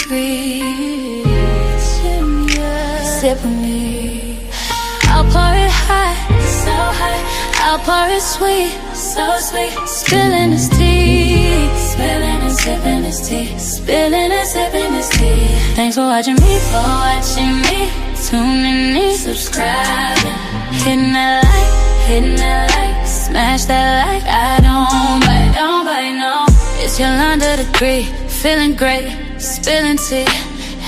degree. Sip with me. I'll pour it hot, so hot. I'll pour it sweet, so sweet. Spilling his tea, spilling and sipping his tea, spilling and sipping his tea. Thanks for watching me, tuning in, subscribing, hitting that like, smash that like. I don't bite, no. It's Yolanda degree, feeling great, spilling tea.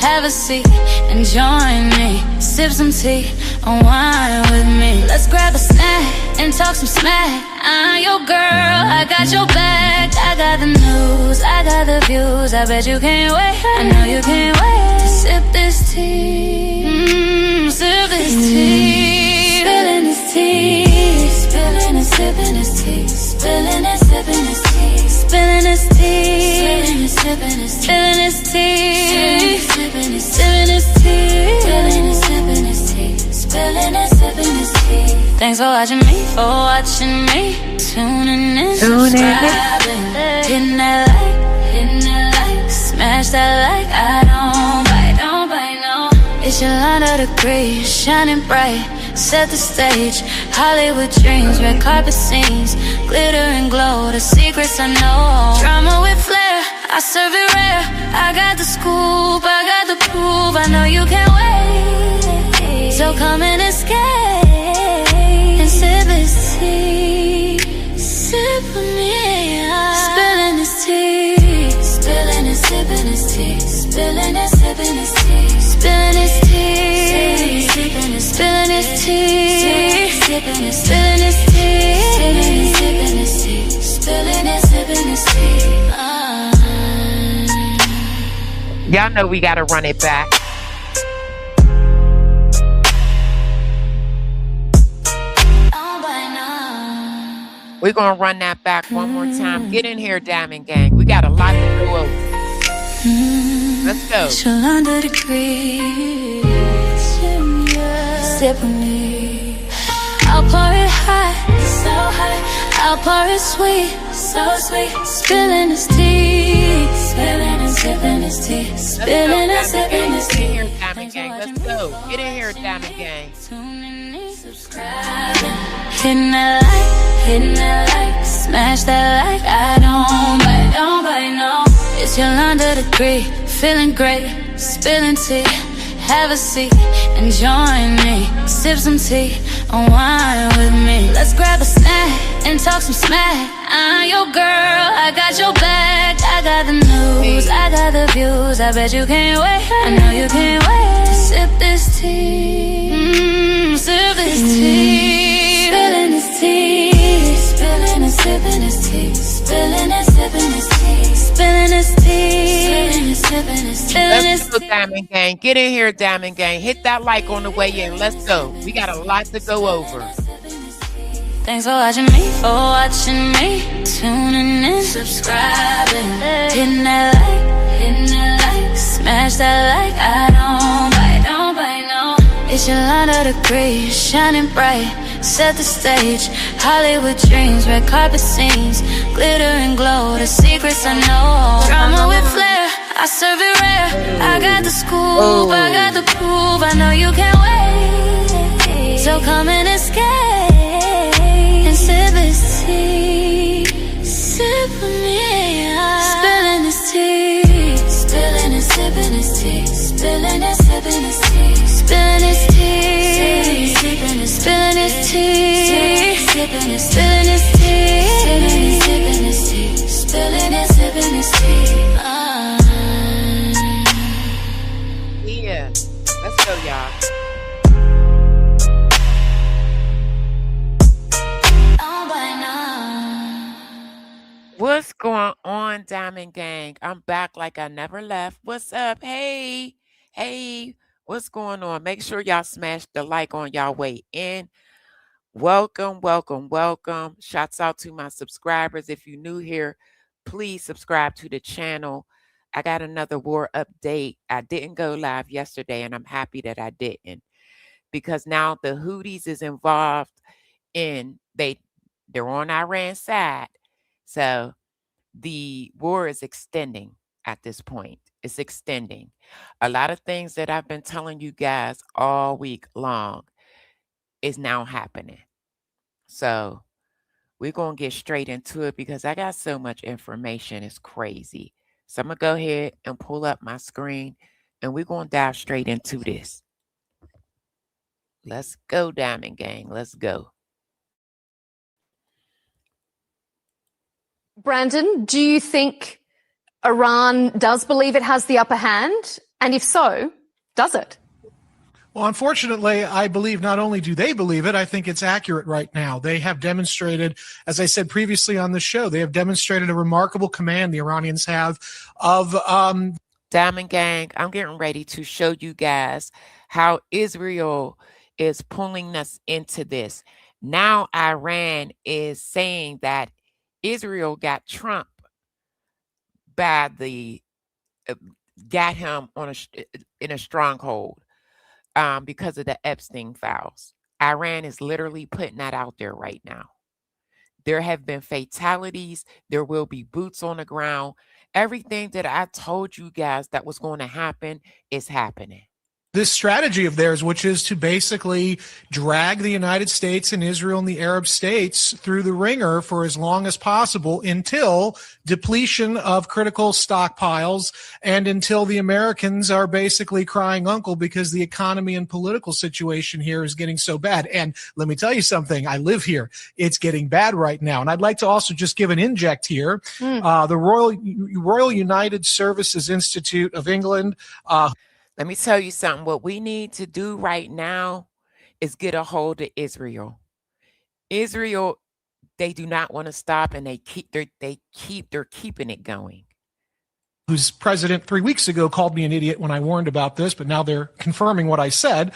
Have a seat and join me. Sip some tea, unwind with me. Let's grab a snack and talk some smack. I'm your girl, I got your back. I got the news, I got the views. I bet you can't wait, I know you can't wait to sip this tea. Sip this tea. Spilling this tea. Spilling and sipping this tea. Spilling and sipping this tea. Spilling this tea. Spilling and sipping this tea. Spilling this tea. Spilling and sipping this tea. Spilling and sipping this tea. Spilling and sipping this tea. Thanks for watching me, tuning in, subscribing, hitting that like, smash that like. I don't bite, no. It's Yolanda degree, shining bright, set the stage. Hollywood dreams, red carpet scenes, glitter and glow, the secrets I know. Drama with flair, I serve it rare. I got the scoop, I got the proof. I know you can't wait, so come and escape and sip this tea. Sip with me, spilling this tea, spilling and sipping this tea, spilling and sipping this tea, spilling this tea, spilling this tea, spilling this tea, spilling this tea, spilling and sipping this tea. Y'all know we gotta run it back. We're gonna run that back one more time. Get in here, Diamond Gang. We got a lot to go over. Let's go. Yolanda degree. Sip with me. I'll pour it hot, so hot. I'll pour it sweet, so sweet. Spilling this tea, spilling and sipping this tea, spilling and sipping this tea. Get in here, Diamond Gang. Let's go. Get in here, Diamond Gang. Subscribing, hitting that like, smash that like. I don't bite, no. It's Yolanda degree, feeling great, spilling tea. Have a seat and join me. Sip some tea, unwind with me. Let's grab a snack and talk some smack. I'm your girl, I got your back. I got the news, I got the views. I bet you can't wait, I know you can't wait to sip this tea. Sip this tea. Spilling this tea. Spilling and sipping this tea. Spilling and sipping this tea. Spilling this tea. Spilling and sipping this tea. Let's go, Diamond Gang. Get in here, Diamond Gang. Hit that like on the way in. Let's go. We got a lot to go over. Thanks for watching me, tuning in, subscribing, hitting that like, smash that like. I don't bite, no. It's Yolanda degree, shining bright, set the stage. Hollywood dreams, red carpet scenes, glitter and glow, the secrets I know. Drama with flair, I serve it rare. I got the scoop, I got the proof. I know you can't wait, so come and escape and sip this tea. Sip with me, spilling this tea, spilling and sipping this tea, spilling and sipping this tea, spilling this tea, spilling this tea, spilling this tea, spilling this tea, spilling and sipping this tea. Yeah, let's go, y'all. What's going on, Diamond Gang? I'm back like I never left. What's up? Hey, what's going on? Make sure y'all smash the like on y'all way in. Welcome. Shouts out to my subscribers. If you're new here, please subscribe to the channel. I got another war update. I didn't go live yesterday, and I'm happy that I didn't, because now the Houthis is involved in, they're on Iran's side. So the war is extending at this point. It's extending. A lot of things that I've been telling you guys all week long is now happening. So we're going to get straight into it because I got so much information. It's crazy. So I'm going to go ahead and pull up my screen and we're going to dive straight into this. Let's go, Diamond Gang. Let's go. Brandon, do you think Iran does believe it has the upper hand? And if so, does it? Well, unfortunately, I believe not only do they believe it, I think it's accurate right now. They have demonstrated, as I said previously on the show, they have demonstrated a remarkable command, the Iranians have, of Diamond Gang, I'm getting ready to show you guys how Israel is pulling us into this. Now Iran is saying that Israel got Trump by got him in a stronghold because of the Epstein files. Iran is literally putting that out there right now. There have been fatalities. There will be boots on the ground. Everything that I told you guys that was going to happen is happening. This strategy of theirs, which is to basically drag the United States and Israel and the Arab states through the ringer for as long as possible until depletion of critical stockpiles and until the Americans are basically crying uncle because the economy and political situation here is getting so bad. And let me tell you something, I live here. It's getting bad right now. And I'd like to also just give an inject here. The Royal United Services Institute of England, let me tell you something. What we need to do right now is get a hold of Israel. Israel, they do not want to stop, and they're keeping it going. Whose president 3 weeks ago called me an idiot when I warned about this, but now they're confirming what I said.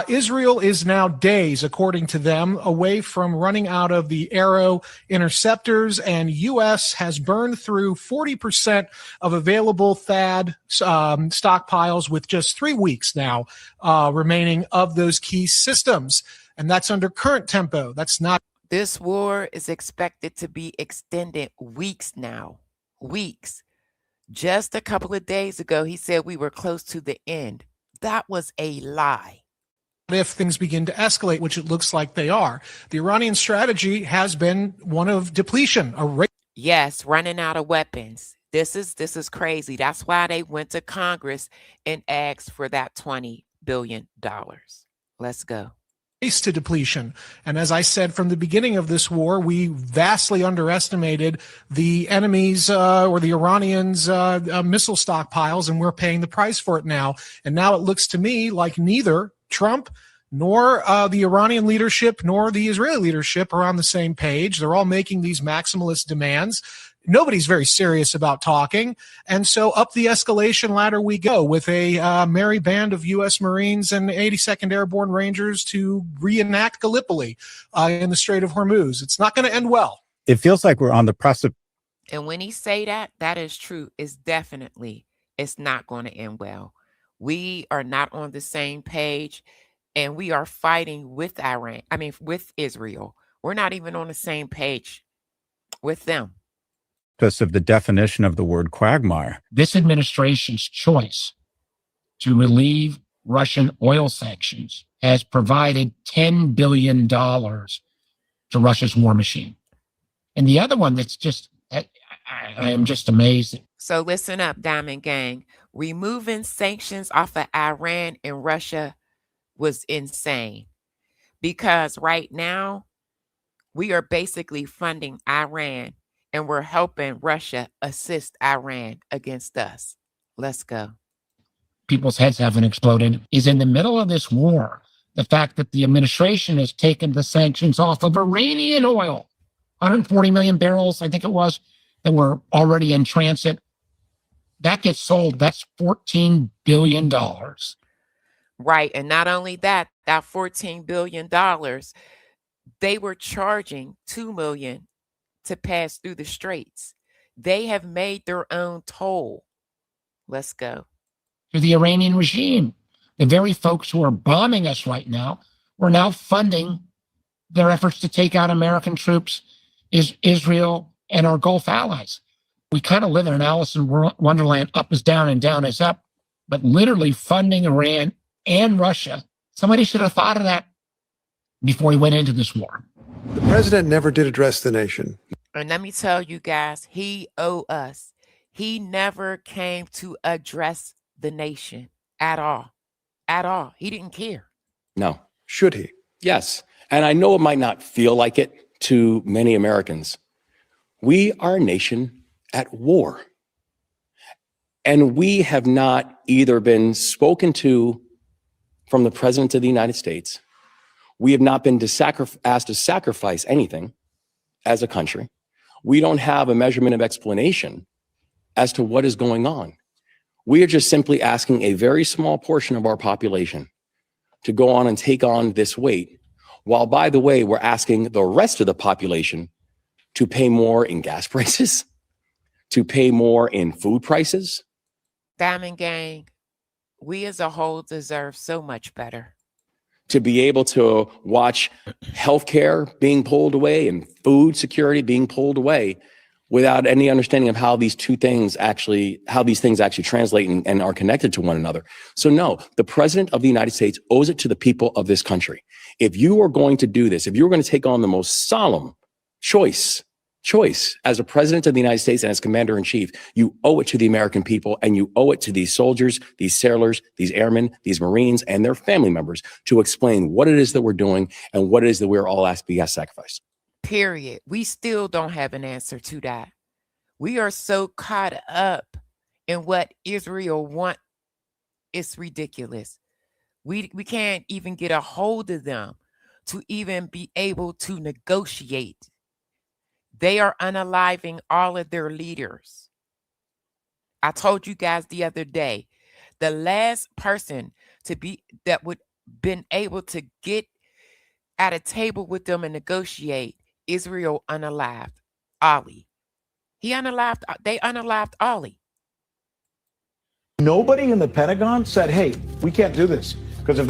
Israel is now days, according to them, away from running out of the Arrow interceptors, and U.S. has burned through 40% of available THAAD stockpiles with just 3 weeks now remaining of those key systems. And that's under current tempo. That's not. This war is expected to be extended weeks now. Weeks. Just a couple of days ago, he said we were close to the end. That was a lie. If things begin to escalate, which it looks like they are, the Iranian strategy has been one of depletion. Yes, running out of weapons. This is crazy. That's why they went to Congress and asked for that $20 billion. Let's go. To depletion. And as I said from the beginning of this war, we vastly underestimated the enemy's or the Iranians' missile stockpiles, and we're paying the price for it now. And now it looks to me like neither Trump nor the Iranian leadership nor the Israeli leadership are on the same page. They're all making these maximalist demands. Nobody's very serious about talking. And so up the escalation ladder we go with a merry band of U.S. Marines and 82nd Airborne Rangers to reenact Gallipoli in the Strait of Hormuz. It's not going to end well. It feels like we're on the precipice. And when he say that, that is true. It's not going to end well. We are not on the same page, and we are fighting with with Israel. We're not even on the same page with them. Of the definition of the word quagmire. This administration's choice to relieve Russian oil sanctions has provided $10 billion to Russia's war machine. And the other one that's just, I am just amazed. So listen up, Diamond Gang. Removing sanctions off of Iran and Russia was insane because right now we are basically funding Iran and we're helping Russia assist Iran against us. Let's go. People's heads haven't exploded. Is in the middle of this war, the fact that the administration has taken the sanctions off of Iranian oil, 140 million barrels, I think it was, that were already in transit. That gets sold. That's $14 billion. Right. And not only that, that $14 billion, they were charging $2 million to pass through the straits. They have made their own toll. Let's go. To the Iranian regime, the very folks who are bombing us right now, we're now funding their efforts to take out American troops, Israel, and our Gulf allies. We kind of live in an Alice in Wonderland, up is down and down is up, but literally funding Iran and Russia. Somebody should have thought of that before he went into this war. The president never did address the nation. And let me tell you guys, he owed us. He never came to address the nation at all. At all. He didn't care. No. Should he? Yes. And I know it might not feel like it to many Americans. We are a nation at war. And we have not either been spoken to from the President of the United States. We have not been asked to sacrifice anything as a country. We don't have a measurement of explanation as to what is going on. We are just simply asking a very small portion of our population to go on and take on this weight, while, by the way, we're asking the rest of the population to pay more in gas prices, to pay more in food prices. Diamond Gang, we as a whole deserve so much better. To be able to watch healthcare being pulled away and food security being pulled away without any understanding of how these things actually translate and are connected to one another. So no, the president of the United States owes it to the people of this country. If you are going to do this, if you're going to take on the most solemn choice as a president of the United States and as commander in chief, you owe it to the American people, and you owe it to these soldiers, these sailors, these airmen, these Marines, and their family members to explain what it is that we're doing and what it is that we're all asked to sacrifice. Period. We still don't have an answer to that. We are so caught up in what Israel want. It's ridiculous. We can't even get a hold of them to even be able to negotiate. They are unaliving all of their leaders. I told you guys the other day, the last person that would been able to get at a table with them and negotiate, Israel unalived Ali. They unalived Ali. Nobody in the Pentagon said, hey, we can't do this. Because if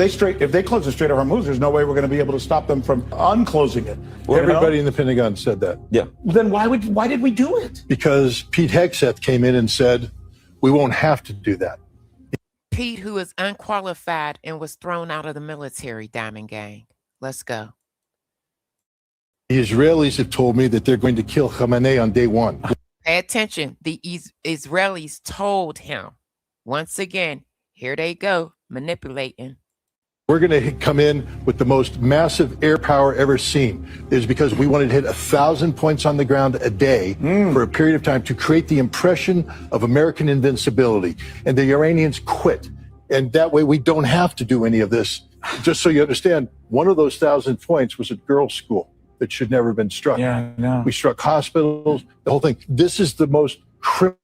they close the Strait of Hormuz, there's no way we're going to be able to stop them from unclosing it. Well, everybody in the Pentagon said that. Yeah. Then why did we do it? Because Pete Hegseth came in and said, we won't have to do that. Pete, who is unqualified and was thrown out of the military, Diamond Gang. Let's go. The Israelis have told me that they're going to kill Khamenei on day one. Pay attention. The Israelis told him. Once again, here they go, manipulating. We're going to come in with the most massive air power ever seen. Is because we wanted to hit 1,000 points on the ground a day for a period of time to create the impression of American invincibility. And the Iranians quit. And that way we don't have to do any of this. Just so you understand, one of those 1,000 points was a girls' school that should never have been struck. Yeah, I know. We struck hospitals, the whole thing. This is the most criminally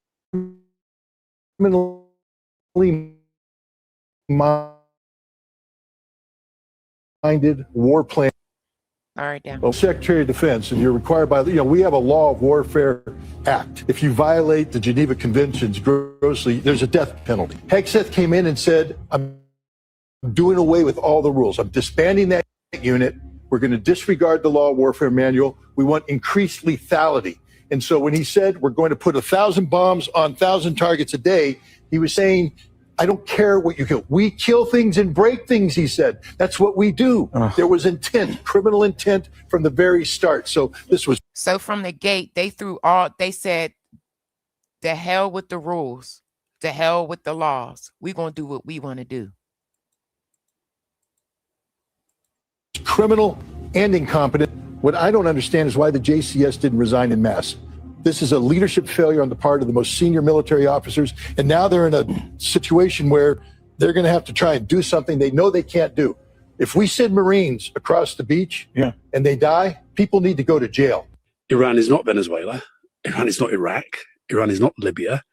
minded war plan. All right, down. Secretary of Defense, and you're required by, we have a law of warfare act. If you violate the Geneva Conventions grossly, there's a death penalty. Hegseth came in and said, I'm doing away with all the rules. I'm disbanding that unit. We're going to disregard the law of warfare manual. We want increased lethality. And so when he said we're going to put 1,000 bombs on 1,000 targets a day, he was saying, I don't care what you kill. We kill things and break things, he said. That's what we do. There was intent, criminal intent from the very start. So this was. So from the gate, they said, the hell with the rules, the hell with the laws. We're going to do what we want to do. Criminal and incompetent. What I don't understand is why the JCS didn't resign en masse. This is a leadership failure on the part of the most senior military officers. And now they're in a situation where they're going to have to try and do something they know they can't do. If we send Marines across the beach and they die, people need to go to jail. Iran is not Venezuela. Iran is not Iraq. Iran is not Libya.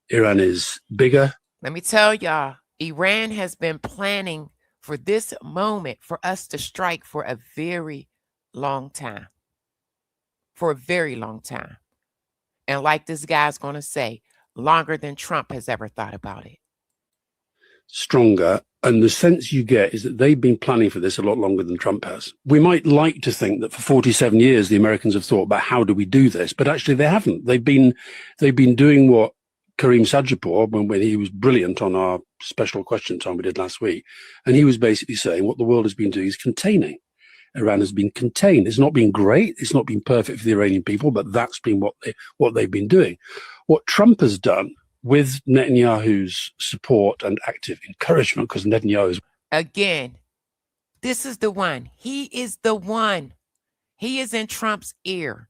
Iran is bigger. Let me tell y'all, Iran has been planning for this moment for us to strike for a very long time. For a very long time. And like this guy's going to say, longer than Trump has ever thought about it. stronger. And the sense you get is that they've been planning for this a lot longer than Trump has. We might like to think that for 47 years, the Americans have thought about how do we do this, but actually they haven't. They've been doing what Kareem Sajapur, when he was brilliant on our special question time we did last week, and he was basically saying what the world has been doing is containing. Iran has been contained. It's not been great. It's not been perfect for the Iranian people, but that's been what they've been doing. What Trump has done with Netanyahu's support and active encouragement, because Netanyahu is... Again, this is the one. He is the one. He is in Trump's ear.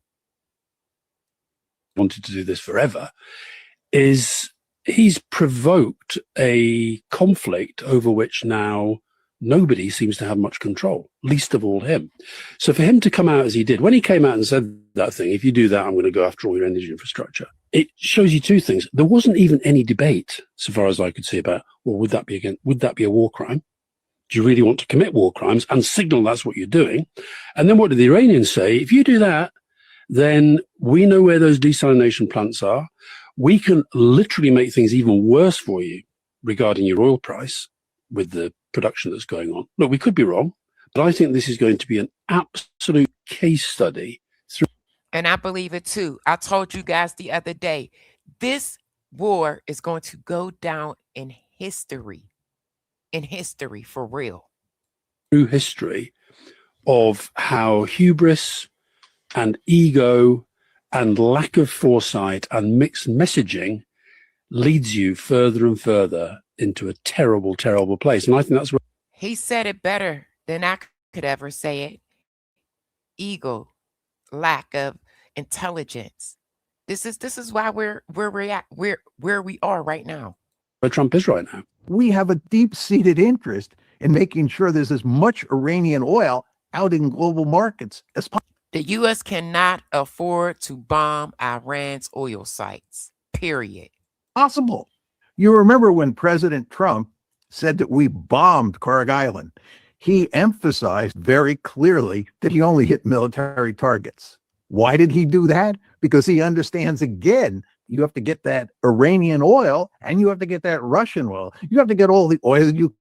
Wanted to do this forever, is he's provoked a conflict over which now nobody seems to have much control, least of all him. So for him to come out as he did, when he came out and said that thing, if you do that, I'm going to go after all your energy infrastructure, it shows you two things. There wasn't even any debate, so far as I could see, about, well, would that be a war crime? Do you really want to commit war crimes and signal that's what you're doing? And then what did the Iranians say? If you do that, then we know where those desalination plants are. We can literally make things even worse for you regarding your oil price with the production that's going on. Look, we could be wrong, but I think this is going to be an absolute case study. And I believe it too. I told you guys the other day, this war is going to go down in history for real. Through history of how hubris and ego and lack of foresight and mixed messaging leads you further and further into a terrible, terrible place. And I think that's what he said it better than I could ever say it. Ego, lack of intelligence. This is why we're where we are right now. Where Trump is right now. We have a deep-seated interest in making sure there's as much Iranian oil out in global markets as possible. The U.S. cannot afford to bomb Iran's oil sites, period. Possible. You remember when President Trump said that we bombed Kharg Island, he emphasized very clearly that he only hit military targets. Why did he do that? Because he understands, again, you have to get that Iranian oil and you have to get that Russian oil. You have to get all the oil you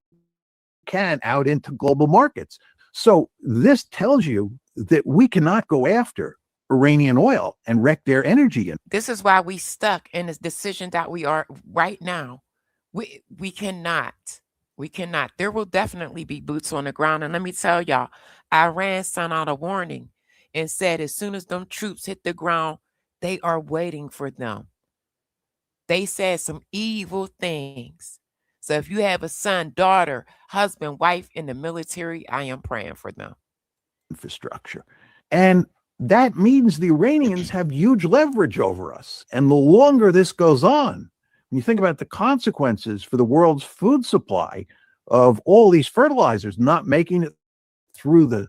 can out into global markets. So this tells you that we cannot go after Iranian oil and wreck their energy. This is why we stuck in this decision that we are right now. We cannot. There will definitely be boots on the ground. And let me tell y'all, Iran sent out a warning and said as soon as them troops hit the ground, they are waiting for them. They said some evil things. So if you have a son, daughter, husband, wife in the military, I am praying for them. Infrastructure. And that means the Iranians have huge leverage over us. And the longer this goes on, when you think about the consequences for the world's food supply of all these fertilizers not making it through the...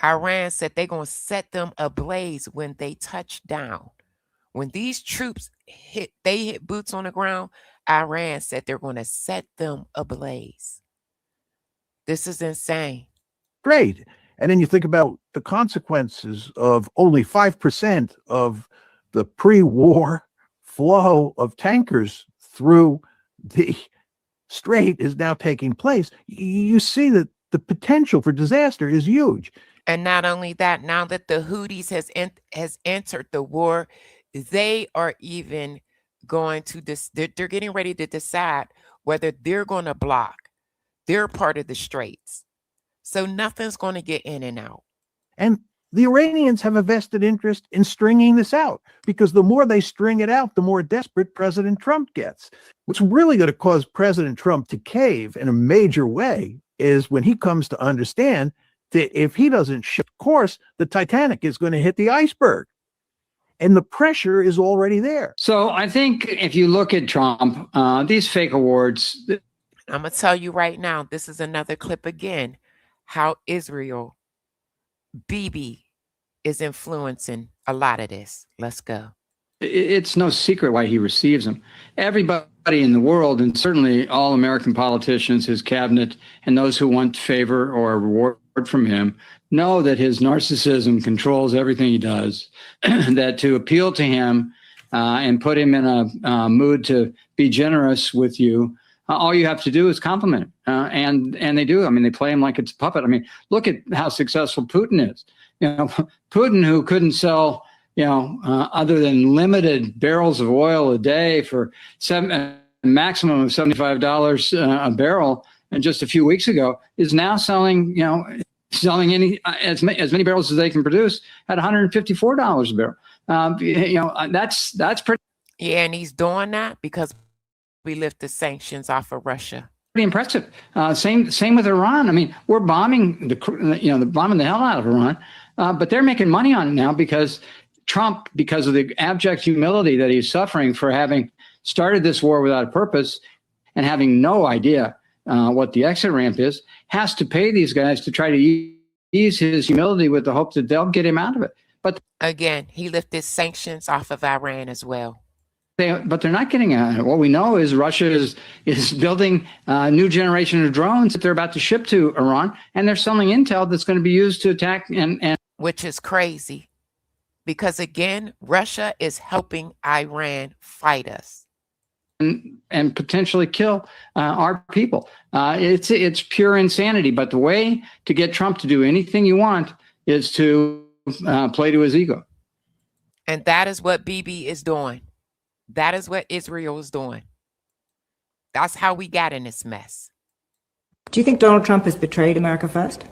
Iran said they're going to set them ablaze when they touch down. When these troops hit boots on the ground, Iran said they're going to set them ablaze. This is insane. Great. And then you think about the consequences of only 5% of the pre-war flow of tankers through the strait is now taking place. You see that the potential for disaster is huge. And not only that, now that the Houthis has entered the war, they are even going to they're getting ready to decide whether they're going to block their part of the straits. So nothing's going to get in and out. And the Iranians have a vested interest in stringing this out, because the more they string it out, the more desperate President Trump gets. What's really going to cause President Trump to cave in a major way is when he comes to understand that if he doesn't shift course, the Titanic is going to hit the iceberg. And the pressure is already there. So I think if you look at Trump, these fake awards. I'm going to tell you right now, this is another clip again, how Israel, Bibi, is influencing a lot of this. Let's go. It's no secret why he receives them. Everybody in the world, and certainly all American politicians, his cabinet, and those who want favor or a reward from him, know that his narcissism controls everything he does, that to appeal to him and put him in a mood to be generous with you all you have to do is compliment it. And they do. I mean, they play him like it's a puppet. I mean, look at how successful Putin is. Putin, who couldn't sell, other than limited barrels of oil a day for a maximum of $75 a barrel, and just a few weeks ago, is now selling as many barrels as they can produce at $154 a barrel. That's pretty. Yeah, and he's doing that because we lifted sanctions off of Russia. Pretty impressive. Same with Iran. I mean, we're bombing bombing the hell out of Iran, but they're making money on it now because Trump, because of the abject humility that he's suffering for having started this war without a purpose and having no idea what the exit ramp is, has to pay these guys to try to ease his humility with the hope that they'll get him out of it. But again, he lifted sanctions off of Iran as well. But they're not getting out of it. What we know is Russia is building a new generation of drones that they're about to ship to Iran, and they're selling intel that's going to be used to attack and which is crazy. Because again, Russia is helping Iran fight us and potentially kill our people. It's pure insanity. But the way to get Trump to do anything you want is to play to his ego. And that is what Bibi is doing. That is what Israel is doing. That's how we got in this mess. Do you think Donald Trump has betrayed America first?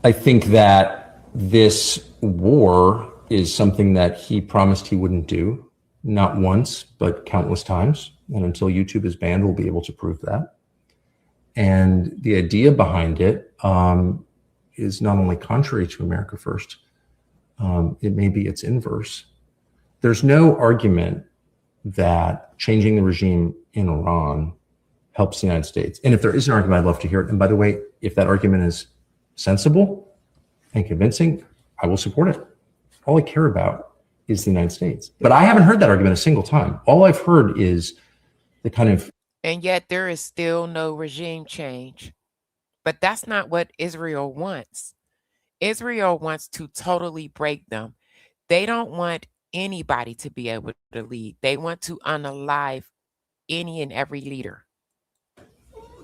I think that this war is something that he promised he wouldn't do, not once, but countless times. And until YouTube is banned, we'll be able to prove that. And the idea behind it is not only contrary to America first, it may be its inverse. There's no argument that changing the regime in Iran helps the United States. And if there is an argument, I'd love to hear it. And by the way, if that argument is sensible and convincing, I will support it. All I care about is the United States. But I haven't heard that argument a single time. All I've heard is the kind of... And yet there is still no regime change. But that's not what Israel wants. Israel wants to totally break them. They don't want anybody to be able to lead. They want to unalive any and every leader.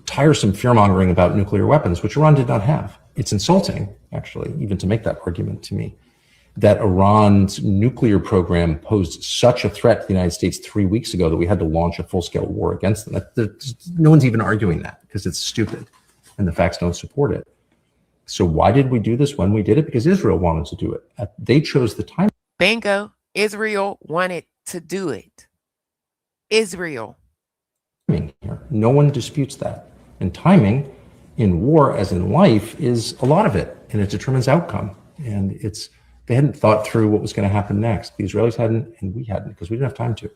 Tiresome fear-mongering about nuclear weapons, which Iran did not have. It's insulting, actually, even to make that argument to me, that Iran's nuclear program posed such a threat to the United States 3 weeks ago that we had to launch a full-scale war against them. No one's even arguing that because it's stupid and the facts don't support it. So why did we do this when we did it? Because Israel wanted to do it. They chose the time. Bingo. Israel wanted to do it. Israel. No one disputes that. And timing in war, as in life, is a lot of it, and it determines outcome. And they hadn't thought through what was going to happen next. The Israelis hadn't, and we hadn't, because we didn't have time to.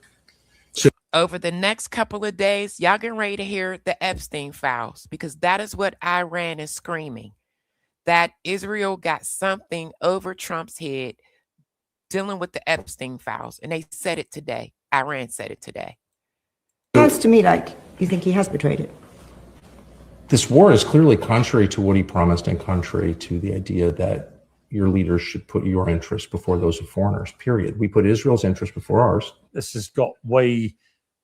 So over the next couple of days, y'all getting ready to hear the Epstein files, because that is what Iran is screaming, that Israel got something over Trump's head dealing with the Epstein files. And they said it today. Iran said it today. It sounds to me like you think he has betrayed it. This war is clearly contrary to what he promised and contrary to the idea that your leaders should put your interests before those of foreigners, period. We put Israel's interests before ours. This has got way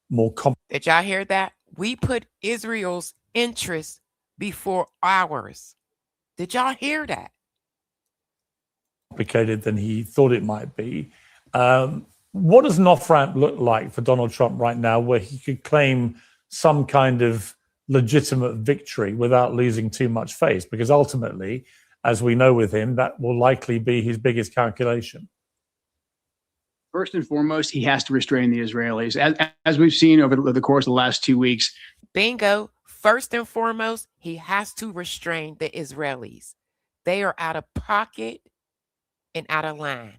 more Did y'all hear that? We put Israel's interests before ours. Did y'all hear that? complicated than he thought it might be. What does an off-ramp look like for Donald Trump right now where he could claim some kind of legitimate victory without losing too much face? Because ultimately, as we know with him, that will likely be his biggest calculation. First and foremost, he has to restrain the Israelis, as we've seen over the course of the last 2 weeks. Bingo. First and foremost, he has to restrain the Israelis. They are out of pocket and out of line.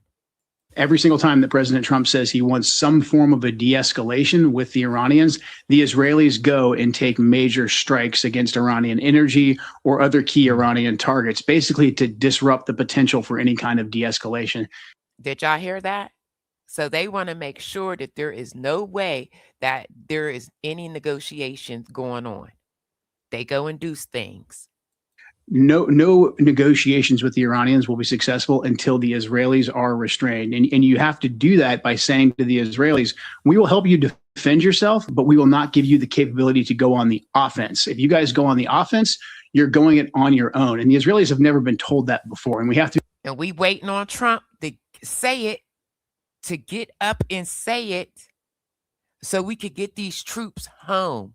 Every single time that President Trump says he wants some form of a de-escalation with the Iranians, the Israelis go and take major strikes against Iranian energy or other key Iranian targets, basically to disrupt the potential for any kind of de-escalation. Did y'all hear that? So they want to make sure that there is no way that there is any negotiations going on. They go and do things. No negotiations with the Iranians will be successful until the Israelis are restrained. And you have to do that by saying to the Israelis, we will help you defend yourself, but we will not give you the capability to go on the offense. If you guys go on the offense, you're going it on your own. And the Israelis have never been told that before. And we have to. And we waiting on Trump to say it, to get up and say it, so we could get these troops home.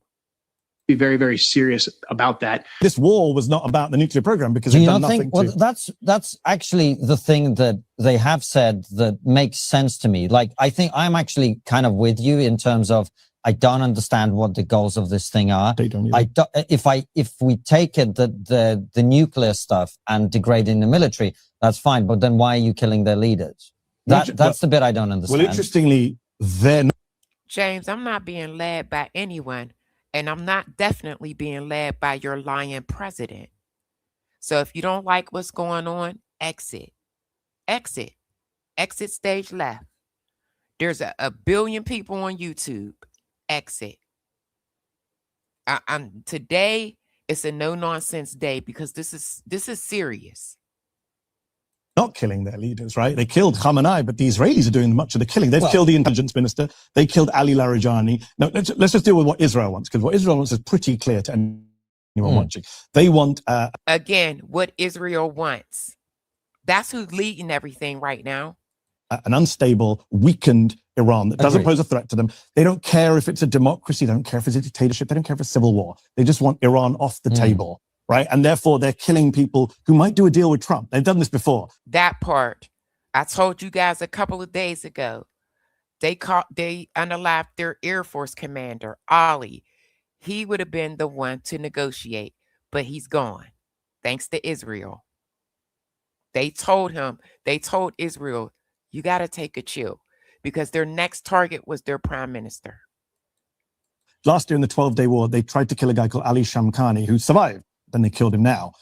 Be very, very serious about that. This war was not about the nuclear program because Do they've you done not nothing think? Well, that's actually the thing that they have said that makes sense to me. Like, I think I'm actually kind of with you in terms of I don't understand what the goals of this thing are. If we take it that the nuclear stuff and degrading the military, that's fine. But then why are you killing their leaders? That's the bit I don't understand. Well, interestingly, they're not. James, I'm not being led by anyone. And I'm not definitely being led by your lying president. So if you don't like what's going on, exit. Exit. Exit stage left. There's a billion people on YouTube. Exit. Today, it's a no-nonsense day because this is serious. Not killing their leaders, right? They killed Khamenei, but the Israelis are doing much of the killing. They've killed the intelligence minister. They killed Ali Larijani. Now, let's just deal with what Israel wants, because what Israel wants is pretty clear to anyone watching. They want... Again, what Israel wants. That's who's leading everything right now. An unstable, weakened Iran that doesn't pose a threat to them. They don't care if it's a democracy. They don't care if it's a dictatorship. They don't care if it's civil war. They just want Iran off the table. Right. And therefore, they're killing people who might do a deal with Trump. They've done this before. That part. I told you guys a couple of days ago. They unalived their Air Force commander, Ali. He would have been the one to negotiate, but he's gone. Thanks to Israel. They told Israel, you got to take a chill, because their next target was their prime minister. Last year in the 12-day war, they tried to kill a guy called Ali Shamkhani, who survived. Then they killed him now.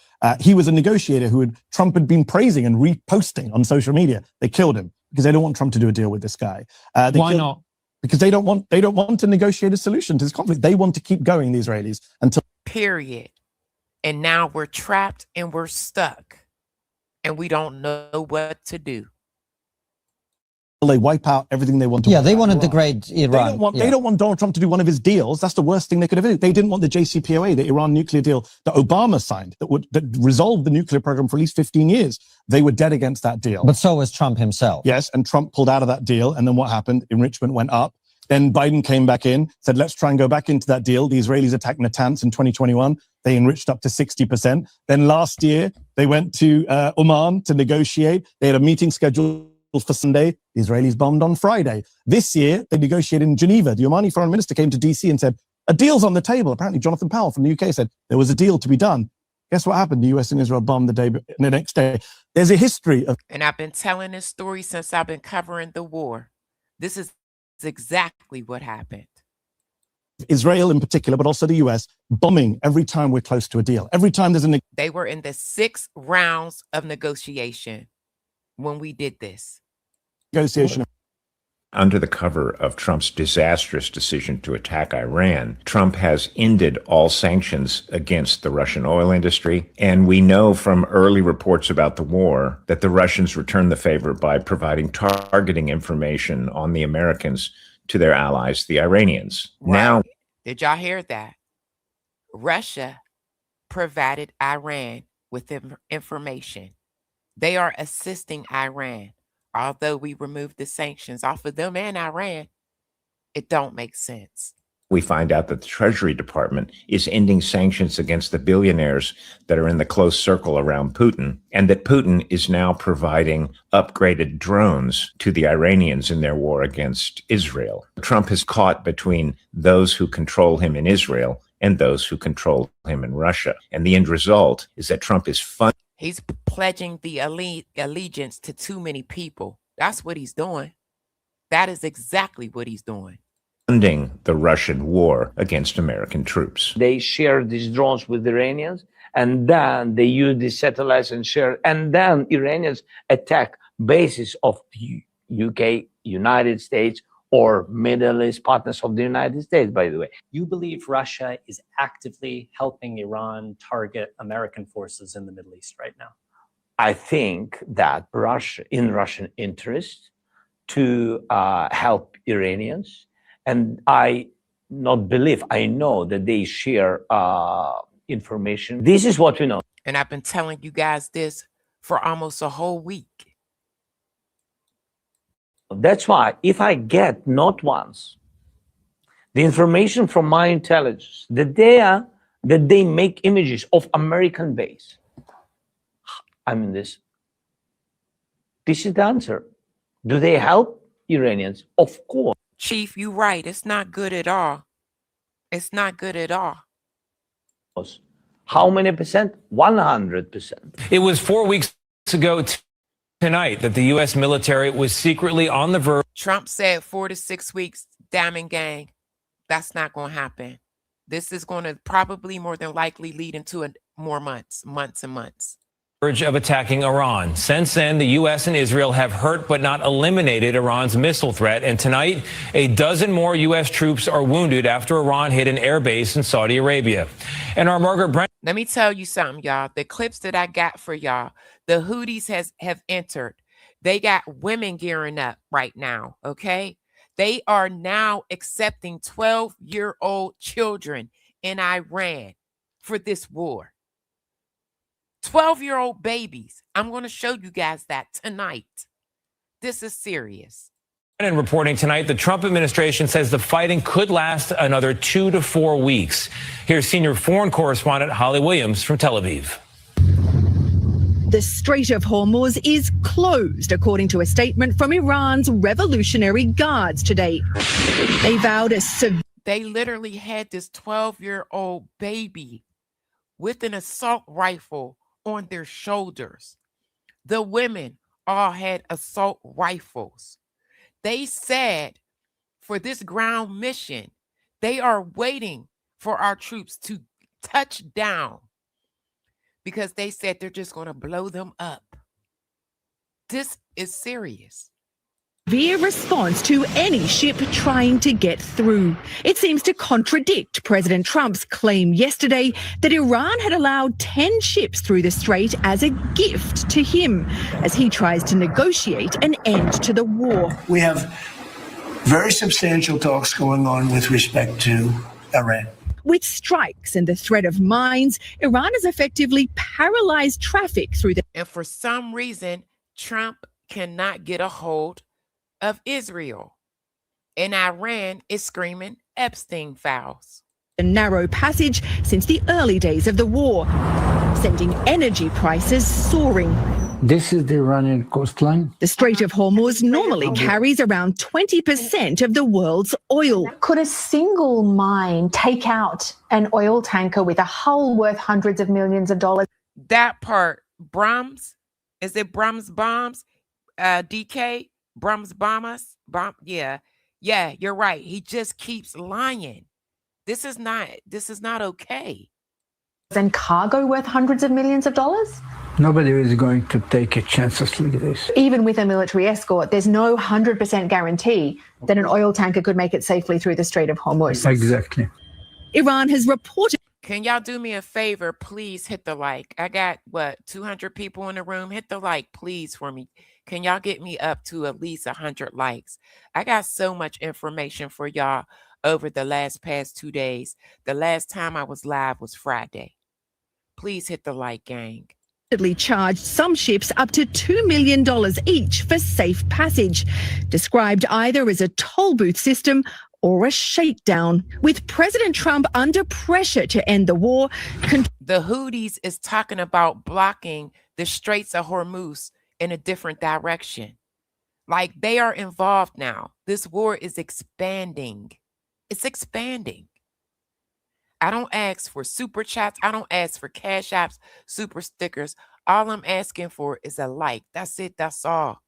He was a negotiator who Trump had been praising and reposting on social media. They killed him because they don't want Trump to do a deal with this guy. Why not? Because they don't want to negotiate a solution to this conflict. They want to keep going, the Israelis, until... Period. And now we're trapped and we're stuck. And we don't know what to do. They wipe out everything they want to. Yeah, they want to degrade Iran. They don't want Donald Trump to do one of his deals. That's the worst thing they could have done. They didn't want the JCPOA, the Iran nuclear deal that Obama signed, that resolved the nuclear program for at least 15 years. They were dead against that deal. But so was Trump himself. Yes, and Trump pulled out of that deal. And then what happened? Enrichment went up. Then Biden came back in, said, let's try and go back into that deal. The Israelis attacked Natanz in 2021. They enriched up to 60%. Then last year, they went to Oman to negotiate. They had a meeting scheduled for Sunday. The Israelis bombed on Friday. This year, they negotiated in Geneva. The Omani foreign minister came to DC and said, a deal's on the table. Apparently, Jonathan Powell from the UK said there was a deal to be done. Guess what happened? The US and Israel bombed the next day. There's a history of... And I've been telling this story since I've been covering the war. This is exactly what happened. Israel in particular, but also the US, bombing every time we're close to a deal. Every time there's a... They were in the 6 rounds of negotiation when we did this. Negotiation. Under the cover of Trump's disastrous decision to attack Iran, Trump has ended all sanctions against the Russian oil industry. And we know from early reports about the war that the Russians returned the favor by providing targeting information on the Americans to their allies, the Iranians. Right. Now, did y'all hear that? Russia provided Iran with information. They are assisting Iran. Although we removed the sanctions off of them and Iran, it don't make sense. we find out that the Treasury Department is ending sanctions against the billionaires that are in the close circle around Putin, and that Putin is now providing upgraded drones to the Iranians in their war against Israel. Trump is caught between those who control him in Israel and those who control him in Russia. And the end result is that Trump is He's pledging the allegiance to too many people. That's what he's doing. That is exactly what he's doing. funding the Russian war against American troops. They share these drones with the Iranians, and then they use these satellites and share, and then Iranians attack bases of the UK, United States, or Middle East partners of the United States, by the way. You believe Russia is actively helping Iran target American forces in the Middle East right now? I think that Russia, in Russian interest, to help Iranians And I not believe, I know that they share information. This is what we know. And I've been telling you guys this for almost a whole week. That's why if I get not once the information from my intelligence that they make images of American base, I mean this is the answer. Do they help Iranians? Of course. Chief, you're right. It's not good at all. It's not good at all. How many percent? 100%. It was 4 weeks ago tonight that the U.S. military was secretly on the verge. Trump said 4 to 6 weeks, Diamond Gang. That's not going to happen. This is going to probably more than likely lead into more months and months. Of attacking Iran. Since then, the U.S. and Israel have hurt but not eliminated Iran's missile threat. And tonight, a dozen more U.S. troops are wounded after Iran hit an air base in Saudi Arabia. And our Margaret Brent. Let me tell you something, y'all. The clips that I got for y'all, the Houthis have entered. They got women gearing up right now, okay? They are now accepting 12-year-old children in Iran for this war. 12-year-old babies. I'm going to show you guys that tonight. This is serious. And reporting tonight, the Trump administration says the fighting could last another 2 to 4 weeks. Here's senior foreign correspondent Holly Williams from Tel Aviv. The Strait of Hormuz is closed, according to a statement from Iran's Revolutionary Guards today. They vowed a severe... They literally had this 12-year-old baby with an assault rifle on their shoulders. The women all had assault rifles. They said for this ground mission, they are waiting for our troops to touch down because they said they're just going to blow them up. This is serious. Severe response to any ship trying to get through. It seems to contradict President Trump's claim yesterday that Iran had allowed 10 ships through the strait as a gift to him as he tries to negotiate an end to the war. We have very substantial talks going on with respect to Iran. With strikes and the threat of mines, Iran has effectively paralyzed traffic through the... And for some reason, Trump cannot get a hold of Israel. And Iran is screaming Epstein files. A narrow passage since the early days of the war, sending energy prices soaring. This is the Iranian coastline. The Strait of Hormuz normally carries around 20% of the world's oil. Could a single mine take out an oil tanker with a hull worth hundreds of millions of dollars? That part, Brahms, is it Brahms bombs? DK? Brahms bombers? Yeah, you're right. He just keeps lying. This is not okay. And cargo worth hundreds of millions of dollars? Nobody is going to take a chances like this. Even with a military escort, there's no 100% guarantee that an oil tanker could make it safely through the Strait of Hormuz. Exactly. Iran has reported... Can y'all do me a favor? Please hit the like. I got, 200 people in the room? Hit the like, please, for me. Can y'all get me up to at least 100 likes? I got so much information for y'all over the past 2 days. The last time I was live was Friday. Please hit the like, gang. Charged some ships up to $2 million each for safe passage, described either as a toll booth system or a shakedown. With President Trump under pressure to end the war... The Houthis is talking about blocking the Straits of Hormuz in a different direction. Like, they are involved now. This war is expanding. It's expanding. I don't ask for super chats. I don't ask for cash apps, super stickers. All I'm asking for is a like. That's it. That's all.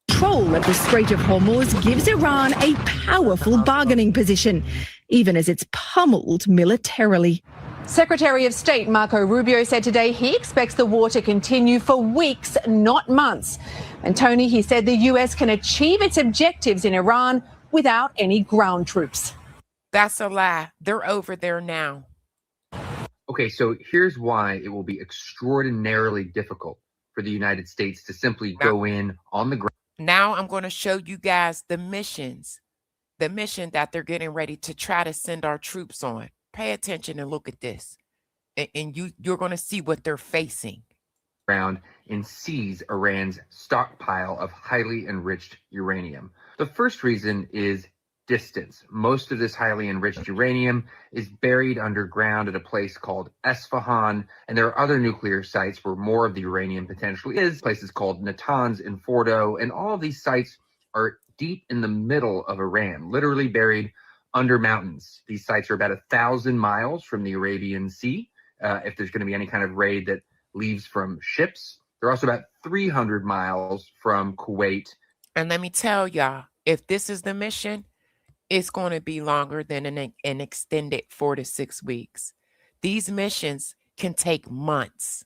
Control of the Strait of Hormuz gives Iran a powerful bargaining position, even as it's pummeled militarily. Secretary of State Marco Rubio said today he expects the war to continue for weeks, not months. And Tony, he said the US can achieve its objectives in Iran without any ground troops. That's a lie. They're over there now. Okay, so here's why it will be extraordinarily difficult for the United States to simply go in on the ground. Now I'm going to show you guys the missions the mission that they're getting ready to try to send our troops on. Pay attention and look at this. And you're going to see what they're facing. Ground and seize Iran's stockpile of highly enriched uranium. The first reason is distance. Most of this highly enriched uranium is buried underground at a place called Esfahan, and there are other nuclear sites where more of the uranium potentially is, places called Natanz and Fordo, and all of these sites are deep in the middle of Iran, literally buried under mountains. These sites are about 1,000 miles from the Arabian Sea. If there's going to be any kind of raid that leaves from ships. They're also about 300 miles from Kuwait. And let me tell y'all, if this is the mission, it's going to be longer than an extended 4 to 6 weeks. These missions can take months.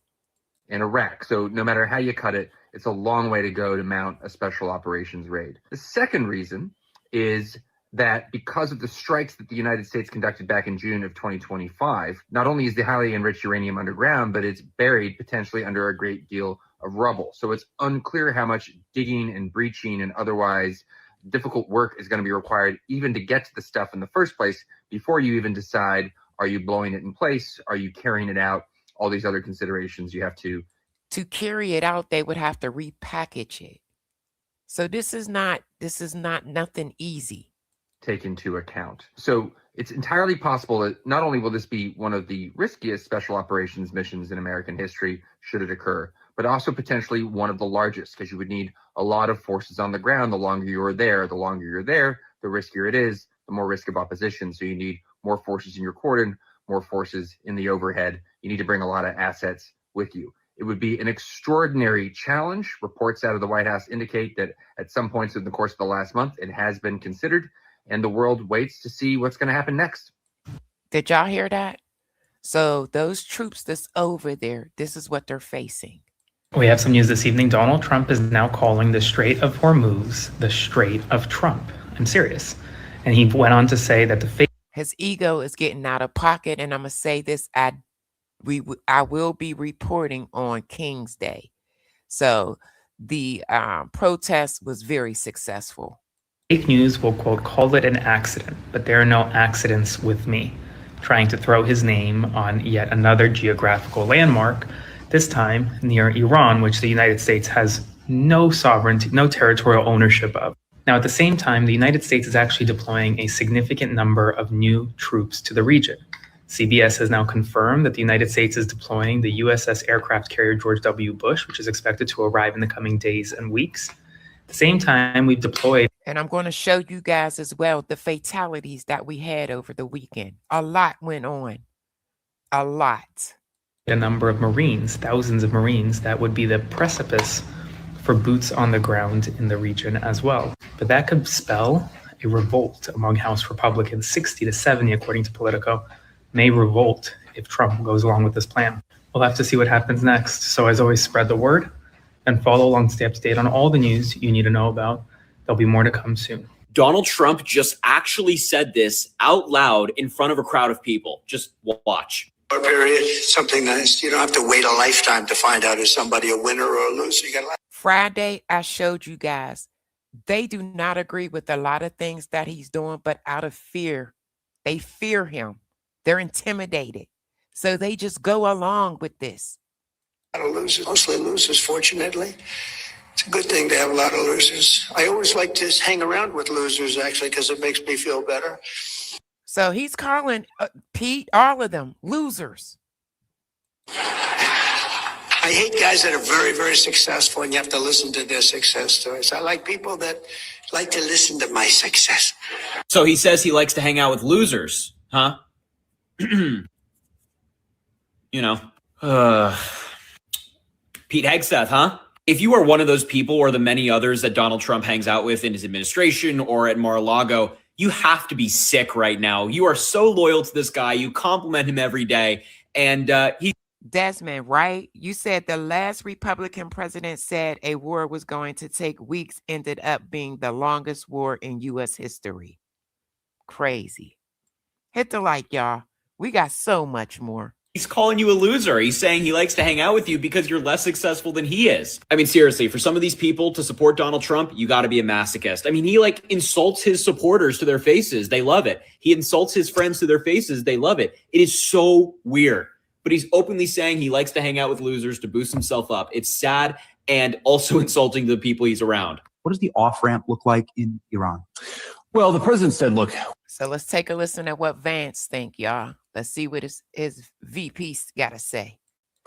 In Iraq. So no matter how you cut it, it's a long way to go to mount a special operations raid. The second reason is that because of the strikes that the United States conducted back in June of 2025, not only is the highly enriched uranium underground, but it's buried potentially under a great deal of rubble. So it's unclear how much digging and breaching and otherwise difficult work is going to be required even to get to the stuff in the first place before you even decide, are you blowing it in place? Are you carrying it out? All these other considerations you have to. To carry it out, they would have to repackage it. So this is not nothing easy. Take into account. So it's entirely possible that not only will this be one of the riskiest special operations missions in American history, should it occur, but also potentially one of the largest, because you would need a lot of forces on the ground. The longer you're there, the riskier it is, the more risk of opposition. So you need more forces in your cordon, more forces in the overhead. You need to bring a lot of assets with you. It would be an extraordinary challenge. Reports out of the White House indicate that at some points in the course of the last month, it has been considered, and the world waits to see what's going to happen next. Did y'all hear that? So those troops that's over there, this is what they're facing. We have some news this evening. Donald Trump is now calling the Strait of Hormuz the Strait of Trump. I'm serious. And he went on to say that his ego is getting out of pocket. And I'm going to say this, I will be reporting on King's Day. So the protest was very successful. fake news will, quote, call it an accident, but there are no accidents with me. Trying to throw his name on yet another geographical landmark, this time near Iran, which the United States has no sovereignty, no territorial ownership of. Now, at the same time, the United States is actually deploying a significant number of new troops to the region. CBS has now confirmed that the United States is deploying the USS aircraft carrier George W. Bush, which is expected to arrive in the coming days and weeks. At the same time, we've deployed... And I'm going to show you guys as well the fatalities that we had over the weekend. A lot went on. A lot. A number of Marines, thousands of Marines, that would be the precipice for boots on the ground in the region as well. But that could spell a revolt among House Republicans. 60 to 70, according to Politico, may revolt if Trump goes along with this plan. We'll have to see what happens next. So as always, spread the word and follow along, stay up to date on all the news you need to know about. There'll be more to come soon. Donald Trump just actually said this out loud in front of a crowd of people. Just watch. Period. Something nice. You don't have to wait a lifetime to find out is somebody a winner or a loser. You got Friday, I showed you guys. They do not agree with a lot of things that he's doing, but out of fear, they fear him. They're intimidated. So they just go along with this. A lot of losers, mostly losers, fortunately. It's a good thing to have a lot of losers. I always like to hang around with losers, actually, because it makes me feel better. So he's calling Pete, all of them, losers. I hate guys that are very, very successful and you have to listen to their success stories. I like people that like to listen to my success. So he says he likes to hang out with losers, huh? You know, Pete Hegseth, huh? If you are one of those people or the many others that Donald Trump hangs out with in his administration or at Mar-a-Lago, you have to be sick right now. You are so loyal to this guy. You compliment him every day. And he... Desmond, right? You said the last Republican president said a war was going to take weeks, ended up being the longest war in U.S. history. Crazy. Hit the like, y'all. We got so much more. He's calling you a loser. He's saying he likes to hang out with you because you're less successful than he is. I mean, seriously, for some of these people to support Donald Trump, you got to be a masochist. I mean, he like insults his supporters to their faces. They love it. He insults his friends to their faces. They love it. It is so weird. But he's openly saying he likes to hang out with losers to boost himself up. It's sad and also insulting to the people he's around. What does the off-ramp look like in Iran? Well, the president said, look. So let's take a listen at what Vance think, y'all. Let's see what his VP's got to say.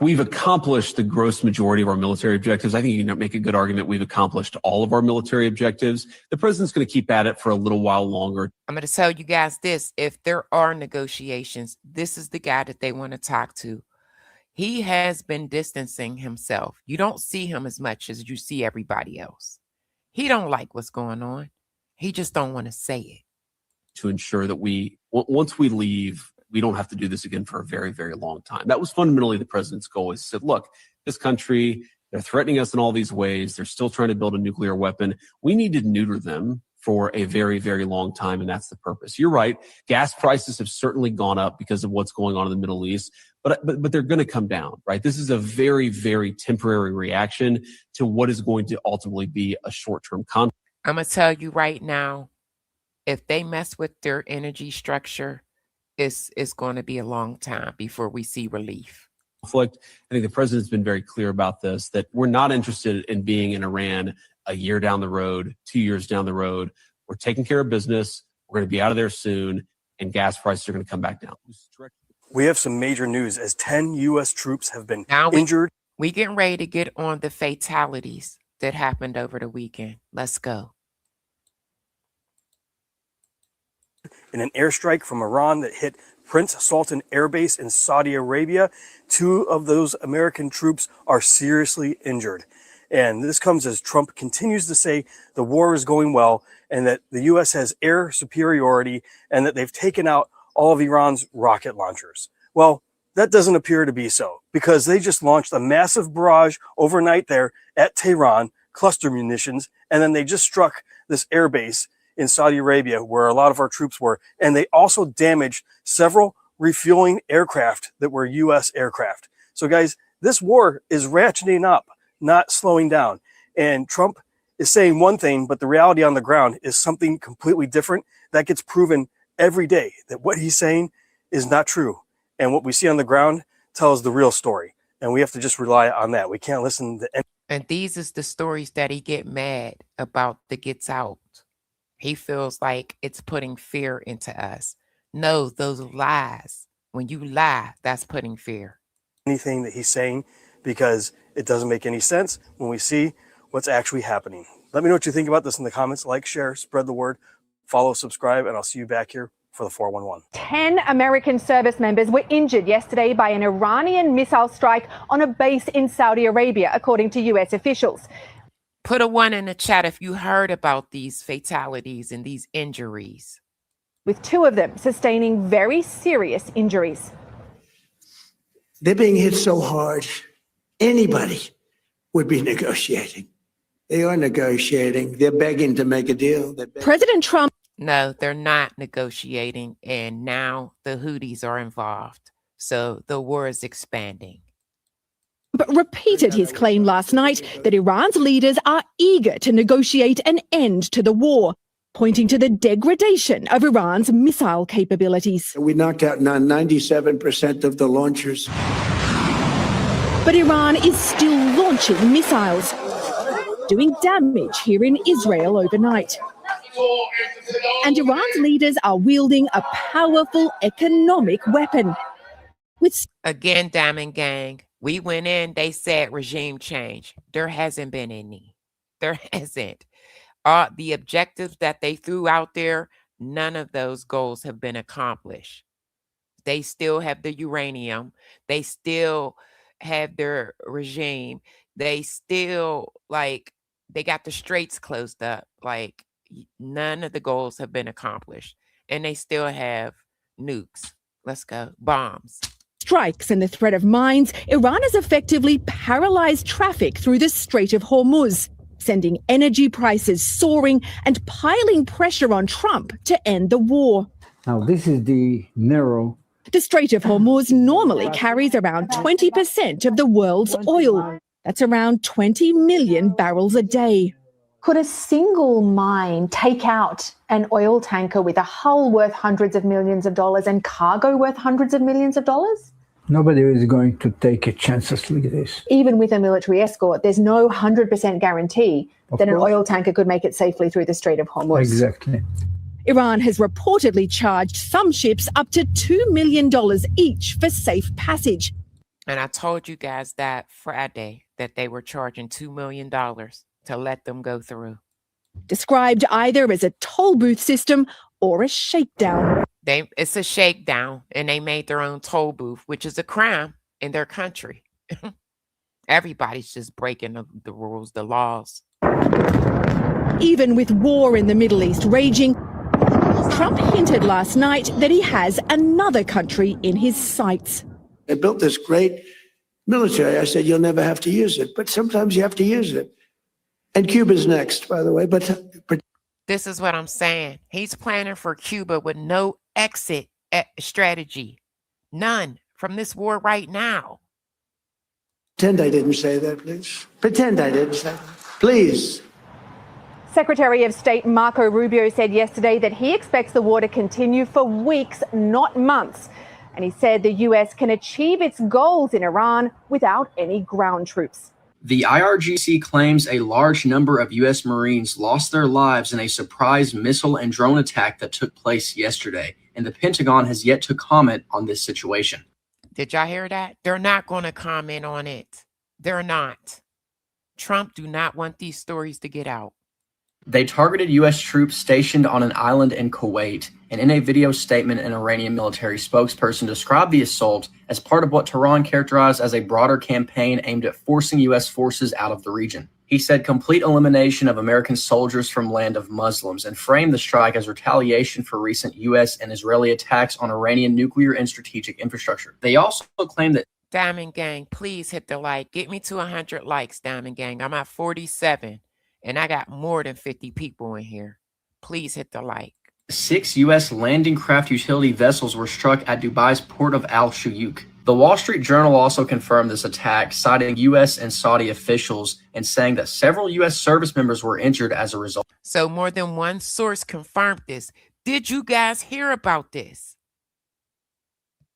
We've accomplished the gross majority of our military objectives. I think you can make a good argument we've accomplished all of our military objectives. The president's going to keep at it for a little while longer. I'm going to tell you guys this. If there are negotiations, this is the guy that they want to talk to. He has been distancing himself. You don't see him as much as you see everybody else. He don't like what's going on. He just don't want to say it. To ensure that once we leave, we don't have to do this again for a very, very long time. That was fundamentally the president's goal. He said, look, this country, they're threatening us in all these ways. They're still trying to build a nuclear weapon. We need to neuter them for a very, very long time, and that's the purpose. You're right. Gas prices have certainly gone up because of what's going on in the Middle East, but they're going to come down, right? This is a very, very temporary reaction to what is going to ultimately be a short-term conflict. I'm going to tell you right now, if they mess with their energy structure, it's going to be a long time before we see relief. Conflict. I think the president's been very clear about this, that we're not interested in being in Iran a year down the road, 2 years down the road. We're taking care of business. We're going to be out of there soon, and gas prices are going to come back down. We have some major news as 10 U.S. troops have been injured. We getting ready to get on the fatalities that happened over the weekend. Let's go. In an airstrike from Iran that hit Prince Sultan Air Base in Saudi Arabia. 2 of those American troops are seriously injured. And this comes as Trump continues to say the war is going well and that the U.S. has air superiority and that they've taken out all of Iran's rocket launchers. Well, that doesn't appear to be so because they just launched a massive barrage overnight there at Tehran, cluster munitions, and then they just struck this air base in Saudi Arabia, where a lot of our troops were. And they also damaged several refueling aircraft that were U.S. aircraft. So guys, this war is ratcheting up, not slowing down. And Trump is saying one thing, but the reality on the ground is something completely different. That gets proven every day, that what he's saying is not true. And what we see on the ground tells the real story. And we have to just rely on that. We can't listen to any. And these is the stories that he get mad about that gets out. He feels like it's putting fear into us. No, those lies. When you lie, that's putting fear. Anything that he's saying, because it doesn't make any sense when we see what's actually happening. Let me know what you think about this in the comments. Like, share, spread the word, follow, subscribe, and I'll see you back here for the 411. 10 American service members were injured yesterday by an Iranian missile strike on a base in Saudi Arabia, according to U.S. officials. Put a 1 in the chat if you heard about these fatalities and these injuries. With 2 of them sustaining very serious injuries. They're being hit so hard, anybody would be negotiating. They are negotiating. They're begging to make a deal. President Trump. No, they're not negotiating. And now the Houthis are involved. So the war is expanding. But repeated his claim last night that Iran's leaders are eager to negotiate an end to the war, pointing to the degradation of Iran's missile capabilities. We knocked out 97% of the launchers. But Iran is still launching missiles, doing damage here in Israel overnight. And Iran's leaders are wielding a powerful economic weapon. Again, Diamond Gang, we went in, they said regime change. There hasn't been any. There hasn't. The objectives that they threw out there, none of those goals have been accomplished. They still have the uranium. They still have their regime. They still, they got the straits closed up. None of the goals have been accomplished. And they still have nukes. Let's go. Bombs. Strikes and the threat of mines, Iran has effectively paralyzed traffic through the Strait of Hormuz, sending energy prices soaring and piling pressure on Trump to end the war. Now, this is the narrow The Strait of Hormuz normally carries around 20% of the world's oil. That's around 20 million barrels a day. Could a single mine take out an oil tanker with a hull worth hundreds of millions of dollars and cargo worth hundreds of millions of dollars? Nobody is going to take chances like this. Even with a military escort, there's no 100% guarantee that an oil tanker could make it safely through the Strait of Hormuz. Exactly. Iran has reportedly charged some ships up to $2 million each for safe passage. And I told you guys that Friday that they were charging $2 million to let them go through. Described either as a toll booth system or a shakedown. It's a shakedown, and they made their own toll booth, which is a crime in their country. Everybody's just breaking the rules, the laws. Even with war in the Middle East raging, Trump hinted last night that he has another country in his sights. They built this great military. I said, you'll never have to use it, but sometimes you have to use it. And Cuba's next, by the way. But this is what I'm saying. He's planning for Cuba with no exit strategy. None from this war right now. pretend I didn't say that, please. Pretend I didn't say that. Please. Secretary of State Marco Rubio said yesterday that he expects the war to continue for weeks, not months. And he said the U.S. can achieve its goals in Iran without any ground troops. The IRGC claims a large number of U.S. Marines lost their lives in a surprise missile and drone attack that took place yesterday, and the Pentagon has yet to comment on this situation. Did y'all hear that? They're not going to comment on it. They're not. Trump do not want these stories to get out. They targeted U.S. troops stationed on an island in Kuwait, and in a video statement, an Iranian military spokesperson described the assault as part of what Tehran characterized as a broader campaign aimed at forcing U.S. forces out of the region. He said complete elimination of American soldiers from land of Muslims and framed the strike as retaliation for recent U.S. and Israeli attacks on Iranian nuclear and strategic infrastructure. They also claimed that Diamond Gang, please hit the like. Get me to 100 likes, Diamond Gang. I'm at 47. And I got more than 50 people in here. Please hit the like. 6 U.S. landing craft utility vessels were struck at Dubai's port of Al Shuyuk. The Wall Street Journal also confirmed this attack, citing U.S. and Saudi officials and saying that several U.S. service members were injured as a result. So more than one source confirmed this. Did you guys hear about this?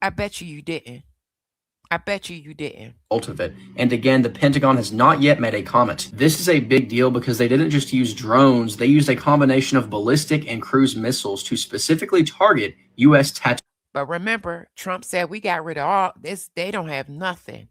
I bet you didn't. I bet you didn't. Of it. And again, the Pentagon has not yet made a comment. This is a big deal because they didn't just use drones, they used a combination of ballistic and cruise missiles to specifically target U.S. tactical But remember, Trump said we got rid of all this. They don't have nothing.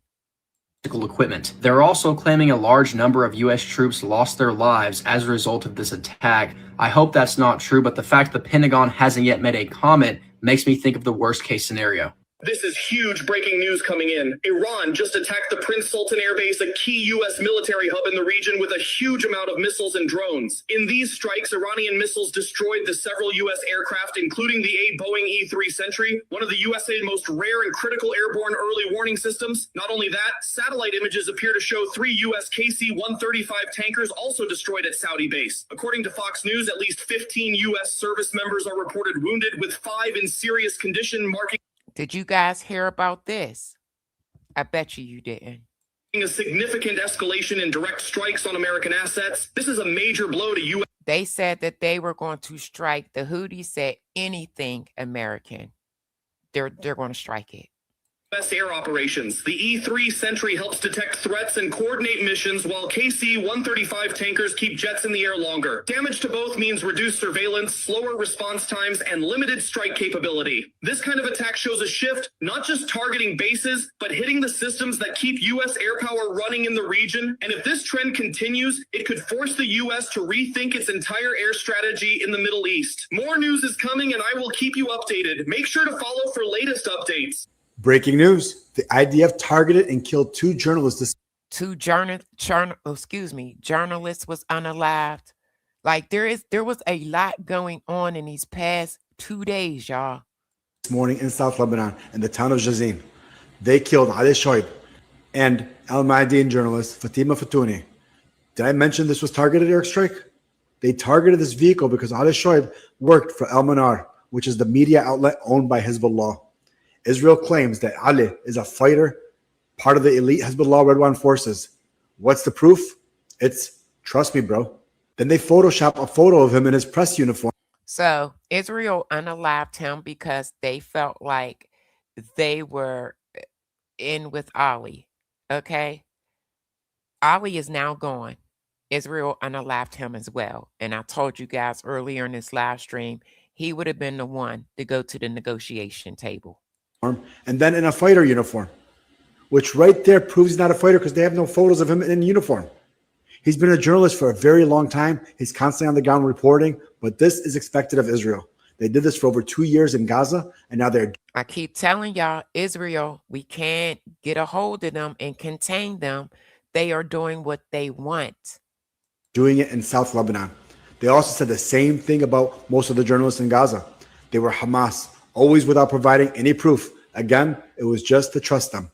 equipment. They're also claiming a large number of U.S. troops lost their lives as a result of this attack. I hope that's not true, but the fact the Pentagon hasn't yet made a comment makes me think of the worst case scenario. This is huge breaking news coming in. Iran just attacked the Prince Sultan Air Base, a key U.S. military hub in the region, with a huge amount of missiles and drones. In these strikes, Iranian missiles destroyed the several U.S. aircraft, including the Boeing E-3 Sentry, one of the USA's most rare and critical airborne early warning systems. Not only that, satellite images appear to show 3 U.S. KC-135 tankers also destroyed at Saudi base. According to Fox News, at least 15 U.S. service members are reported wounded, with 5 in serious condition, marking Did you guys hear about this? I bet you didn't. a significant escalation in direct strikes on American assets. This is a major blow to U.S. They said that they were going to strike. The Houthis said anything American, they're going to strike it. air operations. The E-3 Sentry helps detect threats and coordinate missions, while KC-135 tankers keep jets in the air longer. Damage to both means reduced surveillance, slower response times, and limited strike capability. This kind of attack shows a shift, not just targeting bases, but hitting the systems that keep U.S. air power running in the region. And if this trend continues, it could force the U.S. to rethink its entire air strategy in the Middle East. More news is coming, and I will keep you updated. Make sure to follow for latest updates. Breaking news. The IDF targeted and killed 2 journalists. Journalists was unalived. Like there was a lot going on in these past 2 days, y'all. This morning in South Lebanon, in the town of Jazin. They killed Ali Shoaib and Al Mayadeen journalist Fatima Fatouni. Did I mention this was targeted airstrike? They targeted this vehicle because Ali Shoaib worked for Al Manar, which is the media outlet owned by Hezbollah. Israel claims that Ali is a fighter, part of the elite Hezbollah Redwan forces. What's the proof? It's, trust me, bro. Then they Photoshop a photo of him in his press uniform. So Israel unalived him because they felt like they were in with Ali. Okay. Ali is now gone. Israel unalived him as well. And I told you guys earlier in this live stream, he would have been the one to go to the negotiation table. And then in a fighter uniform, which right there proves he's not a fighter because they have no photos of him in uniform. He's been a journalist for a very long time. He's constantly on the ground reporting, but this is expected of Israel. They did this for over 2 years in Gaza, and now they're... I keep telling y'all, Israel, we can't get a hold of them and contain them. They are doing what they want. doing it in South Lebanon. They also said the same thing about most of the journalists in Gaza. They were Hamas, always without providing any proof. Again, it was just to trust them.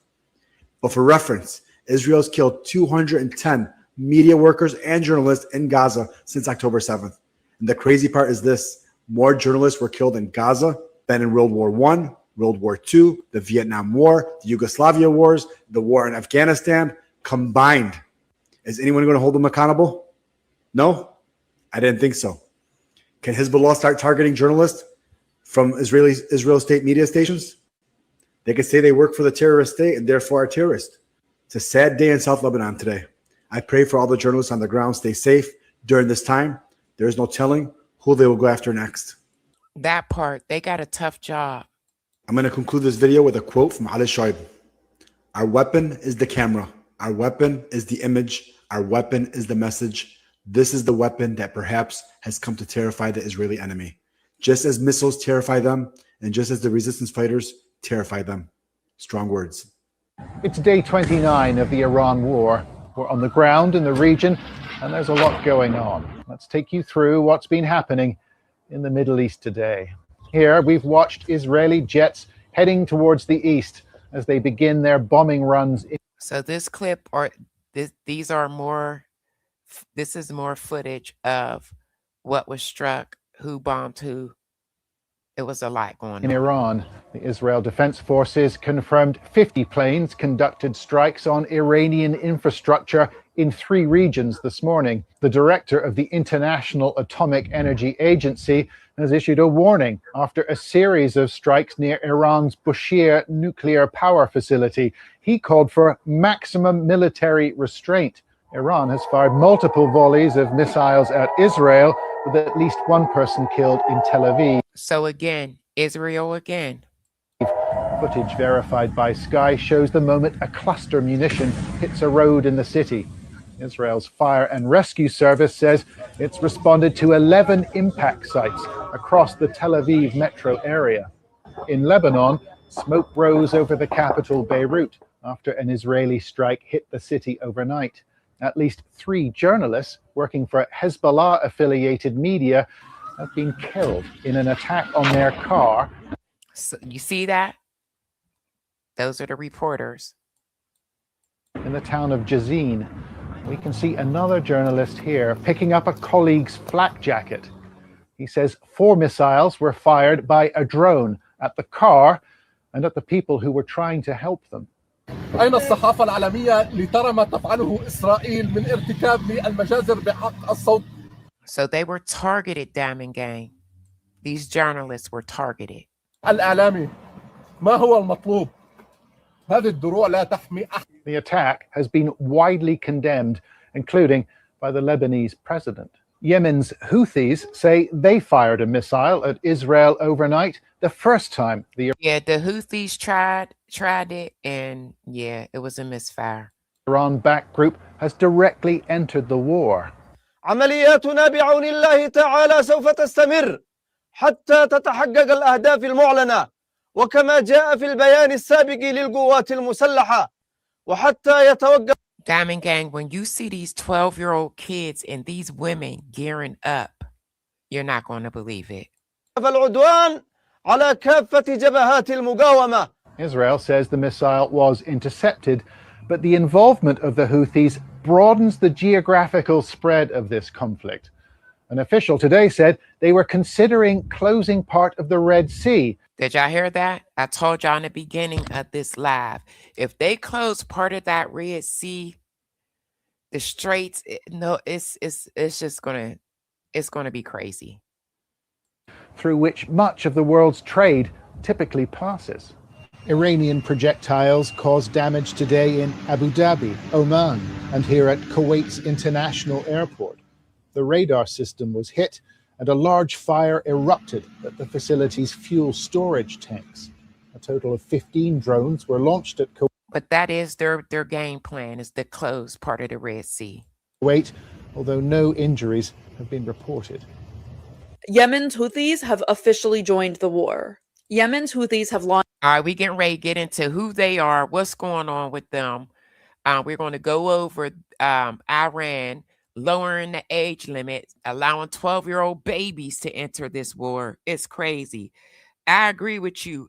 But for reference, Israel's killed 210 media workers and journalists in Gaza since October 7th. And the crazy part is this: more journalists were killed in Gaza than in World War I, World War II, the Vietnam War, the Yugoslavia wars, the war in Afghanistan combined. Is anyone going to hold them accountable? No, I didn't think so. Can Hezbollah start targeting journalists from Israel state media stations? They could say they work for the terrorist state and therefore are terrorists. It's a sad day in South Lebanon today. I pray for all the journalists on the ground stay safe during this time. There is no telling who they will go after next. That part, they got a tough job. I'm going to conclude this video with a quote from Ali Shoaib. Our weapon is the camera. Our weapon is the image. Our weapon is the message. This is the weapon that perhaps has come to terrify the Israeli enemy. Just as missiles terrify them, and just as the resistance fighters terrify them. Strong words. It's day 29 of the Iran war. We're on the ground in the region, and there's a lot going on. Let's take you through what's been happening in the Middle East today. Here, we've watched Israeli jets heading towards the east as they begin their bombing runs. So this clip, or these are more, this is more footage of what was struck, who bombed who. It was a lot going on. In Iran, the Israel Defense Forces confirmed 50 planes conducted strikes on Iranian infrastructure in 3 regions this morning. The director of the International Atomic Energy Agency has issued a warning after a series of strikes near Iran's Bushehr nuclear power facility. He called for maximum military restraint. Iran has fired multiple volleys of missiles at Israel, with at least 1 person killed in Tel Aviv. So again, Israel again. Footage verified by Sky shows the moment a cluster munition hits a road in the city. Israel's Fire and Rescue Service says it's responded to 11 impact sites across the Tel Aviv metro area. In Lebanon, smoke rose over the capital Beirut after an Israeli strike hit the city overnight. At least 3 journalists working for Hezbollah-affiliated media have been killed in an attack on their car. So you see that? Those are the reporters. In the town of Jazin, we can see another journalist here picking up a colleague's flak jacket. He says 4 missiles were fired by a drone at the car and at the people who were trying to help them. أين الصحافة العالمية لترى ما تفعله إسرائيل من ارتكاب للمجازر بحق الصوت. So they were targeted, Diamond Gang. These journalists were targeted. الإعلامي ما هو المطلوب؟ هذه الدروع لا تحمي أحد. The attack has been widely condemned, including by the Lebanese president. Yemen's Houthis say they fired a missile at Israel overnight, the first time the Houthis tried it, and it was a misfire. Iran-backed group has directly entered the war. عملياتنا بعون الله تعالى سوف تستمر حتى تتحقق الأهداف المعلنة وكما جاء في البيان السابق للقوات المسلحة وحتى يتوقف. Diamond Gang, when you see these 12-year-old kids and these women gearing up, you're not going to believe it. العدوان على كافة جبهات المقاومة. Israel says the missile was intercepted, but the involvement of the Houthis broadens the geographical spread of this conflict. An official today said they were considering closing part of the Red Sea. Did y'all hear that? I told y'all in the beginning of this live, if they close part of that Red Sea, the straits, it's just gonna be crazy. Through which much of the world's trade typically passes. Iranian projectiles caused damage today in Abu Dhabi, Oman, and here at Kuwait's International Airport. The radar system was hit and a large fire erupted at the facility's fuel storage tanks. A total of 15 drones were launched at Kuwait. But that is their game plan, is to close part of the Red Sea. Kuwait, although no injuries have been reported. Yemen's Houthis have officially joined the war. Yemen's Houthis have launched. All right, we getting ready to get into who they are, what's going on with them. We're going to go over Iran lowering the age limit, allowing 12-year-old babies to enter this war. It's crazy. I agree with you.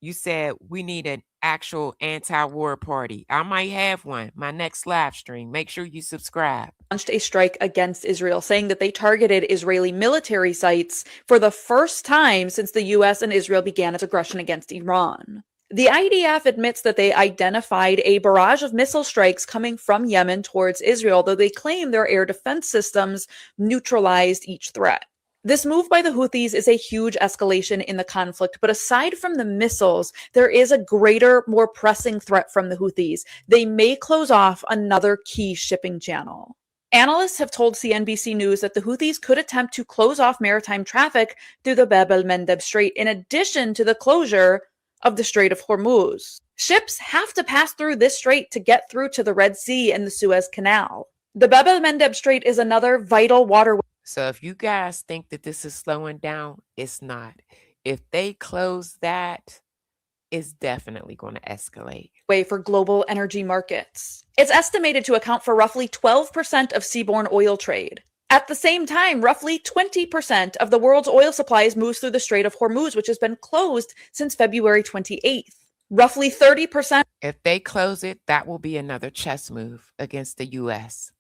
You said we need an actual anti-war party. I might have one. My next live stream. Make sure you subscribe. Launched a strike against Israel, saying that they targeted Israeli military sites for the first time since the U.S. and Israel began its aggression against Iran. The IDF admits that they identified a barrage of missile strikes coming from Yemen towards Israel, though they claim their air defense systems neutralized each threat. This move by the Houthis is a huge escalation in the conflict, but aside from the missiles, there is a greater, more pressing threat from the Houthis. They may close off another key shipping channel. Analysts have told CNBC News that the Houthis could attempt to close off maritime traffic through the Bab el-Mandeb Strait, in addition to the closure of the Strait of Hormuz. Ships have to pass through this strait to get through to the Red Sea and the Suez Canal. The Bab el-Mandeb Strait is another vital waterway. So if you guys think that this is slowing down, it's not. If they close that, it's definitely going to escalate. Way for global energy markets. It's estimated to account for roughly 12% of seaborne oil trade. At the same time, roughly 20% of the world's oil supplies moves through the Strait of Hormuz, which has been closed since February 28th. Roughly 30%. If they close it, that will be another chess move against the U.S.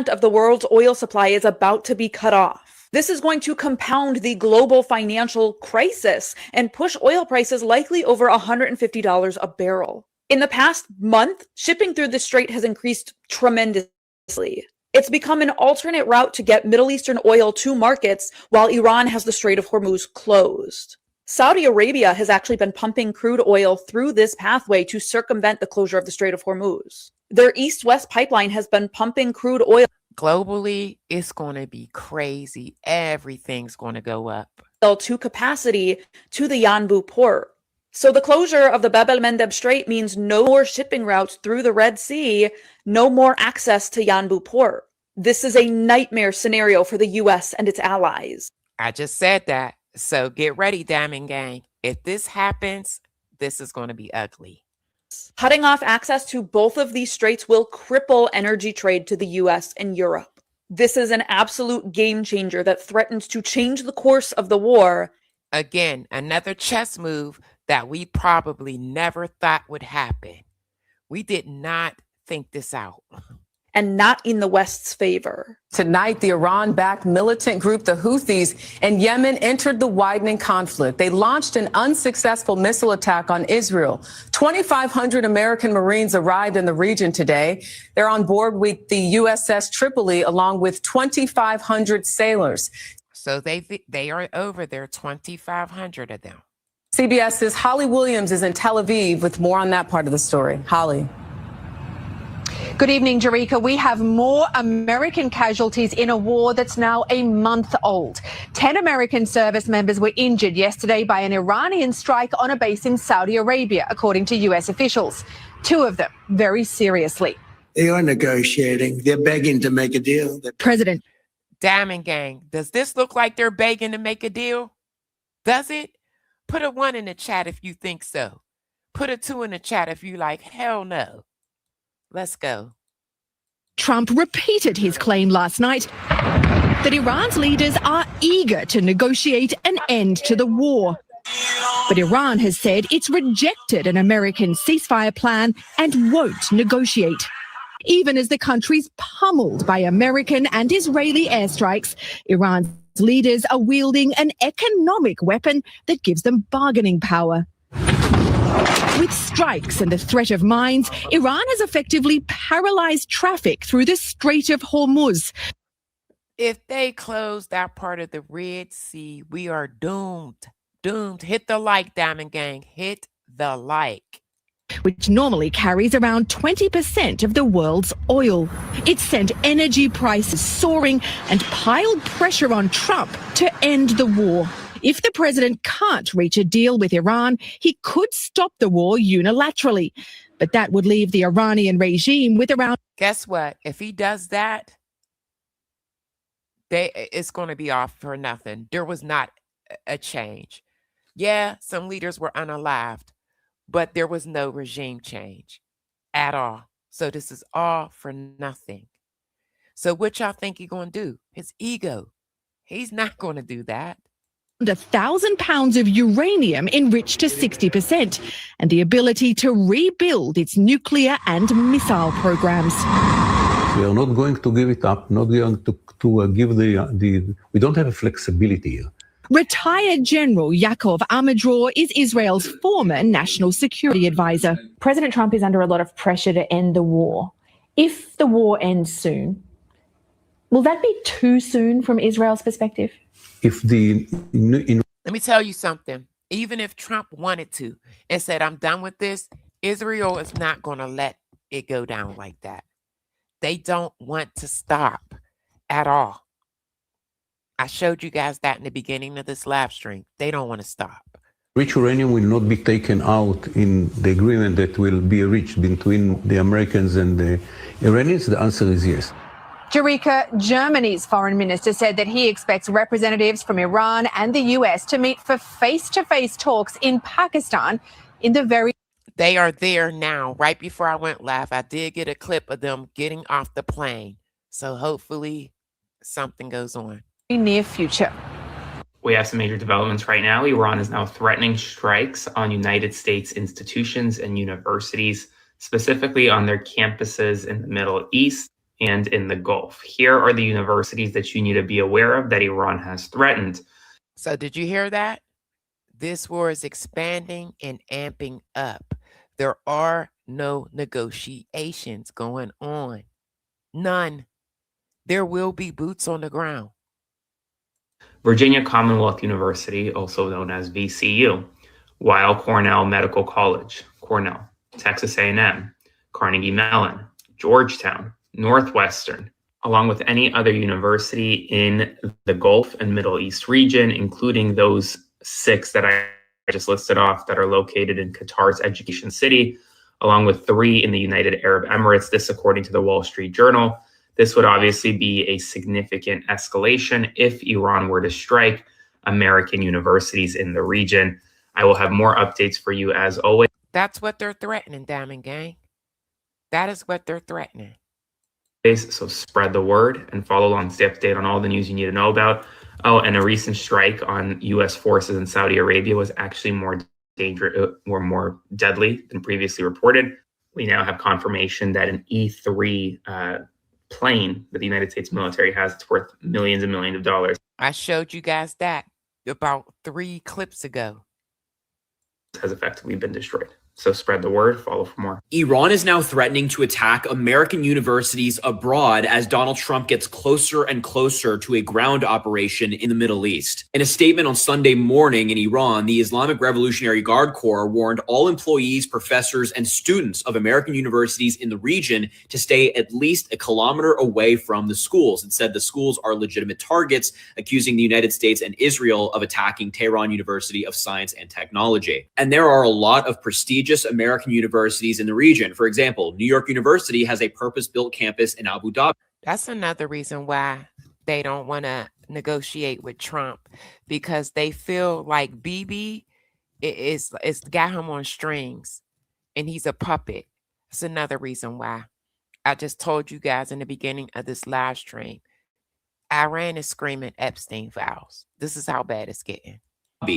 of the world's oil supply is about to be cut off. This is going to compound the global financial crisis and push oil prices likely over $150 a barrel. In the past month, shipping through the strait has increased tremendously. It's become an alternate route to get Middle Eastern oil to markets while Iran has the Strait of Hormuz closed. Saudi Arabia has actually been pumping crude oil through this pathway to circumvent the closure of the Strait of Hormuz. Their east-west pipeline has been pumping crude oil. Globally, it's going to be crazy. Everything's going to go up. To capacity to the Yanbu port. So the closure of the Bab el-Mandeb Strait means no more shipping routes through the Red Sea, no more access to Yanbu port. This is a nightmare scenario for the U.S. and its allies. I just said that. So get ready, Diamond Gang. If this happens, this is going to be ugly. Cutting off access to both of these straits will cripple energy trade to the U.S. and Europe. This is an absolute game changer that threatens to change the course of the war. Again, another chess move that we probably never thought would happen. We did not think this out. And not in the West's favor. Tonight, the Iran-backed militant group, the Houthis, in Yemen entered the widening conflict. They launched an unsuccessful missile attack on Israel. 2,500 American Marines arrived in the region today. They're on board with the USS Tripoli, along with 2,500 sailors. So they are over there, 2,500 of them. CBS's Holly Williams is in Tel Aviv with more on that part of the story. Holly. Good evening, Jerika. We have more American casualties in a war that's now a month old. 10 American service members were injured yesterday by an Iranian strike on a base in Saudi Arabia, according to U.S. officials. 2 of them very seriously. They are negotiating. They're begging to make a deal. President Diamond Gang, does this look like they're begging to make a deal? Does it? Put a 1 in the chat if you think so. Put a 2 in the chat if you like, hell no. Let's go. Trump repeated his claim last night that Iran's leaders are eager to negotiate an end to the war. But Iran has said it's rejected an American ceasefire plan and won't negotiate. Even as the country's pummeled by American and Israeli airstrikes, Iran's leaders are wielding an economic weapon that gives them bargaining power. With strikes and the threat of mines, Iran has effectively paralyzed traffic through the Strait of Hormuz. If they close that part of the Red Sea, we are doomed. Doomed. Hit the like, Diamond Gang. Hit the like. Which normally carries around 20% of the world's oil. It sent energy prices soaring and piled pressure on Trump to end the war. If the president can't reach a deal with Iran, he could stop the war unilaterally. But that would leave the Iranian regime with around... Guess what? If he does that, it's going to be off for nothing. There was not a change. Yeah, some leaders were unalived, but there was no regime change at all. So this is all for nothing. So what y'all think he's going to do? His ego. He's not going to do that. 1,000 pounds of uranium enriched to 60% and the ability to rebuild its nuclear and missile programs. We are not going to give it up, not going to give we don't have a flexibility here. Retired General Yaakov Amadror is Israel's former national security advisor. President Trump is under a lot of pressure to end the war. If the war ends soon, will that be too soon from Israel's perspective? Let me tell you something. Even if Trump wanted to and said, I'm done with this, Israel is not going to let it go down like that. They don't want to stop at all. I showed you guys that in the beginning of this live stream. They don't want to stop. Rich uranium will not be taken out in the agreement that will be reached between the Americans and the Iranians. The answer is yes. Jerika, Germany's foreign minister said that he expects representatives from Iran and the US to meet for face-to-face talks in Pakistan in the very... They are there now. Right before I went live, I did get a clip of them getting off the plane. So hopefully something goes on. Near future. We have some major developments right now. Iran is now threatening strikes on United States institutions and universities, specifically on their campuses in the Middle East and in the Gulf. Here are the universities that you need to be aware of that Iran has threatened. So did you hear that? This war is expanding and amping up. There are no negotiations going on. None. There will be boots on the ground. Virginia Commonwealth University, also known as VCU, Weill Cornell Medical College, Cornell, Texas A&M, Carnegie Mellon, Georgetown, Northwestern, along with any other university in the Gulf and Middle East region, including those 6 that I just listed off that are located in Qatar's Education City, along with 3 in the United Arab Emirates, this according to the Wall Street Journal. This would obviously be a significant escalation if Iran were to strike American universities in the region. I will have more updates for you as always. That's what they're threatening, Diamond Gang. That is what they're threatening. So spread the word and follow along, stay up to date on all the news you need to know about. Oh, and a recent strike on U.S. forces in Saudi Arabia was actually more dangerous or more deadly than previously reported. We now have confirmation that an E-3 plane that the United States military has, it's worth millions and millions of dollars. I showed you guys that about 3 clips ago. Has effectively been destroyed. So spread the word, follow for more. Iran is now threatening to attack American universities abroad as Donald Trump gets closer and closer to a ground operation in the Middle East. In a statement on Sunday morning in Iran, the Islamic Revolutionary Guard Corps warned all employees, professors, and students of American universities in the region to stay at least a kilometer away from the schools. It said the schools are legitimate targets, accusing the United States and Israel of attacking Tehran University of Science and Technology. And there are a lot of prestigious American universities in the region. For example, New York University has a purpose-built campus in Abu Dhabi. That's another reason why they don't want to negotiate with Trump, because they feel like Bibi is got him on strings and he's a puppet. That's another reason why. I just told you guys in the beginning of this live stream, Iran is screaming Epstein files. This is how bad it's getting.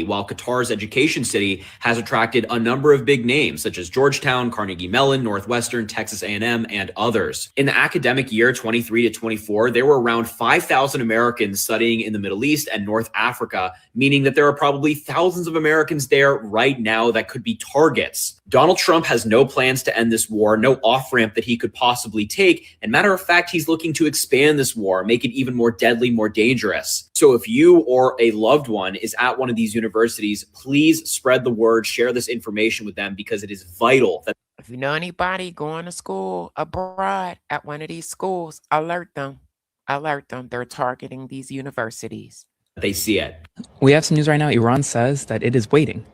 while Qatar's education city has attracted a number of big names such as Georgetown, Carnegie Mellon, Northwestern, Texas A&M, and others. In the academic year 23 to 24, there were around 5,000 Americans studying in the Middle East and North Africa, meaning that there are probably thousands of Americans there right now that could be targets. Donald Trump has no plans to end this war, no off-ramp that he could possibly take, and matter of fact, he's looking to expand this war, make it even more deadly, more dangerous. So if you or a loved one is at one of these universities, please spread the word, share this information with them, because it is vital that if you know anybody going to school abroad at one of these schools, alert them. Alert them. They're targeting these universities. they see it. We have some news right now. Iran says that it is waiting.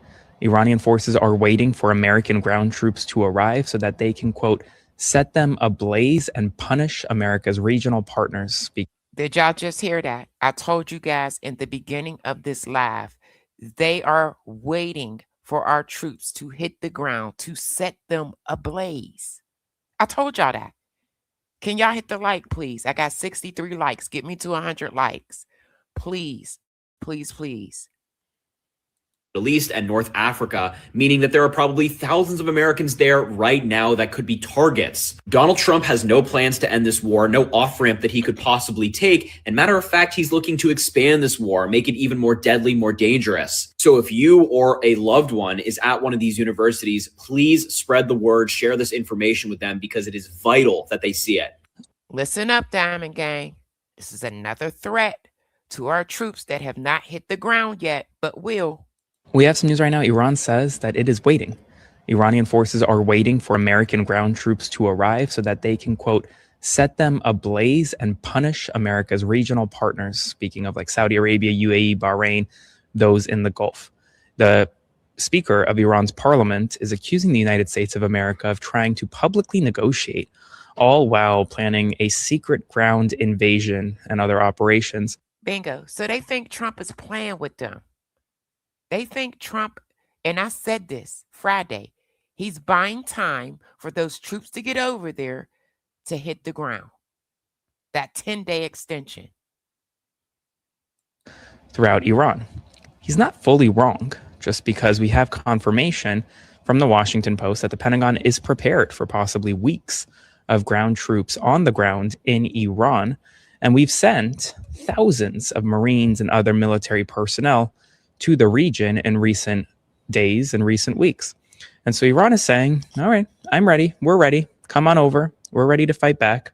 Iranian forces are waiting for American ground troops to arrive so that they can, quote, set them ablaze and punish America's regional partners. Did y'all just hear that? I told you guys in the beginning of this live, they are waiting for our troops to hit the ground to set them ablaze. I told y'all that. Can y'all hit the like, please? I got 63 likes. Get me to 100 likes. Please, please, please. Middle East and North Africa, meaning that there are probably thousands of Americans there right now that could be targets. Donald Trump has no plans to end this war, no off-ramp that he could possibly take, and matter of fact, he's looking to expand this war, make it even more deadly, more dangerous. So if you or a loved one is at one of these universities, please spread the word, share this information with them, because it is vital that they see it. Listen up, Diamond Gang. This is another threat to our troops that have not hit the ground yet, but will. We have some news right now. Iran says that it is waiting. Iranian forces are waiting for American ground troops to arrive so that they can, quote, set them ablaze and punish America's regional partners. Speaking of like Saudi Arabia, UAE, Bahrain, those in the Gulf. The speaker of Iran's parliament is accusing the United States of America of trying to publicly negotiate, all while planning a secret ground invasion and other operations. Bingo. So they think Trump is playing with them. They think Trump, and I said this Friday, he's buying time for those troops to get over there to hit the ground. That 10-day extension. Throughout Iran. He's not fully wrong, just because we have confirmation from the Washington Post that the Pentagon is prepared for possibly weeks of ground troops on the ground in Iran. And we've sent thousands of Marines and other military personnel to the region in recent days and recent weeks. And so Iran is saying, all right, I'm ready. We're ready. Come on over. We're ready to fight back.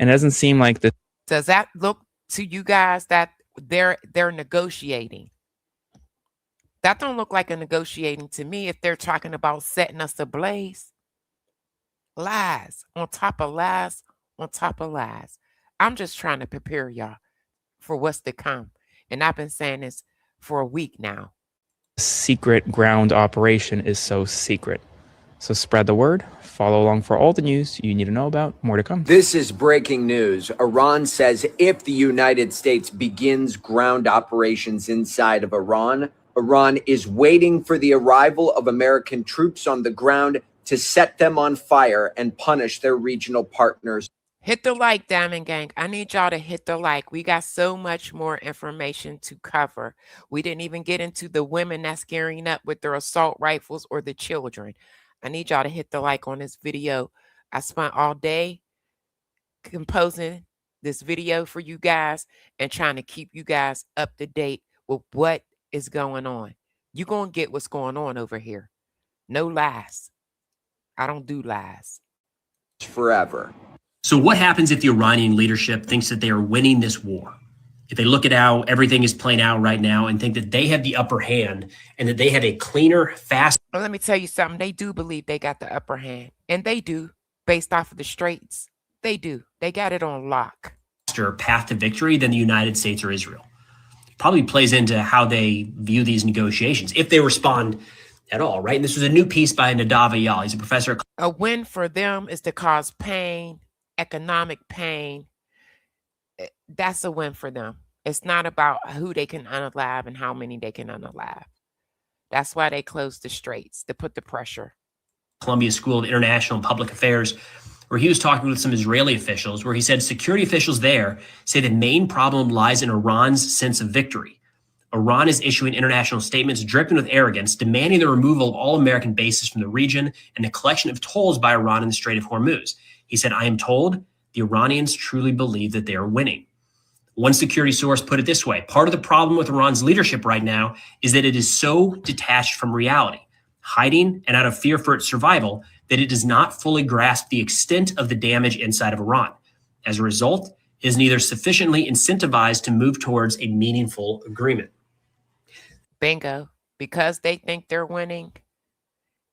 And it doesn't seem like this. Does that look to you guys that they're negotiating? That don't look like a negotiating to me if they're talking about setting us ablaze. Lies on top of lies on top of lies. I'm just trying to prepare y'all for what's to come. And I've been saying this for a week now. Secret ground operation is so secret. So spread the word. Follow along for all the news you need to know about. More to come. This is breaking news. Iran says if the United States begins ground operations inside of Iran, Iran is waiting for the arrival of American troops on the ground to set them on fire and punish their regional partners. Hit the like, Diamond Gang. I need y'all to hit the like. We got so much more information to cover. We didn't even get into the women that's gearing up with their assault rifles or the children. I need y'all to hit the like on this video. I spent all day composing this video for you guys and trying to keep you guys up to date with what is going on. You're going to get what's going on over here. No lies. I don't do lies. Forever. So what happens if the Iranian leadership thinks that they are winning this war? If they look at how everything is playing out right now and think that they have the upper hand and that they have a cleaner, fast... Well, let me tell you something. They do believe they got the upper hand. And they do, based off of the straits. They do. They got it on lock. ...path to victory than the United States or Israel. Probably plays into how they view these negotiations, if they respond at all, right? And this was a new piece by Nadav Ayal. He's a professor. A win for them is to cause pain, economic pain. That's a win for them. It's not about who they can unalive and how many they can unalive. That's why they closed the straits, to put the pressure. Columbia School of International and Public Affairs, where he was talking with some Israeli officials, where he said security officials there say the main problem lies in Iran's sense of victory. Iran is issuing international statements dripping with arrogance, demanding the removal of all American bases from the region and the collection of tolls by Iran in the Strait of Hormuz. He said, I am told the Iranians truly believe that they are winning. One security source put it this way: part of the problem with Iran's leadership right now is that it is so detached from reality, hiding and out of fear for its survival, that it does not fully grasp the extent of the damage inside of Iran. As a result, it is neither sufficiently incentivized to move towards a meaningful agreement. Bingo. Because they think they're winning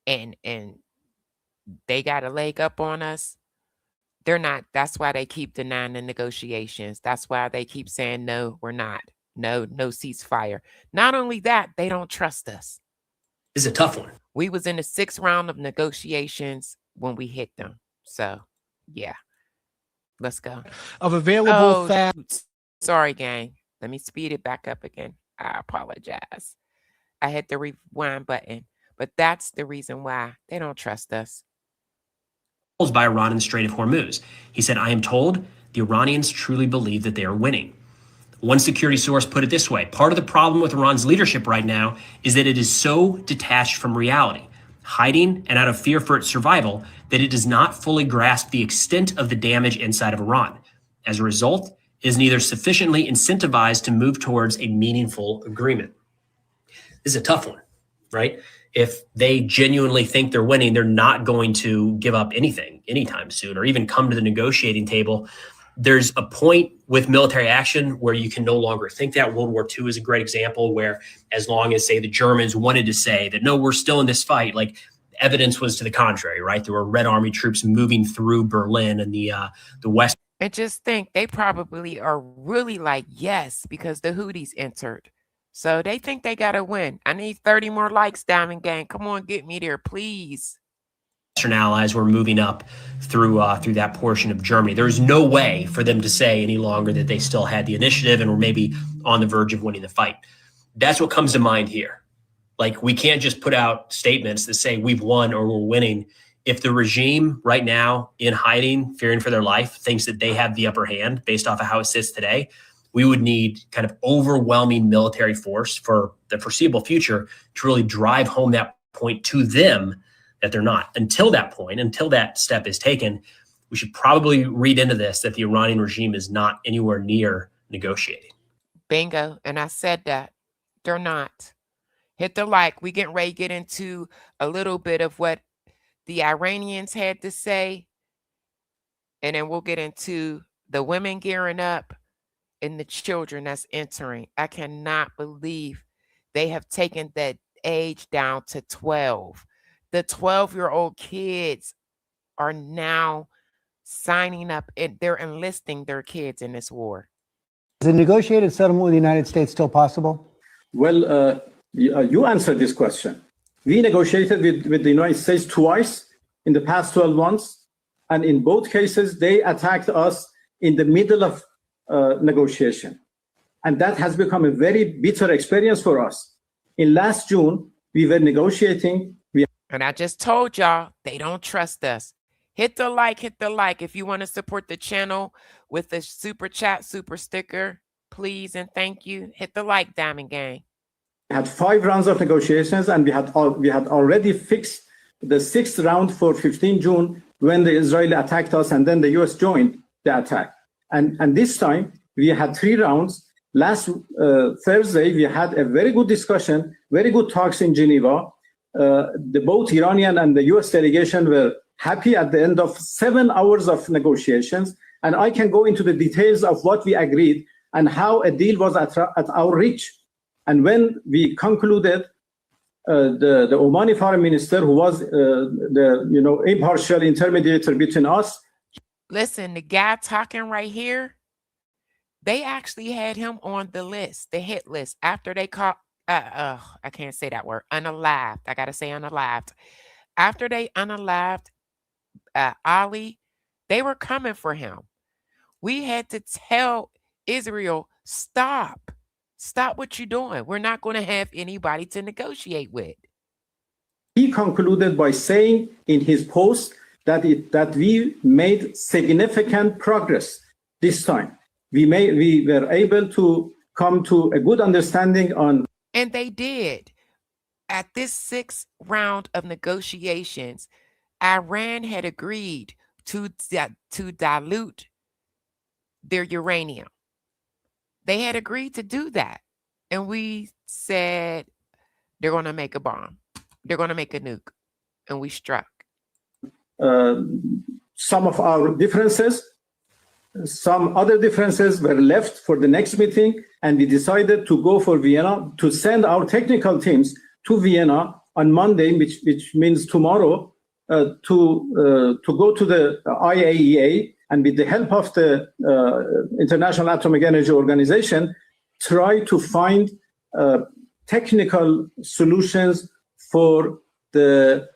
and they got a leg up on us, they're not. That's why they keep denying the negotiations. That's why they keep saying, no, we're not. No ceasefire. Not only that, they don't trust us. This is a tough one. We was in the 6th round of negotiations when we hit them. So, yeah. Let's go. Of available facts. Sorry, gang. Let me speed it back up again. I apologize. I hit the rewind button. But that's the reason why they don't trust us. By Iran in the Strait of Hormuz. He said, I am told the Iranians truly believe that they are winning. One security source put it this way: part of the problem with Iran's leadership right now is that it is so detached from reality, hiding and out of fear for its survival, that it does not fully grasp the extent of the damage inside of Iran. As a result, it is neither sufficiently incentivized to move towards a meaningful agreement. This is a tough one, right? If they genuinely think they're winning, they're not going to give up anything anytime soon or even come to the negotiating table. There's a point with military action where you can no longer think that. World War II is a great example where, as long as, say, the Germans wanted to say that, no, we're still in this fight, like, evidence was to the contrary, right? There were Red Army troops moving through Berlin and the West. And just think, they probably are really like, yes, because the Houthis entered. So they think they got to win. I need 30 more likes, Diamond Gang. Come on, get me there, please. Western allies were moving up through that portion of Germany. There's no way for them to say any longer that they still had the initiative and were maybe on the verge of winning the fight. That's what comes to mind here. Like, we can't just put out statements that say we've won or we're winning. If the regime right now, in hiding, fearing for their life, thinks that they have the upper hand based off of how it sits today, we would need kind of overwhelming military force for the foreseeable future to really drive home that point to them that they're not. Until that point, until that step is taken, we should probably read into this that the Iranian regime is not anywhere near negotiating. Bingo. And I said that. They're not. Hit the like. We getting ready to get into a little bit of what the Iranians had to say. And then we'll get into the women gearing up and the children that's entering. I cannot believe they have taken that age down to 12. The 12-year-old kids are now signing up and they're enlisting their kids in this war. Is a negotiated settlement with the United States still possible? Well, you answered this question. We negotiated with the United States twice in the past 12 months. And in both cases, they attacked us in the middle of negotiation. And that has become a very bitter experience for us. In last June, we were negotiating. And I just told y'all, they don't trust us. Hit the like if you want to support the channel with the super chat, super sticker, please and thank you. Hit the like, Diamond Gang. We had 5 rounds of negotiations, and we had already fixed the 6th round for 15 June when the Israeli attacked us, and then the US joined the attack. And this time we had 3 rounds. Last Thursday, we had a very good discussion, very good talks in Geneva. Both Iranian and the US delegation were happy at the end of 7 hours of negotiations. And I can go into the details of what we agreed and how a deal was at our reach. And when we concluded, the Omani foreign minister, who was the impartial intermediator between us. Listen, the guy talking right here, they actually had him on the list, the hit list, after they caught, I can't say that word, unalived. I got to say unalived. After they unalived Ali, they were coming for him. We had to tell Israel, stop what you're doing. We're not going to have anybody to negotiate with. He concluded by saying in his post that we made significant progress this time. We were able to come to a good understanding on. And they did. At this 6th round of negotiations, Iran had agreed to dilute their uranium. They had agreed to do that. And we said, they're going to make a bomb. They're going to make a nuke. And we struck. Some of our differences, some other differences were left for the next meeting, and we decided to go for Vienna, to send our technical teams to Vienna on Monday, which means tomorrow, to go to the IAEA, and with the help of the International Atomic Energy Organization, try to find technical solutions for the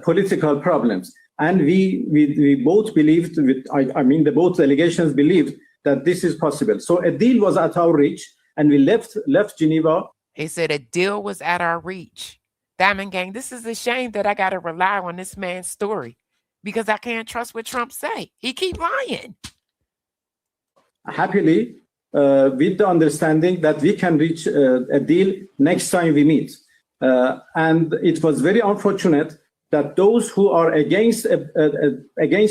political problems. And we both believed, the both delegations believed that this is possible. So a deal was at our reach, and we left Geneva. He said a deal was at our reach. Diamond Gang, this is a shame that I got to rely on this man's story because I can't trust what Trump say. He keep lying. Happily, with the understanding that we can reach a deal next time we meet. And it was very unfortunate that those who are against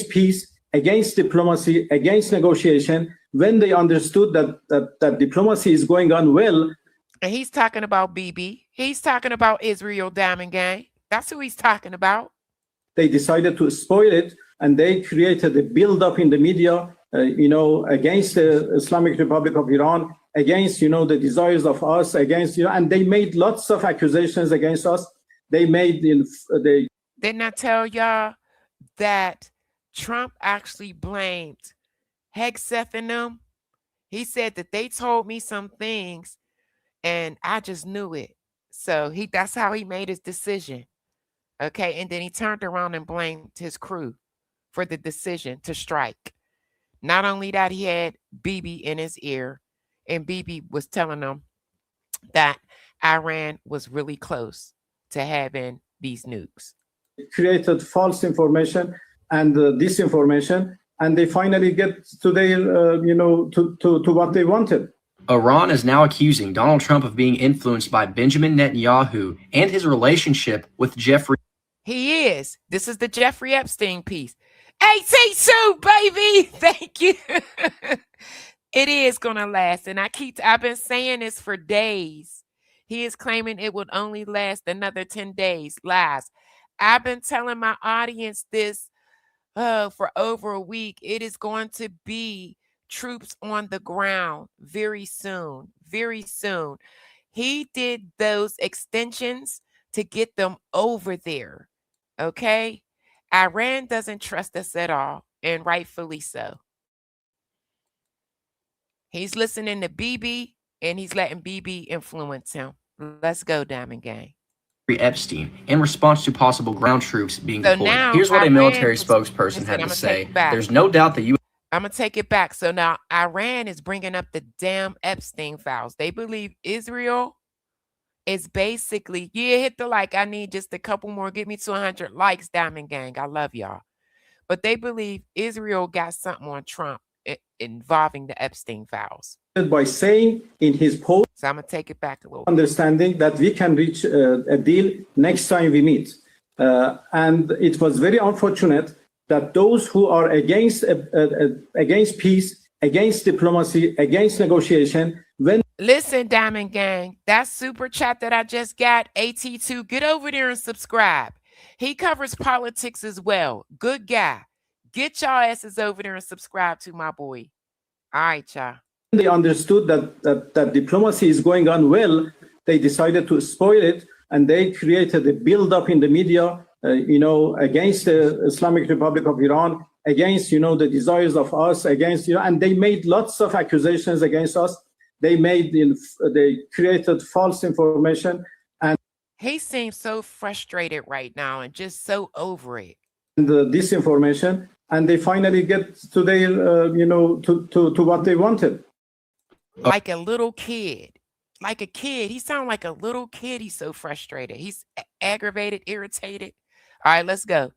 peace, against diplomacy, against negotiation, when they understood that diplomacy is going on well. And he's talking about Bibi. He's talking about Israel, Diamond Gang. That's who he's talking about. They decided to spoil it, and they created a build-up in the media, against the Islamic Republic of Iran, against, the desires of us, against, and they made lots of accusations against us. They made, Didn't I tell y'all that Trump actually blamed Hegseth and them? He said that they told me some things and I just knew it. So that's how he made his decision. Okay. And then he turned around and blamed his crew for the decision to strike. Not only that, he had Bibi in his ear, and Bibi was telling them that Iran was really close to having these nukes. Created false information and disinformation, and they finally get to their, to what they wanted. Iran is now accusing Donald Trump of being influenced by Benjamin Netanyahu and his relationship with Jeffrey. He is. This is the Jeffrey Epstein piece. AT2, baby. Thank you. It is going to last. And I've been saying this for days. He is claiming it would only last another 10 days. Lies. I've been telling my audience this for over a week. It is going to be troops on the ground very soon. Very soon. He did those extensions to get them over there. Okay? Iran doesn't trust us at all, and rightfully so. He's listening to Bibi, and he's letting Bibi influence him. Let's go, Diamond Gang. Epstein in response to possible ground troops being So deployed. now Here's what a Iran military spokesperson had to say. There's no doubt that you. I'm going to take it back. So now Iran is bringing up the damn Epstein files. They believe Israel is basically, hit the like. I need just a couple more. Get me to 100 likes, Diamond Gang. I love y'all. But they believe Israel got something on Trump involving the Epstein files. By saying in his post, so I'm going to take it back a little. Understanding that we can reach a deal next time we meet. And it was very unfortunate that those who are against peace, against diplomacy, against negotiation, Listen, Diamond Gang, that super chat that I just got, AT2, get over there and subscribe. He covers politics as well. Good guy. Get y'all asses over there and subscribe to my boy. All right, y'all. They understood that diplomacy is going on well. They decided to spoil it, and they created a build-up in the media, against the Islamic Republic of Iran, against, the desires of us, against, and they made lots of accusations against us. They created false information, and he seems so frustrated right now and just so over it. And disinformation, and they finally get to their, to what they wanted. Like a little kid. Like a kid. He sounds like a little kid. He's so frustrated. He's aggravated, irritated. All right, let's go.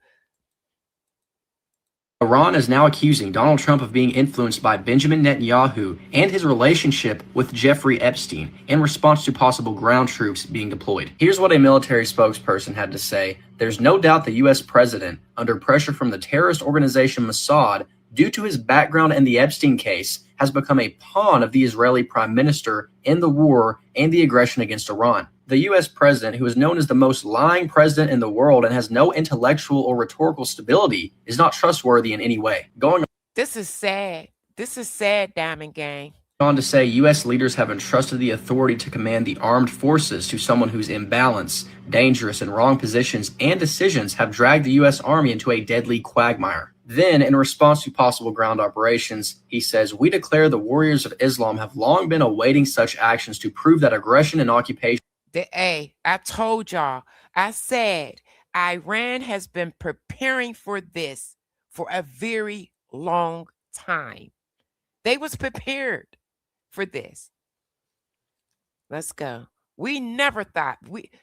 Iran is now accusing Donald Trump of being influenced by Benjamin Netanyahu and his relationship with Jeffrey Epstein in response to possible ground troops being deployed. Here's what a military spokesperson had to say. There's no doubt the U.S. president, under pressure from the terrorist organization Mossad, due to his background in the Epstein case, has become a pawn of the Israeli prime minister in the war and the aggression against Iran. The U.S. president, who is known as the most lying president in the world and has no intellectual or rhetorical stability, is not trustworthy in any way. Going This is sad. This is sad, Diamond Gang. on to say U.S. leaders have entrusted the authority to command the armed forces to someone whose imbalance, dangerous, and wrong positions and decisions have dragged the U.S. Army into a deadly quagmire. Then, in response to possible ground operations, he says, "We declare the warriors of Islam have long been awaiting such actions to prove that aggression and occupation." Hey, I told y'all, I said Iran has been preparing for this for a very long time. They was prepared for this. Let's go. We never thought,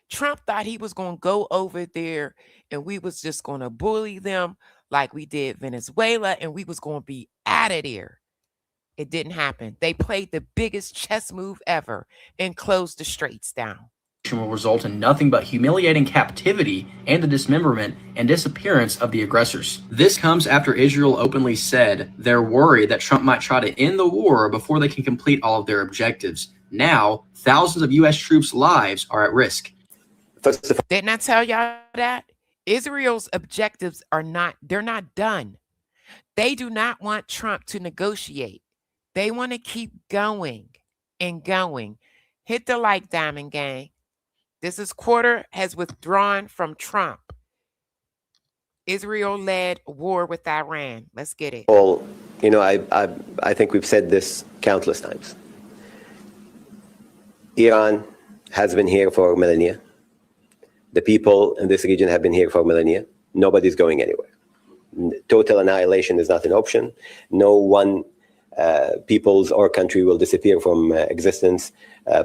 Trump thought he was going to go over there and we was just going to bully them like we did Venezuela and we was going to be out of there. It didn't happen. They played the biggest chess move ever and closed the straits down. Will result in nothing but humiliating captivity and the dismemberment and disappearance of the aggressors. This comes after Israel openly said they're worried that Trump might try to end the war before they can complete all of their objectives. Now, thousands of U.S. troops' lives are at risk. Didn't I tell y'all that? Israel's objectives they're not done. They do not want Trump to negotiate. They want to keep going and going. Hit the like, Diamond Gang. This is Quarter has withdrawn from Trump. Israel-led war with Iran. Let's get it. Well, I think we've said this countless times. Iran has been here for millennia. The people in this region have been here for millennia. Nobody's going anywhere. Total annihilation is not an option. No one peoples or country will disappear from existence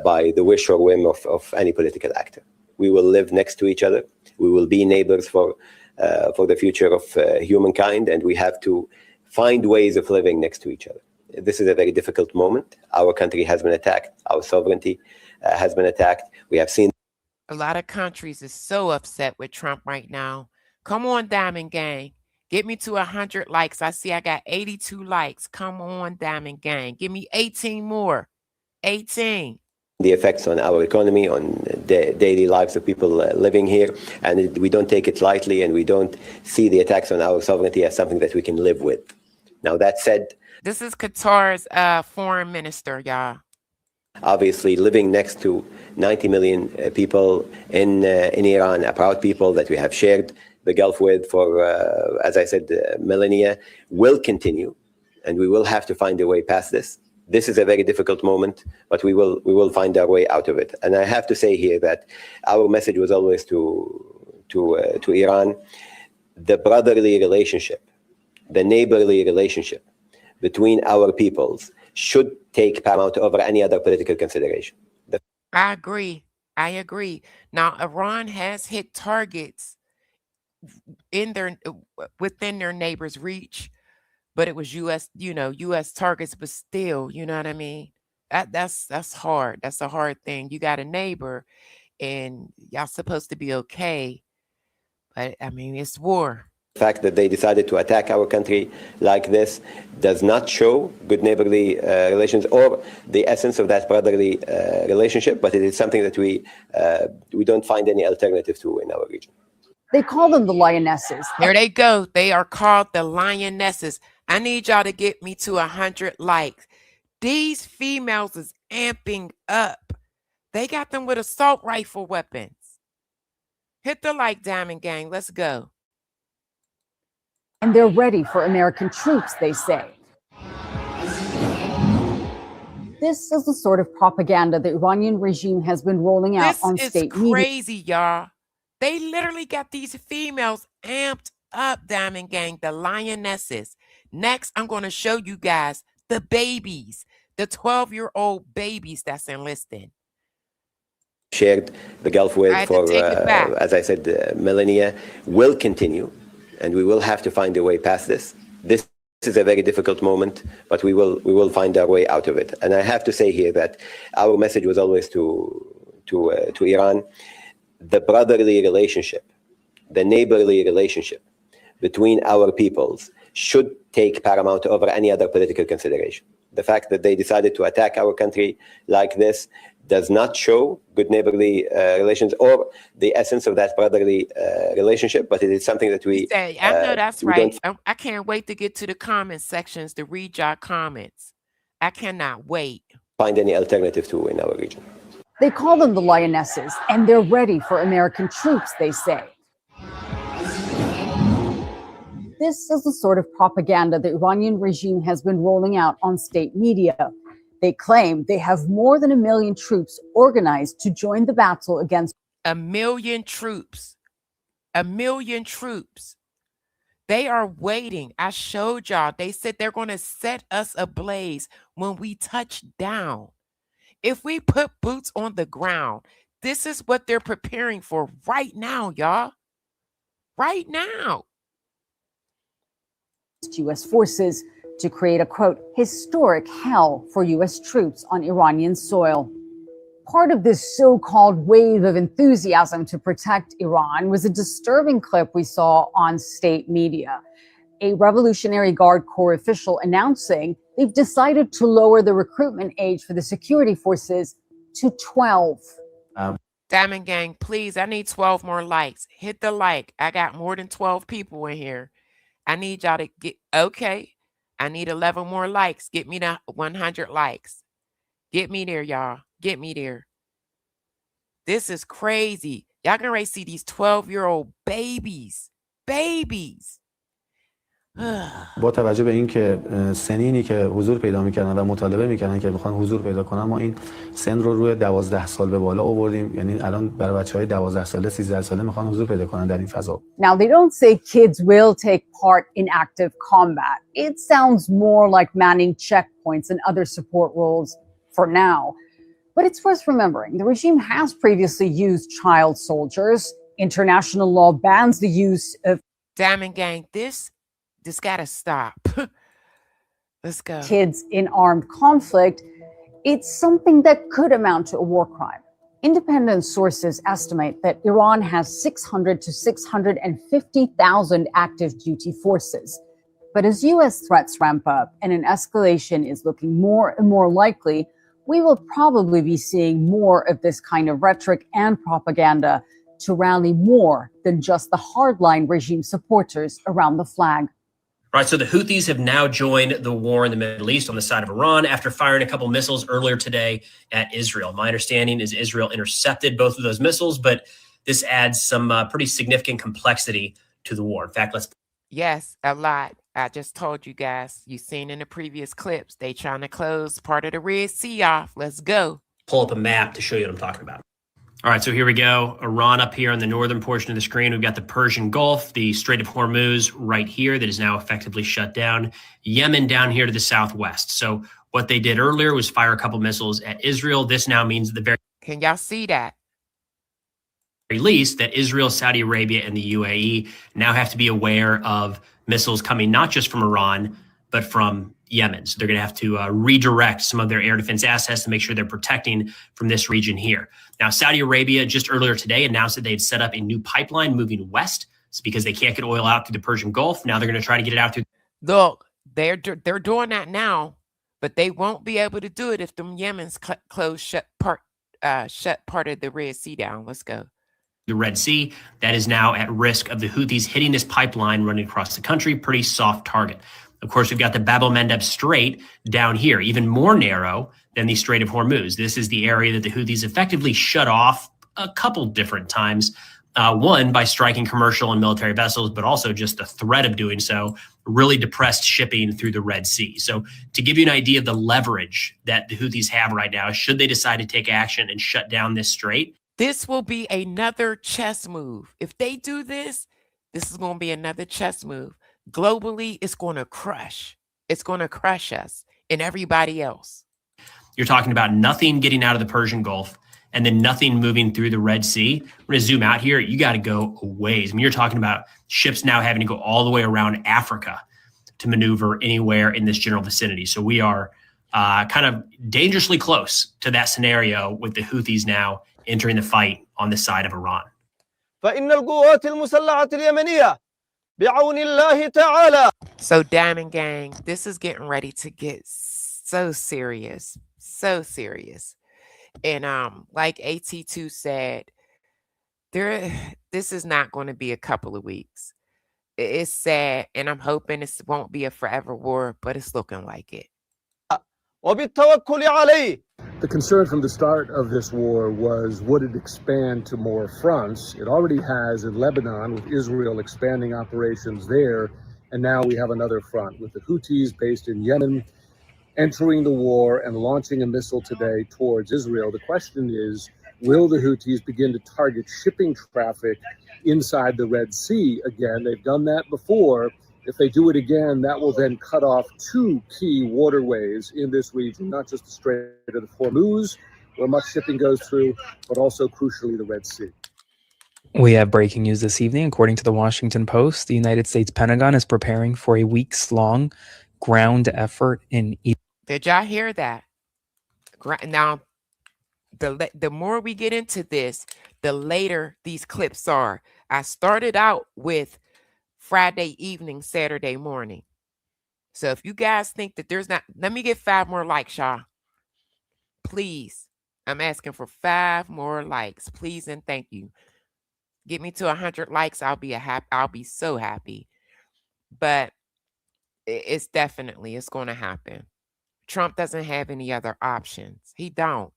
by the wish or whim of any political actor. We will live next to each other. We will be neighbors for the future of humankind, and we have to find ways of living next to each other. This is a very difficult moment. Our country has been attacked. Our sovereignty has been attacked. We have seen a lot of countries is so upset with Trump right now. Come on, Diamond Gang. Get me to 100 likes. I see I got 82 likes. Come on, Diamond Gang. Give me 18 more. 18. The effects on our economy, on the daily lives of people living here. And we don't take it lightly, and we don't see the attacks on our sovereignty as something that we can live with. Now, that said, this is Qatar's foreign minister, y'all. Obviously, living next to 90 million people in Iran, a proud people that we have shared the Gulf with for, as I said, millennia, will continue, and we will have to find a way past this. This is a very difficult moment, but we will find our way out of it. And I have to say here that our message was always to Iran, the brotherly relationship, the neighborly relationship between our peoples should take paramount over any other political consideration. I agree. I agree. Now, Iran has hit targets within their neighbors' reach, but it was U.S. targets, but still, you know what I mean? That's hard. That's a hard thing. You got a neighbor, and y'all supposed to be okay, but I mean, it's war. The fact that they decided to attack our country like this does not show good neighborly relations or the essence of that brotherly relationship, but it is something that we don't find any alternative to in our region. They call them the lionesses. There they go. They are called the lionesses. I need y'all to get me to 100 likes. These females is amping up. They got them with assault rifle weapons. Hit the like, Diamond Gang. Let's go. And they're ready for American troops, they say. This is the sort of propaganda the Iranian regime has been rolling out on state media. This is crazy, y'all. They literally got these females amped up, Diamond Gang, the lionesses. Next, I'm going to show you guys the babies, the 12-year-old babies that's enlisting. Shared the Gulf with for, as I said, millennia, will continue. And we will have to find a way past this. This is a very difficult moment, but we will find our way out of it. And I have to say here that our message was always to Iran, the brotherly relationship, the neighborly relationship between our peoples should take paramount over any other political consideration. The fact that they decided to attack our country like this does not show good neighborly relations or the essence of that brotherly relationship, but it is something that we I know that's right. I can't wait to get to the comment sections to read your comments. I cannot wait. Find any alternative to in our region. They call them the Lionesses, and they're ready for American troops, they say. This is the sort of propaganda the Iranian regime has been rolling out on state media. They claim they have more than 1 million troops organized to join the battle against 1 million troops. 1 million troops. They are waiting. I showed y'all. They said they're going to set us ablaze when we touch down. If we put boots on the ground, this is what they're preparing for right now, y'all. Right now. U.S. forces to create a, quote, historic hell for U.S. troops on Iranian soil. Part of this so-called wave of enthusiasm to protect Iran was a disturbing clip we saw on state media. A Revolutionary Guard Corps official announcing they've decided to lower the recruitment age for the security forces to 12. Diamond Gang, please, I need 12 more likes. Hit the like. I got more than 12 people in here. I need y'all to get, okay. I need 11 more likes. Get me to 100 likes. Get me there, y'all. Get me there. This is crazy. Y'all gonna ready to see these 12-year-old babies. Babies. با توجه به اینکه سنینی که حضور پیدا می‌کردن و مطالبه می‌کردن که می‌خوان حضور پیدا کنن، ما این سن رو روی 12 سال به بالا آوردیم. یعنی الان برای بچه‌های 12 ساله 13 ساله می‌خوان حضور پیدا کنن در این فضا. Now they don't say kids will take part in active combat. It sounds more like manning checkpoints and other support roles for now. But it's worth remembering the regime has previously used child soldiers. International law bans the use of Diamond Gang, this gotta stop. Let's go. Kids in armed conflict. It's something that could amount to a war crime. Independent sources estimate that Iran has 600 to 650,000 active duty forces. But as U.S. threats ramp up and an escalation is looking more and more likely, we will probably be seeing more of this kind of rhetoric and propaganda to rally more than just the hardline regime supporters around the flag. Right, so the Houthis have now joined the war in the Middle East on the side of Iran after firing a couple missiles earlier today at Israel. My understanding is Israel intercepted both of those missiles, but this adds some pretty significant complexity to the war. In fact, let's... Yes, a lot. I just told you guys. You've seen in the previous clips, they trying to close part of the Red Sea off. Let's go. Pull up a map to show you what I'm talking about. All right, so here we go. Iran up here on the northern portion of the screen. We've got the Persian Gulf, the Strait of Hormuz right here that is now effectively shut down. Yemen down here to the southwest. So what they did earlier was fire a couple missiles at Israel. This now means the very... Can y'all see that? Least that Israel, Saudi Arabia, and the UAE now have to be aware of missiles coming not just from Iran, but from Yemen. So they're going to have to redirect some of their air defense assets to make sure they're protecting from this region here. Now, Saudi Arabia just earlier today announced that they'd set up a new pipeline moving west. It's because they can't get oil out through the Persian Gulf. Now they're going to try to get it out through... Look, they're doing that now, but they won't be able to do it if them Yemen's shut part of the Red Sea down. Let's go. The Red Sea, that is now at risk of the Houthis hitting this pipeline running across the country. Pretty soft target. Of course, we've got the Bab el-Mandeb Strait down here, even more narrow than the Strait of Hormuz. This is the area that the Houthis effectively shut off a couple different times. One, by striking commercial and military vessels, but also just the threat of doing so really depressed shipping through the Red Sea. So to give you an idea of the leverage that the Houthis have right now, should they decide to take action and shut down this strait, this will be another chess move. If they do this, this is going to be another chess move. Globally, it's going to crush. It's going to crush us and everybody else. You're talking about nothing getting out of the Persian Gulf and then nothing moving through the Red Sea. We're going to zoom out here. You got to go a ways. I mean, you're talking about ships now having to go all the way around Africa to maneuver anywhere in this general vicinity. So we are kind of dangerously close to that scenario with the Houthis now entering the fight on the side of Iran. فإن القوات المسلحة اليمنية بعون الله تعالى. So Diamond Gang, this is getting ready to get so serious. So serious. And like AT2 said, this is not going to be a couple of weeks. It's sad, and I'm hoping this won't be a forever war, but it's looking like it. وبالتوكل عليه. The concern from the start of this war was, would it expand to more fronts? It already has in Lebanon, with Israel expanding operations there. And now we have another front with the Houthis based in Yemen entering the war and launching a missile today towards Israel. The question is, will the Houthis begin to target shipping traffic inside the Red Sea again? They've done that before. If they do it again, that will then cut off two key waterways in this region, not just the Strait of Hormuz, where much shipping goes through, but also crucially the Red Sea. We have breaking news this evening. According to the Washington Post, the United States Pentagon is preparing for a weeks-long ground effort in Iraq. Did y'all hear that? Now, the more we get into this, the later these clips are. I started out with Friday evening, Saturday morning. So if you guys think that there's not, let me get 5 more likes, y'all. Please. I'm asking for 5 more likes. Please and thank you. Get me to 100 likes. I'll be so happy. But it's going to happen. Trump doesn't have any other options. He don't.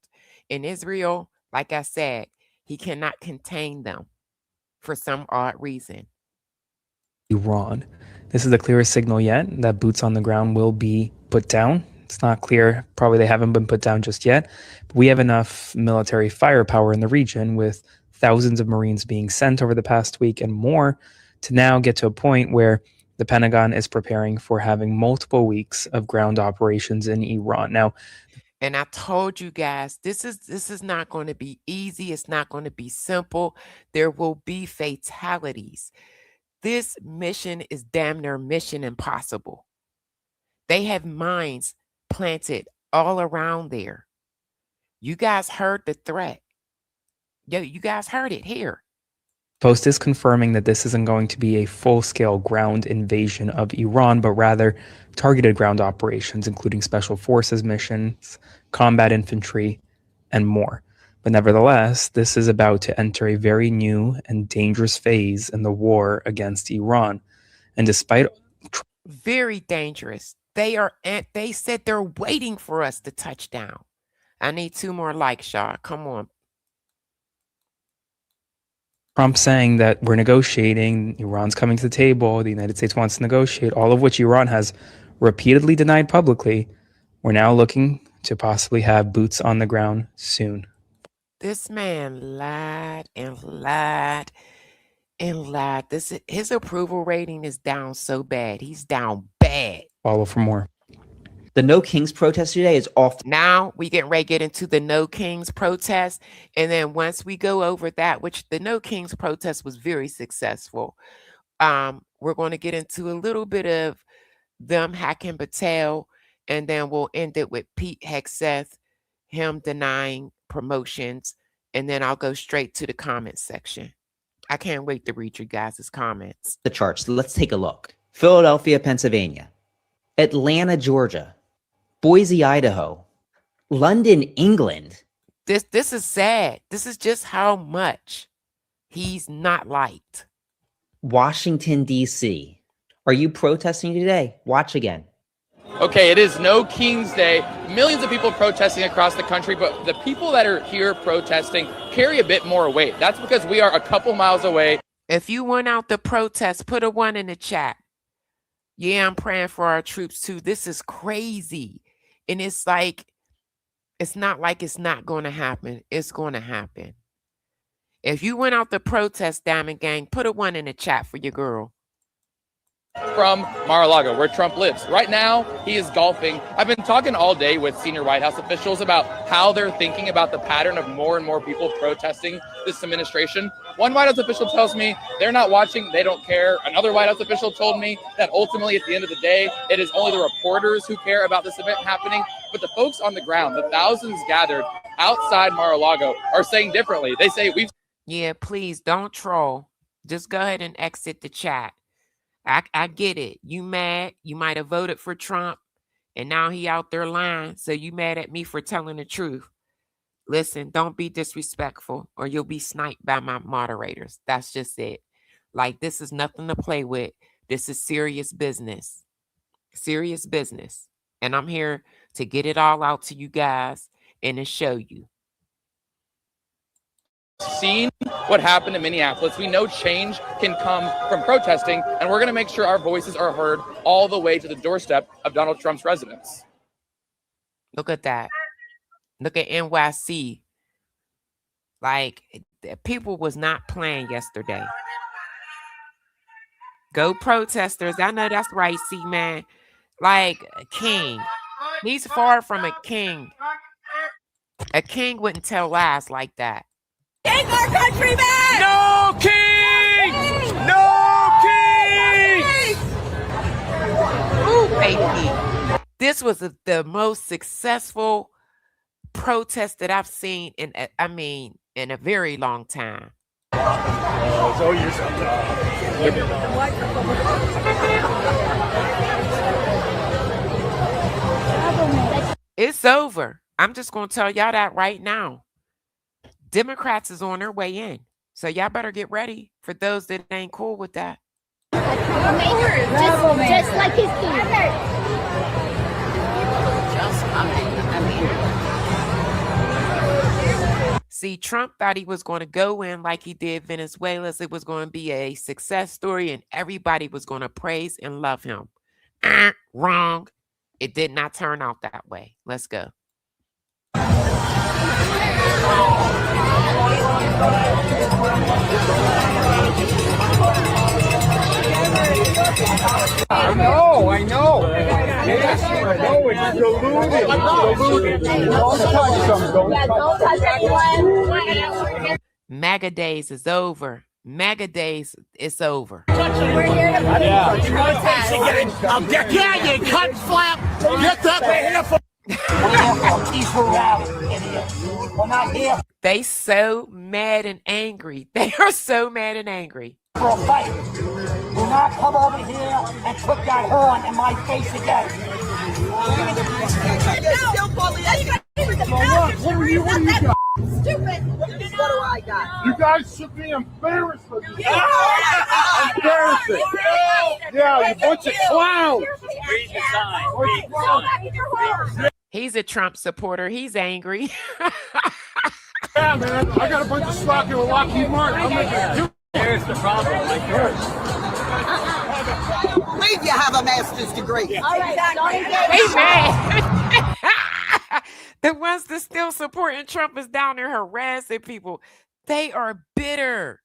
In Israel, like I said, he cannot contain them for some odd reason. Iran. This is the clearest signal yet that boots on the ground will be put down. It's not clear. Probably they haven't been put down just yet. But we have enough military firepower in the region, with thousands of Marines being sent over the past week and more, to now get to a point where the Pentagon is preparing for having multiple weeks of ground operations in Iran. Now, and I told you guys, this is not going to be easy. It's not going to be simple. There will be fatalities. This mission is damn near mission impossible. They have mines planted all around there. You guys heard the threat. Yo, you guys heard it here. Post is confirming that this isn't going to be a full-scale ground invasion of Iran, but rather targeted ground operations, including special forces missions, combat infantry, and more. But nevertheless, this is about to enter a very new and dangerous phase in the war against Iran. And despite... Very dangerous. They said they're waiting for us to touch down. I need 2 more likes, y'all. Come on. Trump saying that we're negotiating, Iran's coming to the table, the United States wants to negotiate, all of which Iran has repeatedly denied publicly. We're now looking to possibly have boots on the ground soon. This man lied and lied and lied. His approval rating is down so bad. He's down bad. Follow for more. The No Kings protest today is off. Now we get ready to get into the No Kings protest. And then once we go over that, which the No Kings protest was very successful, we're going to get into a little bit of them hacking Betrayal, and then we'll end it with Pete Hegseth, him denying promotions, and then I'll go straight to the comments section. I can't wait to read you guys' comments. The charts. Let's take a look. Philadelphia, Pennsylvania. Atlanta, Georgia. Boise, Idaho. London, England. This is sad. This is just how much he's not liked. Washington, D.C. Are you protesting today? Watch again. Okay, it is No Kings Day. Millions of people protesting across the country, but the people that are here protesting carry a bit more weight. That's because we are a couple miles away. If you went out to protest, put a 1 in the chat. Yeah, I'm praying for our troops too. This is crazy. And it's like, it's not like it's not going to happen. It's going to happen. If you went out to protest, Diamond Gang, put a 1 in the chat for your girl. from Mar-a-Lago, where Trump lives. Right now, he is golfing. I've been talking all day with senior White House officials about how they're thinking about the pattern of more and more people protesting this administration. One White House official tells me they're not watching, they don't care. Another White House official told me that ultimately, at the end of the day, it is only the reporters who care about this event happening. But the folks on the ground, the thousands gathered outside Mar-a-Lago, are saying differently. They say we've... Yeah, please don't troll. Just go ahead and exit the chat. I get it. You mad. You might have voted for Trump, and now he out there lying. So you mad at me for telling the truth. Listen, don't be disrespectful or you'll be sniped by my moderators. That's just it. Like, this is nothing to play with. This is serious business. Serious business. And I'm here to get it all out to you guys and to show you. Seen what happened in Minneapolis. We know change can come from protesting, and we're going to make sure our voices are heard all the way to the doorstep of Donald Trump's residence. Look at that. Look at NYC. Like, people was not playing yesterday. Go protesters. I know that's right, C-Man. Like a king. He's far from a king. A king wouldn't tell lies like that. Take our country back! No king! No king! Ooh, baby. This was the most successful protest that I've seen in a very long time. It's over. I'm just going to tell y'all that right now. Democrats is on their way in. So y'all better get ready for those that ain't cool with that. Just like his king. See, Trump thought he was going to go in like he did Venezuela. It was going to be a success story and everybody was going to praise and love him. Wrong. It did not turn out that way. Let's go. I know. Yes, I know. It's deluded. MAGA days is over. MAGA days is over. We're here to protest. Yeah, you cut flap. Get that. We're not here They so mad and angry. They are so mad and angry. for a fight. Do not come over here and put that horn in my face again. What are you got? Stupid. What do I got? You guys should be embarrassed for this. Embarrassing. Yeah, you bunch of clowns. He's a Trump supporter. He's angry. Yeah, man. I got a bunch of stock in Lockheed Martin. I'm making. Here's the problem. Believe you have a master's degree. All right, Hey, man. The ones that still supporting Trump is down there harassing people. They are bitter.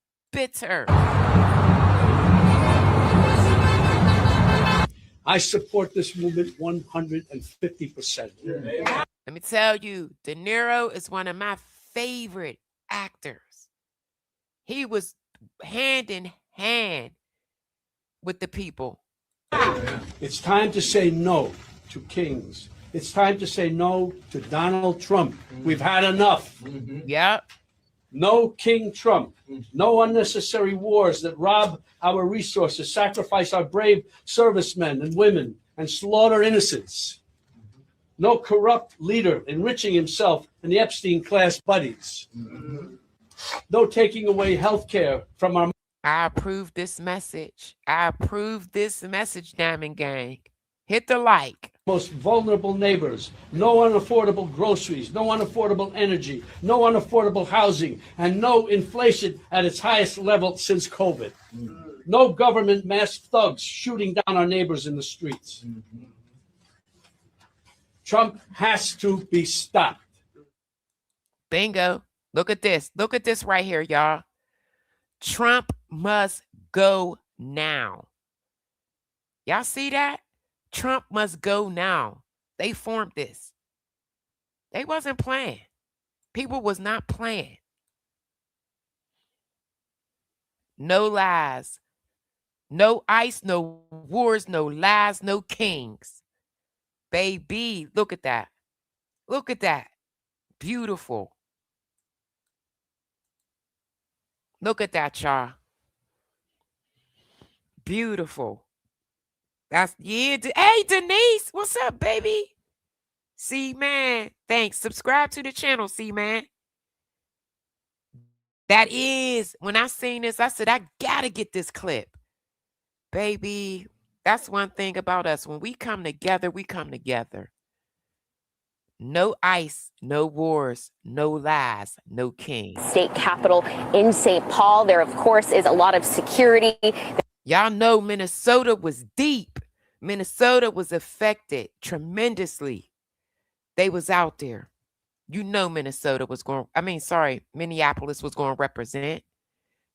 I support this movement 150%. Let me tell you, De Niro is one of my favorite actors. He was hand in hand with the people. It's time to say no to kings. It's time to say no to Donald Trump. We've had enough. Yep. No King Trump. No unnecessary wars that rob our resources, sacrifice our brave servicemen and women, and slaughter innocents. No corrupt leader enriching himself and the Epstein class buddies. No taking away health care from our... I approve this message. I approve this message, Diamond Gang. Hit the like. Most vulnerable neighbors, no unaffordable groceries, no unaffordable energy, no unaffordable housing, and no inflation at its highest level since COVID. No government masked thugs shooting down our neighbors in the streets. Trump has to be stopped. Bingo. Look at this. Look at this right here, y'all. Trump must go now. Y'all see that? Trump must go now. They formed this. They wasn't playing. People was not playing. No lies. No ice, no wars, no lies, no kings. Baby, look at that. Look at that. Beautiful. Look at that, y'all. Beautiful. That's, yeah. Hey, Denise, what's up, baby? See, man, thanks. Subscribe to the channel, see, man. That is, when I seen this, I said, I gotta get this clip. Baby, that's one thing about us. When we come together, we come together. No ice, no wars, no lies, no king. State capitol in St. Paul. There, of course, is a lot of security. Y'all know Minnesota was deep. Minnesota was affected tremendously. They was out there. You know Minnesota was going, Minneapolis was going to represent.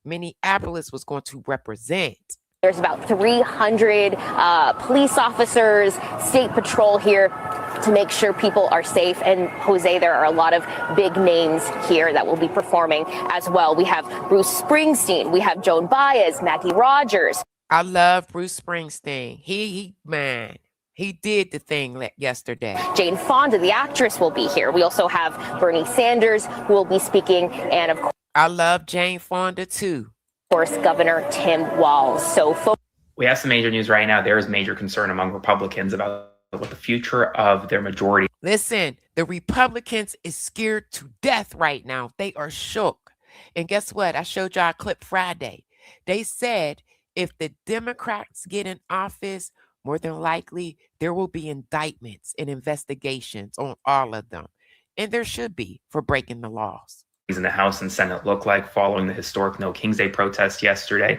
Minneapolis was going to represent. There's about 300 police officers, state patrol here to make sure people are safe. And Jose, there are a lot of big names here that will be performing as well. We have Bruce Springsteen, we have Joan Baez, Maggie Rogers. I love Bruce Springsteen. He did the thing yesterday. Jane Fonda, the actress, will be here. We also have Bernie Sanders, who will be speaking. And of course, I love Jane Fonda too. Of course, Governor Tim Walz. So we have some major news right now. There is major concern among Republicans about what the future of their majority. Listen, the Republicans is scared to death right now. They are shook. And guess what? I showed y'all a clip Friday. They said if the Democrats get in office, more than likely there will be indictments and investigations on all of them. And there should be for breaking the laws. In the House and Senate look like following the historic No King's Day protest yesterday.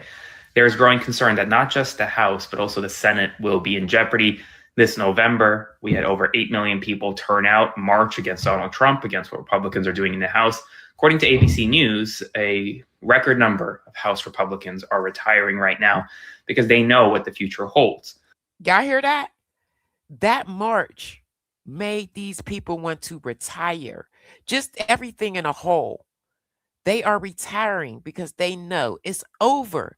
There is growing concern that not just the House, but also the Senate will be in jeopardy. This November, we had over 8 million people turn out, march against Donald Trump, against what Republicans are doing in the House. According to ABC News, a record number of House Republicans are retiring right now because they know what the future holds. Y'all hear that? That march made these people want to retire. Just everything in a whole. They are retiring because they know it's over.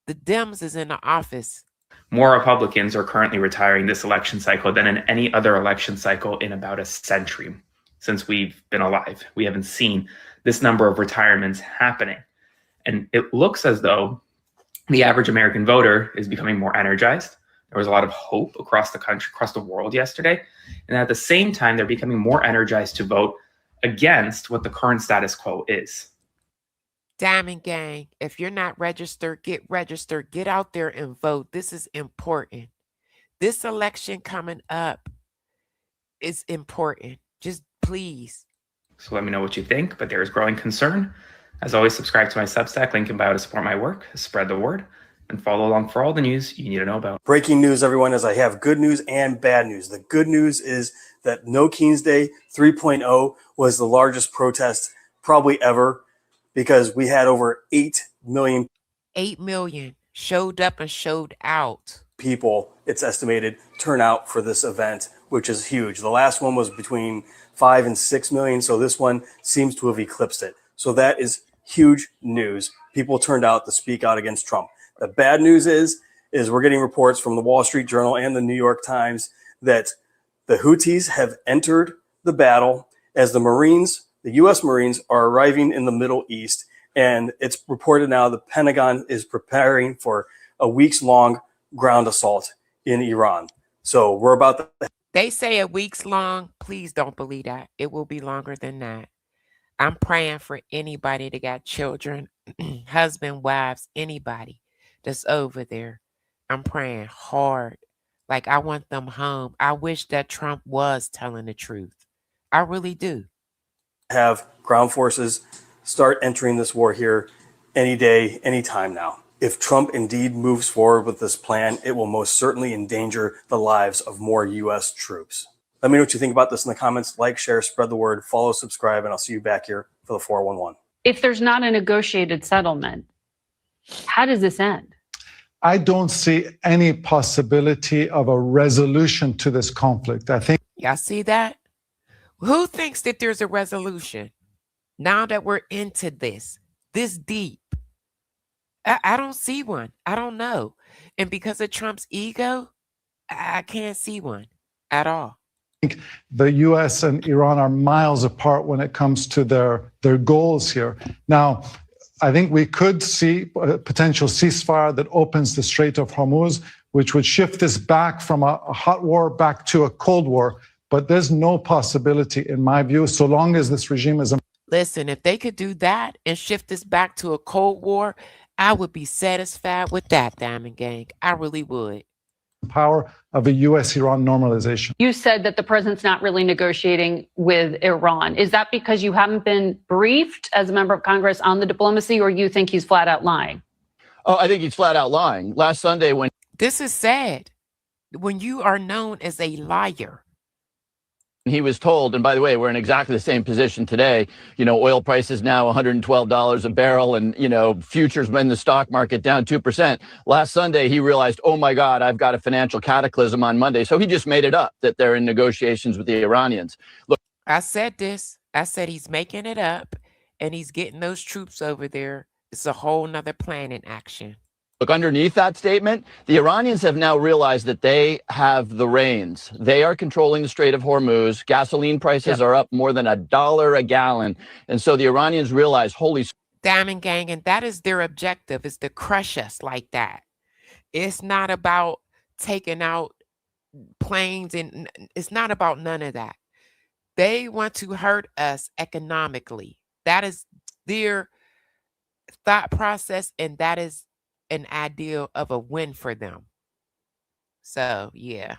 The Dems is in the office. More Republicans are currently retiring this election cycle than in any other election cycle in about a century since we've been alive. We haven't seen this number of retirements happening. And it looks as though the average American voter is becoming more energized. There was a lot of hope across the country, across the world yesterday. And at the same time, they're becoming more energized to vote against what the current status quo is. Diamond Gang, if you're not registered, get registered. Get out there and vote. This is important. This election coming up is important. Just please. So let me know what you think, but there is growing concern. As always, subscribe to my Substack, link in bio to support my work, spread the word, and follow along for all the news you need to know about. Breaking news, everyone, as I have good news and bad news. The good news is that No King's Day 3.0 was the largest protest probably ever because we had over 8 million. 8 million showed up and showed out. People, it's estimated, turn out for this event, which is huge. The last one was between 5 and 6 million, so this one seems to have eclipsed it. So that is huge news. People turned out to speak out against Trump. The bad news is we're getting reports from the Wall Street Journal and the New York Times that the Houthis have entered the battle as the Marines, the U.S. Marines, are arriving in the Middle East. And it's reported now the Pentagon is preparing for a weeks-long ground assault in Iran. So we're about to... They say a week's long. Please don't believe that. It will be longer than that. I'm praying for anybody that got children, husband, wives, anybody that's over there. I'm praying hard. Like, I want them home. I wish that Trump was telling the truth. I really do. Have ground forces start entering this war here any day, any time now. If Trump indeed moves forward with this plan, it will most certainly endanger the lives of more U.S. troops. Let me know what you think about this in the comments. Like, share, spread the word, follow, subscribe, and I'll see you back here for the 411. If there's not a negotiated settlement, how does this end? I don't see any possibility of a resolution to this conflict. I think. Y'all see that? Who thinks that there's a resolution now that we're into this deep? I don't see one. I don't know. And because of Trump's ego, I can't see one at all. The U.S. and Iran are miles apart when it comes to their goals here. Now, I think we could see a potential ceasefire that opens the Strait of Hormuz, which would shift this back from a hot war back to a cold war. But there's no possibility, in my view, so long as this regime is. Listen, if they could do that and shift this back to a cold war, I would be satisfied with that, Diamond Gang. I really would. Power of a U.S.-Iran normalization. You said that the president's not really negotiating with Iran. Is that because you haven't been briefed as a member of Congress on the diplomacy, or you think he's flat out lying? Oh, I think he's flat out lying. Last Sunday when... This is sad. When you are known as a liar. He was told, and by the way, we're in exactly the same position today. You know, oil prices now $112 a barrel, and, you know, futures in the stock market down 2%. Last Sunday, he realized, oh my God, I've got a financial cataclysm on Monday. So he just made it up that they're in negotiations with the Iranians. Look, I said this. I said he's making it up, and he's getting those troops over there. It's a whole nother plan in action. Look, underneath that statement, the Iranians have now realized that they have the reins. They are controlling the Strait of Hormuz. Gasoline prices are up more than $1 a gallon. And so the Iranians realize, holy... Diamond Gang, and that is their objective, is to crush us like that. It's not about taking out planes, and it's not about none of that. They want to hurt us economically. That is their thought process, and that is an ideal of a win for them. So, yeah.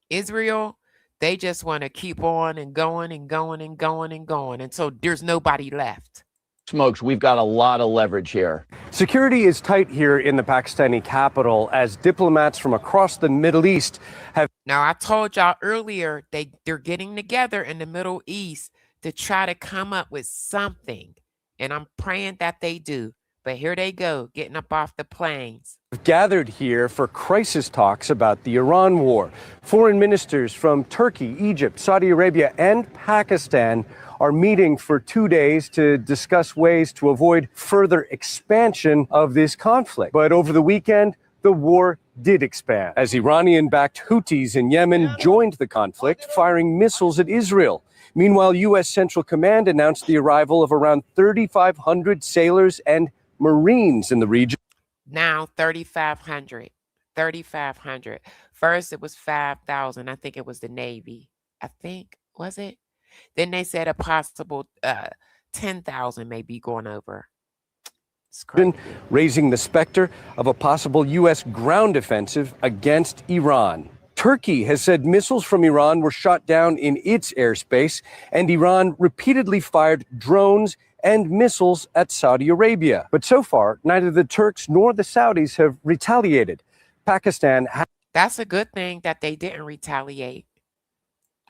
Israel, they just want to keep on and going and going and going and going. And so there's nobody left. Smokes, we've got a lot of leverage here. Security is tight here in the Pakistani capital as diplomats from across the Middle East have... Now, I told y'all earlier, they're getting together in the Middle East to try to come up with something. And I'm praying that they do. But here they go, getting up off the planes. Gathered here for crisis talks about the Iran war. Foreign ministers from Turkey, Egypt, Saudi Arabia, and Pakistan are meeting for 2 days to discuss ways to avoid further expansion of this conflict. But over the weekend, the war did expand as Iranian-backed Houthis in Yemen joined the conflict, firing missiles at Israel. Meanwhile, U.S. Central Command announced the arrival of around 3,500 sailors and Marines in the region. Now 3,500. 3,500. First it was 5,000. I think it was the Navy. I think, was it? Then they said a possible 10,000 may be going over. Raising the specter of a possible U.S. ground offensive against Iran. Turkey has said missiles from Iran were shot down in its airspace, and Iran repeatedly fired drones and missiles at Saudi Arabia. But so far, neither the Turks nor the Saudis have retaliated. Pakistan... That's a good thing that they didn't retaliate.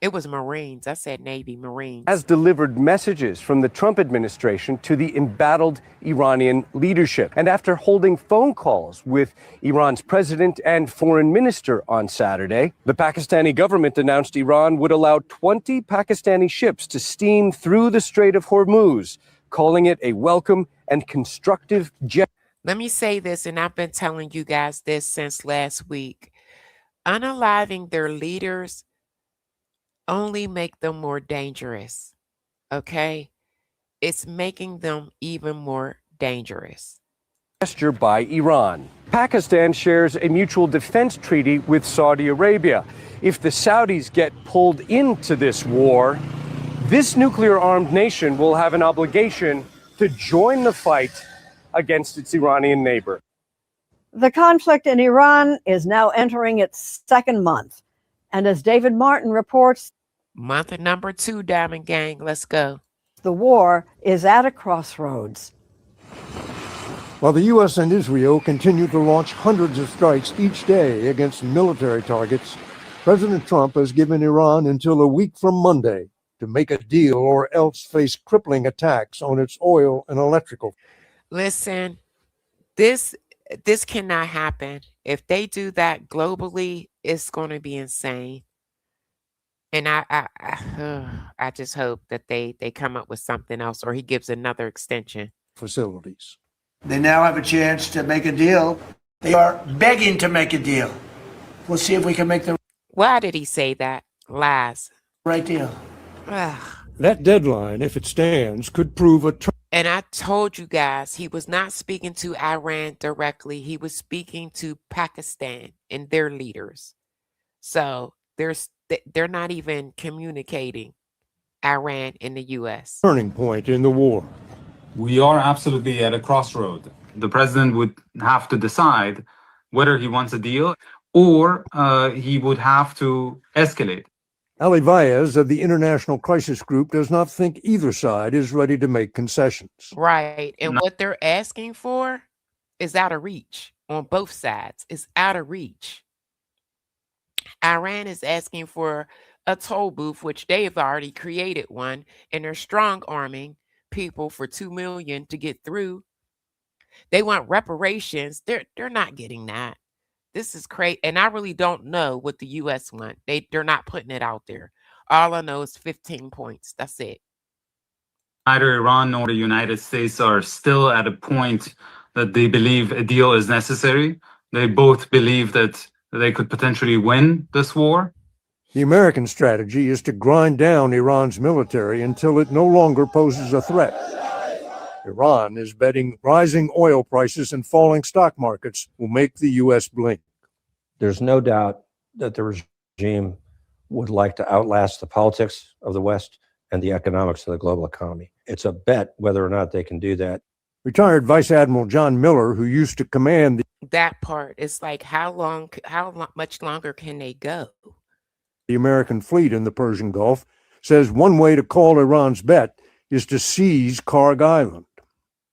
It was Marines. I said Navy, Marines. ...has delivered messages from the Trump administration to the embattled Iranian leadership. And after holding phone calls with Iran's president and foreign minister on Saturday, the Pakistani government announced Iran would allow 20 Pakistani ships to steam through the Strait of Hormuz, calling it a welcome and constructive gesture. Let me say this, and I've been telling you guys this since last week. Unaliving their leaders only make them more dangerous, okay? It's making them even more dangerous. Gesture by Iran. Pakistan shares a mutual defense treaty with Saudi Arabia. If the Saudis get pulled into this war, this nuclear-armed nation will have an obligation to join the fight against its Iranian neighbor. The conflict in Iran is now entering its second month. And as David Martin reports, month number 2, Diamond Gang, let's go. The war is at a crossroads. While the U.S. and Israel continue to launch hundreds of strikes each day against military targets, President Trump has given Iran until a week from Monday to make a deal or else face crippling attacks on its oil and electrical. Listen, this this cannot happen. If they do that globally, it's going to be insane. And I just hope that they come up with something else, or he gives another extension. Facilities. They now have a chance to make a deal. They are begging to make a deal. We'll see if we can make the Why did he say that? Lies. right deal. That deadline, if it stands, could prove a And I told you guys, he was not speaking to Iran directly. He was speaking to Pakistan and their leaders. So they're not even communicating Iran and the U.S. turning point in the war. We are absolutely at a crossroad. The president would have to decide whether he wants a deal or he would have to escalate. Ali Vaez of the International Crisis Group does not think either side is ready to make concessions. Right. And what they're asking for is out of reach on both sides. It's out of reach. Iran is asking for a toll booth, which they've already created one, and they're strong arming people for $2 million to get through. They want reparations. They're not getting that. This is crazy. And I really don't know what the U.S. want. They're not putting it out there. All I know is 15 points. That's it. Neither Iran nor the United States are still at a point that they believe a deal is necessary. They both believe that they could potentially win this war. The American strategy is to grind down Iran's military until it no longer poses a threat. Iran is betting rising oil prices and falling stock markets will make the U.S. blink. There's no doubt that the regime would like to outlast the politics of the West and the economics of the global economy. It's a bet whether or not they can do that. Retired Vice Admiral John Miller, who used to command that part, it's like how much longer can they go? The American fleet in the Persian Gulf, says one way to call Iran's bet is to seize Karg Island.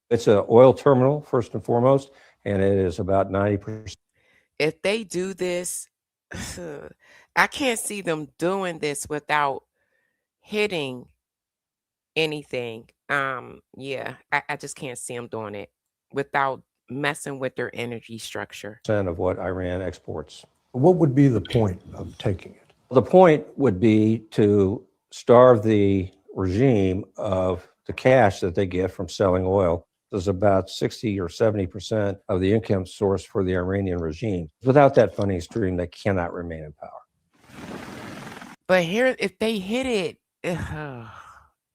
It's an oil terminal, first and foremost, and it is about 90%. If they do this, I can't see them doing this without hitting anything. Yeah, I just can't see them doing it without messing with their energy structure. Of what Iran exports. What would be the point of taking it? The point would be to starve the regime of the cash that they get from selling oil. There's about 60 or 70% of the income source for the Iranian regime. Without that funding stream, they cannot remain in power. But here, if they hit it,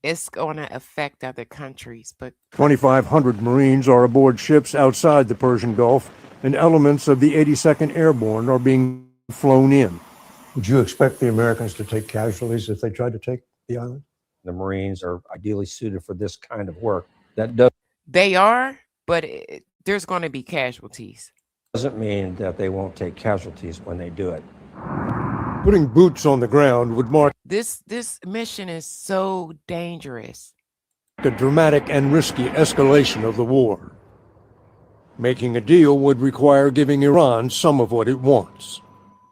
it's going to affect other countries. But 2,500 Marines are aboard ships outside the Persian Gulf, and elements of the 82nd Airborne are being flown in. Would you expect the Americans to take casualties if they tried to take the island? The Marines are ideally suited for this kind of work. They are, but there's going to be casualties. Doesn't mean that they won't take casualties when they do it. Putting boots on the ground would mark This mission is so dangerous. a dramatic and risky escalation of the war. Making a deal would require giving Iran some of what it wants.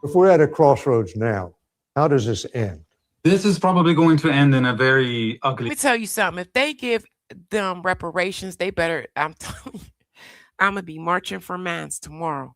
If we're at a crossroads now, how does this end? This is probably going to end in a very ugly. Let me tell you something. If they give them reparations, they better. I'm telling you, I'm gonna be marching for mines tomorrow.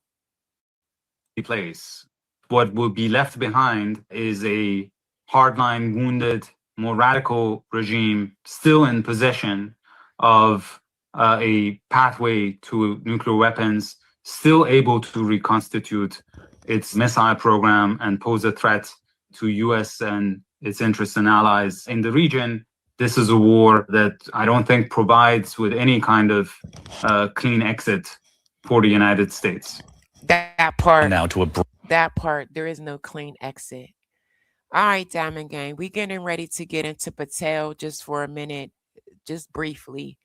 Place. What will be left behind is a hardline, wounded, more radical regime still in possession of a pathway to nuclear weapons, still able to reconstitute its missile program and pose a threat to U.S. and its interests and allies in the region. This is a war that I don't think provides with any kind of clean exit for the United States. That part. Now to that part, there is no clean exit. All right, Diamond Gang, we getting ready to get into Patel just for a minute, just briefly,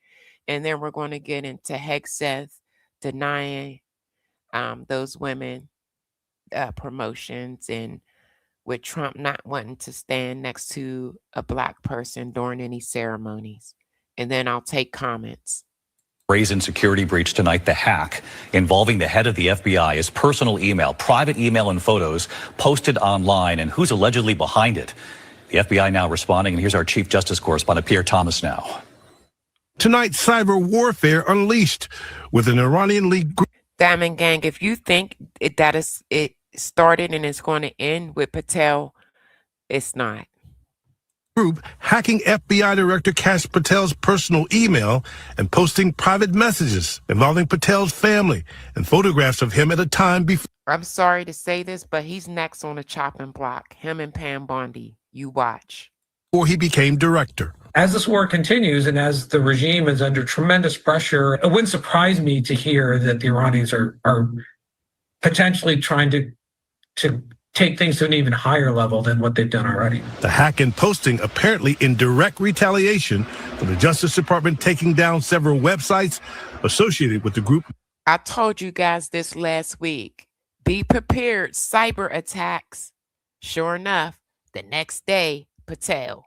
and then we're going to get into Hegseth denying those women promotions, and with Trump not wanting to stand next to a Black person during any ceremonies. And then I'll take comments. Brazen security breach tonight, the hack involving the head of the FBI, his personal email, private email and photos posted online, and who's allegedly behind it. The FBI now responding, and here's our Chief Justice correspondent, Pierre Thomas now. Tonight, cyber warfare unleashed with an Iranian-leaked group. Diamond Gang, if you think it started and it's going to end with Patel, it's not. Group hacking FBI Director Kash Patel's personal email and posting private messages involving Patel's family and photographs of him at a time before I'm sorry to say this, but he's next on the chopping block. Him and Pam Bondi. You watch. he became director. As this war continues and as the regime is under tremendous pressure, it wouldn't surprise me to hear that the Iranians are potentially trying to take things to an even higher level than what they've done already. The hack and posting apparently in direct retaliation for the Justice Department taking down several websites associated with the group. I told you guys this last week. Be prepared, cyber attacks. Sure enough, the next day, Patel.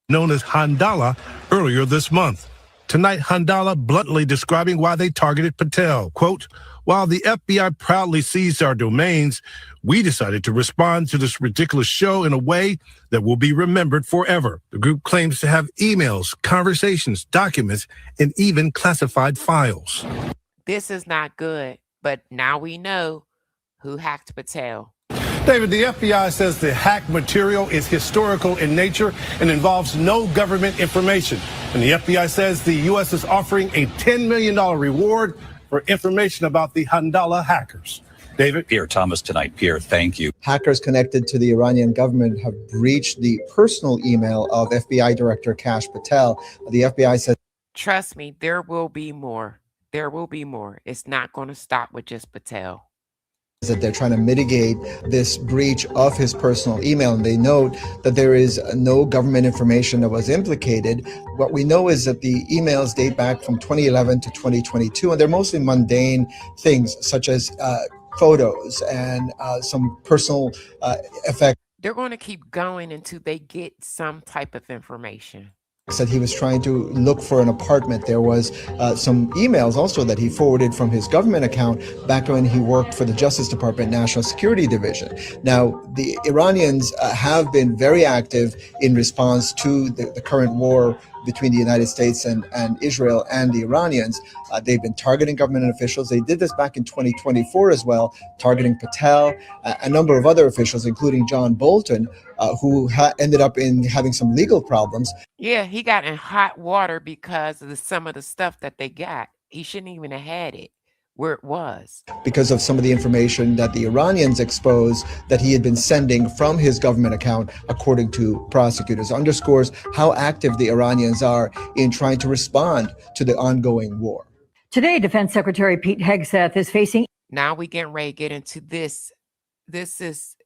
Known as Handala earlier this month. Tonight, Handala bluntly describing why they targeted Patel. Quote, while the FBI proudly seized our domains, we decided to respond to this ridiculous show in a way that will be remembered forever. The group claims to have emails, conversations, documents, and even classified files. This is not good, but now we know who hacked Patel. David, the FBI says the hacked material is historical in nature and involves no government information. And the FBI says the U.S. is offering a $10 million reward for information about the Handala hackers. David? Pierre Thomas tonight. Pierre, thank you. Hackers connected to the Iranian government have breached the personal email of FBI Director Kash Patel. The FBI says, Trust me, there will be more. There will be more. It's not going to stop with just Patel. That they're trying to mitigate this breach of his personal email, and they note that there is no government information that was implicated. What we know is that the emails date back from 2011 to 2022, and they're mostly mundane things such as photos and some personal effects. They're going to keep going until they get some type of information. Said he was trying to look for an apartment. There was some emails also that he forwarded from his government account back when he worked for the Justice Department National Security Division. Now, the Iranians have been very active in response to the current war between the United States and Israel and the Iranians. They've been targeting government officials. They did this back in 2024 as well, targeting Patel, a number of other officials, including John Bolton, who ended up in having some legal problems. Yeah, he got in hot water because of some of the stuff that they got. He shouldn't even have had it where it was. Because of some of the information that the Iranians exposed that he had been sending from his government account, according to prosecutors, underscores how active the Iranians are in trying to respond to the ongoing war. Today, Defense Secretary Pete Hegseth is facing. Now we getting ready to get into this. This is,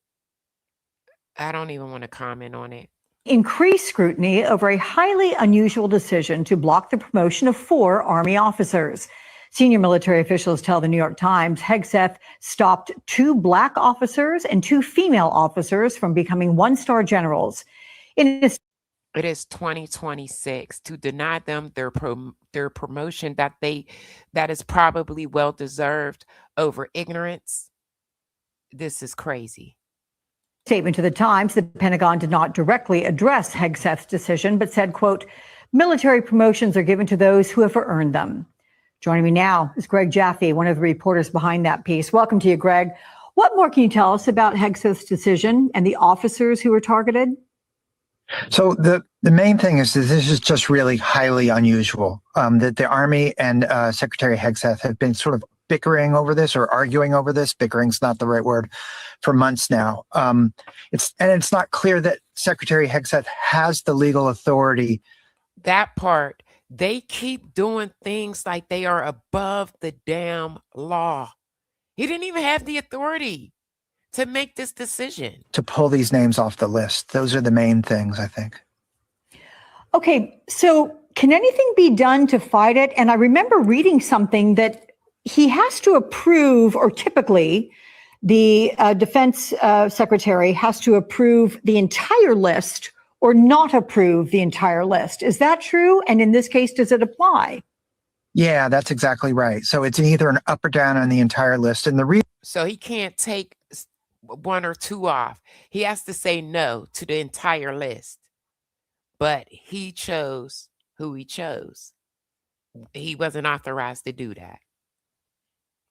I don't even want to comment on it. Increased scrutiny over a highly unusual decision to block the promotion of 4 Army officers. Senior military officials tell the New York Times Hegseth stopped 2 black officers and 2 female officers from becoming 1-star generals. It is 2026 to deny them their promotion that is probably well deserved over ignorance. This is crazy. Statement to the Times, the Pentagon did not directly address Hegseth's decision, but said, quote, military promotions are given to those who have earned them. Joining me now is Greg Jaffe, one of the reporters behind that piece. Welcome to you, Greg. What more can you tell us about Hegseth's decision and the officers who were targeted? So the main thing is that this is just really highly unusual, that the Army and Secretary Hegseth have been sort of bickering over this or arguing over this. Bickering's not the right word, for months now. It's not clear that Secretary Hegseth has the legal authority. That part. They keep doing things like they are above the damn law. He didn't even have the authority to make this decision. To pull these names off the list. Those are the main things, I think. Okay, so can anything be done to fight it? And I remember reading something that he has to approve, or typically the defense secretary has to approve the entire list or not approve the entire list. Is that true? And in this case, does it apply? Yeah, that's exactly right. So it's either an up or down on the entire list. And the reason. So he can't take 1 or 2 off. He has to say no to the entire list. But he chose who he chose. He wasn't authorized to do that.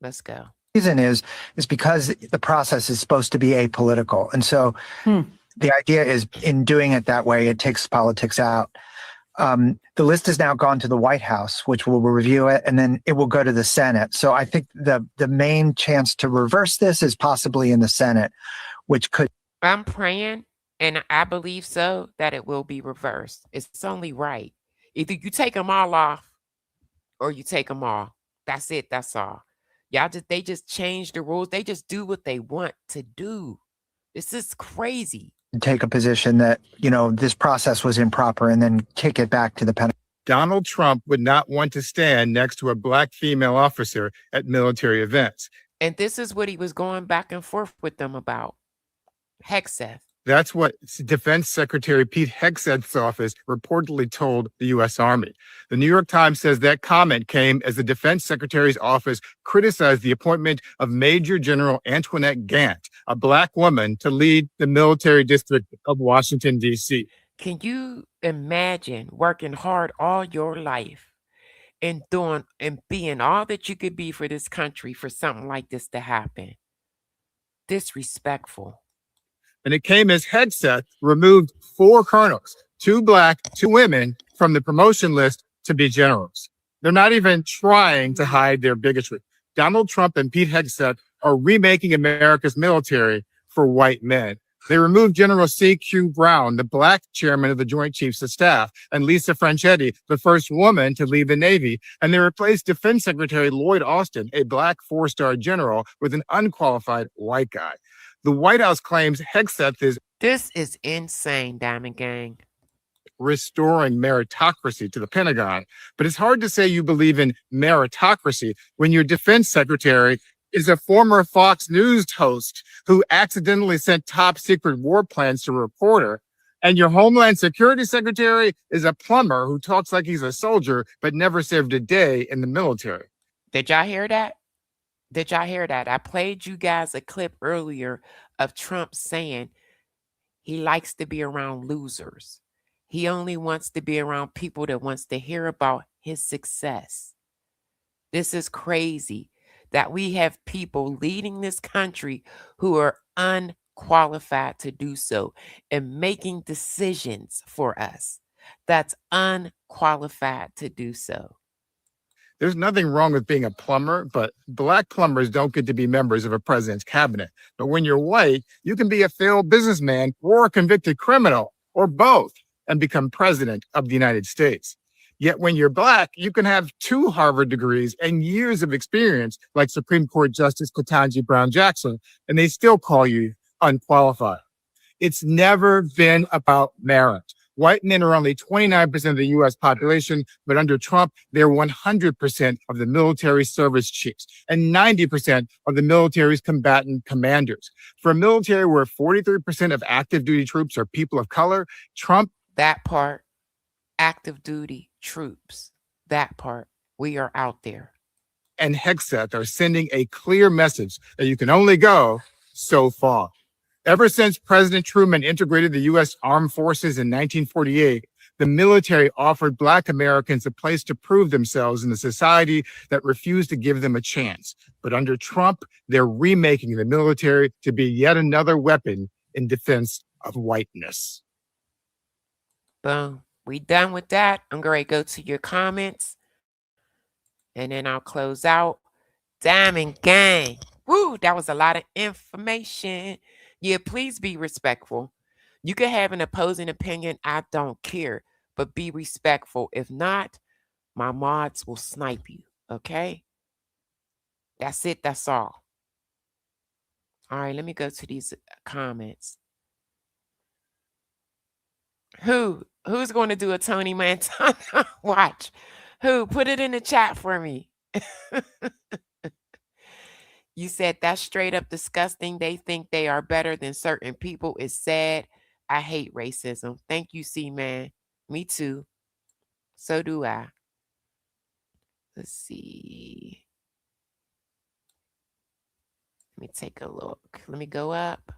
Let's go. Reason is because the process is supposed to be apolitical. And so the idea is in doing it that way, it takes politics out. The list has now gone to the White House, which will review it, and then it will go to the Senate. So I think the main chance to reverse this is possibly in the Senate, which could. I'm praying, and I believe so, that it will be reversed. It's only right. Either you take them all off or you take them all. That's it. That's all. They just change the rules. They just do what they want to do. This is crazy. Take a position that, this process was improper and then kick it back to the Pentagon. Donald Trump would not want to stand next to a black female officer at military events. And this is what he was going back and forth with them about. Hegseth. That's what Defense Secretary Pete Hegseth's office reportedly told the U.S. Army. The New York Times says that comment came as the Defense Secretary's office criticized the appointment of Major General Antoinette Gant, a black woman, to lead the military district of Washington, D.C. Can you imagine working hard all your life and doing and being all that you could be for this country for something like this to happen? Disrespectful. And it came as Hegseth removed 4 colonels, 2 black, 2 women, from the promotion list to be generals. They're not even trying to hide their bigotry. Donald Trump and Pete Hegseth are remaking America's military for white men. They removed General C.Q. Brown, the black chairman of the Joint Chiefs of Staff, and Lisa Franchetti, the first woman to leave the Navy. And they replaced Defense Secretary Lloyd Austin, a black 4-star general, with an unqualified white guy. The White House claims Hegseth is... This is insane, Diamond Gang. ...restoring meritocracy to the Pentagon. But it's hard to say you believe in meritocracy when your defense secretary is a former Fox News host who accidentally sent top secret war plans to a reporter. And your Homeland Security Secretary is a plumber who talks like he's a soldier but never served a day in the military. Did y'all hear that? Did y'all hear that? I played you guys a clip earlier of Trump saying he likes to be around losers. He only wants to be around people that wants to hear about his success. This is crazy that we have people leading this country who are unqualified to do so and making decisions for us. That's unqualified to do so. There's nothing wrong with being a plumber, but black plumbers don't get to be members of a president's cabinet. But when you're white, you can be a failed businessman or a convicted criminal or both and become president of the United States. Yet when you're black, you can have 2 Harvard degrees and years of experience like Supreme Court Justice Ketanji Brown Jackson, and they still call you unqualified. It's never been about merit. White men are only 29% of the U.S. population, but under Trump, they're 100% of the military service chiefs and 90% of the military's combatant commanders. For a military where 43% of active duty troops are people of color, Trump... That part, active duty troops, that part, we are out there. And Hegseth are sending a clear message that you can only go so far. Ever since President Truman integrated the U.S. Armed Forces in 1948, the military offered Black Americans a place to prove themselves in a society that refused to give them a chance. But under Trump, they're remaking the military to be yet another weapon in defense of whiteness. Boom. We done with that. I'm going to go to your comments, and then I'll close out. Diamond Gang. Woo, that was a lot of information. Yeah, please be respectful. You can have an opposing opinion. I don't care, but be respectful. If not, my mods will snipe you, okay? That's it. That's all. All right, let me go to these comments. Who's going to do a Tony Montana watch? Who? Put it in the chat for me. You said that's straight up disgusting. They think they are better than certain people. It's sad. I hate racism. Thank you, C-Man. Me too. So do I. Let's see. Let me take a look. Let me go up.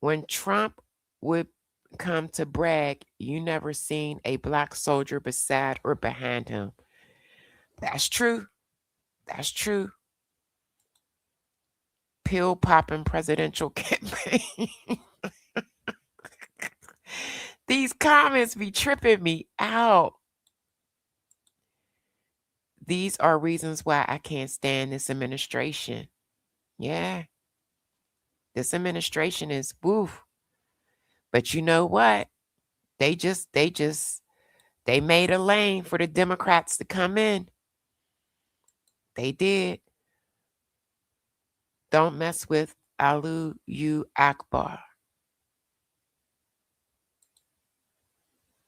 When Trump would come to brag, you never seen a Black soldier beside or behind him. That's true. That's true. pill popping presidential campaign. These comments be tripping me out. These are reasons why I can't stand this administration. Yeah. This administration is woof. But you know what? They made a lane for the Democrats to come in. They did. Don't mess with Alu Akbar.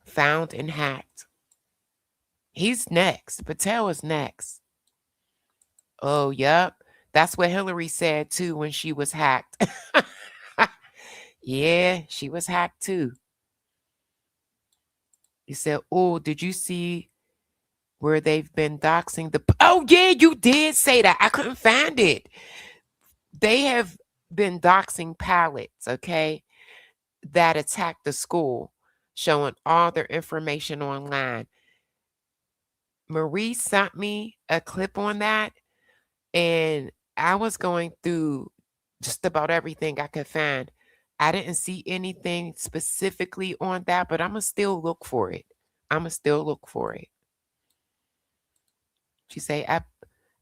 Found and hacked. He's next. Patel is next. Oh, yep. That's what Hillary said too when she was hacked. Yeah, she was hacked too. He said, oh, did you see where they've been doxing the... Oh, yeah, you did say that. I couldn't find it. They have been doxing pallets, okay, that attacked the school, showing all their information online. Marie sent me a clip on that, and I was going through just about everything I could find. I didn't see anything specifically on that, but I'm going to still look for it. She say,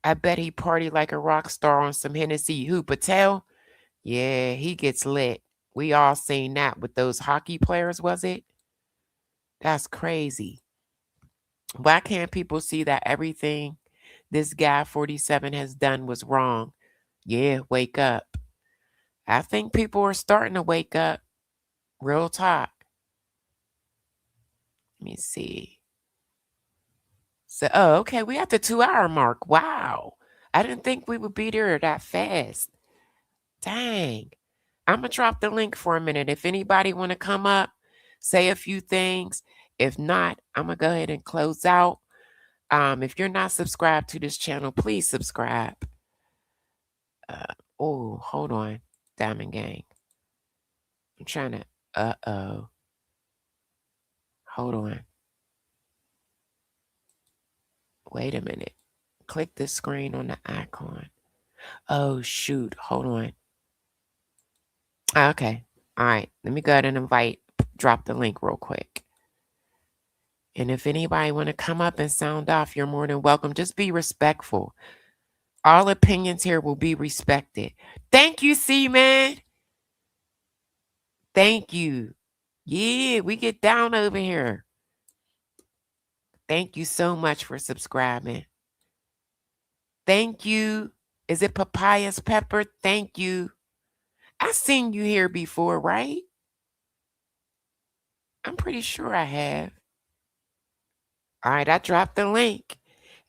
I bet he party like a rock star on some Hennessy. Who, Patel? Yeah, he gets lit. We all seen that with those hockey players, was it? That's crazy. Why can't people see that everything this guy 47 has done was wrong? Yeah, wake up. I think people are starting to wake up. Real talk. Let me see. So, oh, okay, we at the 2-hour mark. Wow. I didn't think we would be there that fast. Dang. I'm going to drop the link for a minute. If anybody want to come up, say a few things. If not, I'm going to go ahead and close out. If you're not subscribed to this channel, please subscribe. Oh, hold on, Diamond Gang. I'm trying to, hold on. Wait a minute. Click the screen on the icon. Oh, shoot. Hold on. Okay. All right. Let me go ahead and drop the link real quick. And if anybody want to come up and sound off, you're more than welcome. Just be respectful. All opinions here will be respected. Thank you, C-Man. Thank you. Yeah, we get down over here. Thank you so much for subscribing. Thank you. Is it Papayas Pepper? Thank you. I've seen you here before, right? I'm pretty sure I have. All right, I dropped the link.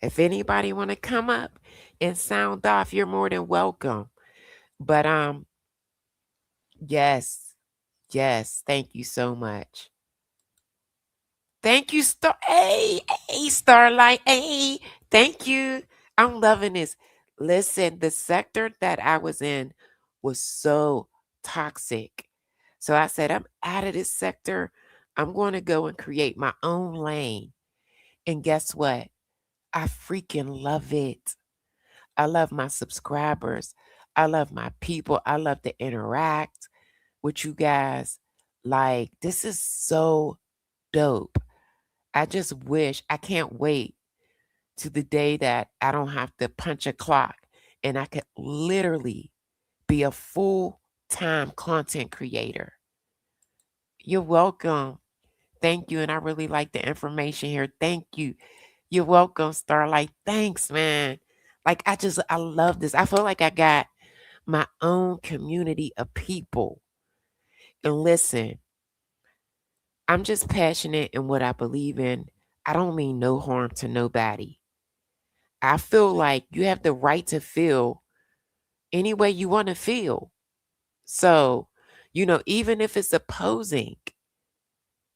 If anybody want to come up and sound off, you're more than welcome. But yes, thank you so much. Thank you, hey, Starlight, hey, thank you. I'm loving this. Listen, the sector that I was in was so toxic. So I said, I'm out of this sector. I'm going to go and create my own lane. And guess what? I freaking love it. I love my subscribers. I love my people. I love to interact with you guys. Like, this is so dope. I just wish, I can't wait to the day that I don't have to punch a clock and I could literally be a full-time content creator. You're welcome. Thank you. And I really like the information here. Thank you. You're welcome, Starlight. Thanks, man. Like, I love this. I feel like I got my own community of people. And listen, I'm just passionate in what I believe in. I don't mean no harm to nobody. I feel like you have the right to feel any way you want to feel. So, even if it's opposing.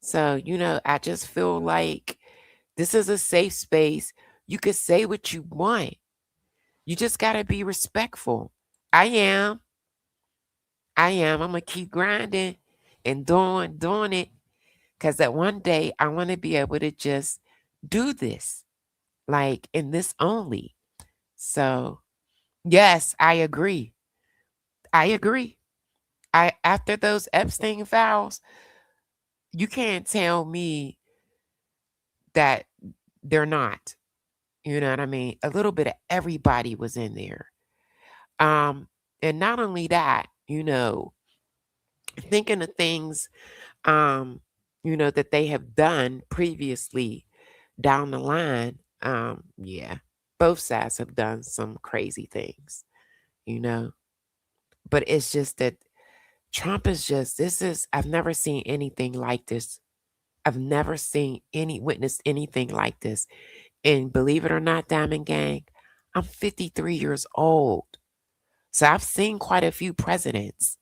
So, I just feel like this is a safe space. You can say what you want. You just got to be respectful. I am. I'm going to keep grinding and doing it. Because that one day I want to be able to just do this. Like in this only. So, yes, I agree. I agree. After those Epstein files, you can't tell me that they're not. You know what I mean? A little bit of everybody was in there. And not only that, thinking of things, that they have done previously down the line. Yeah, both sides have done some crazy things, you know. But it's just that Trump is I've never seen anything like this. I've never witnessed anything like this. And believe it or not, Diamond Gang, I'm 53 years old. So I've seen quite a few presidents.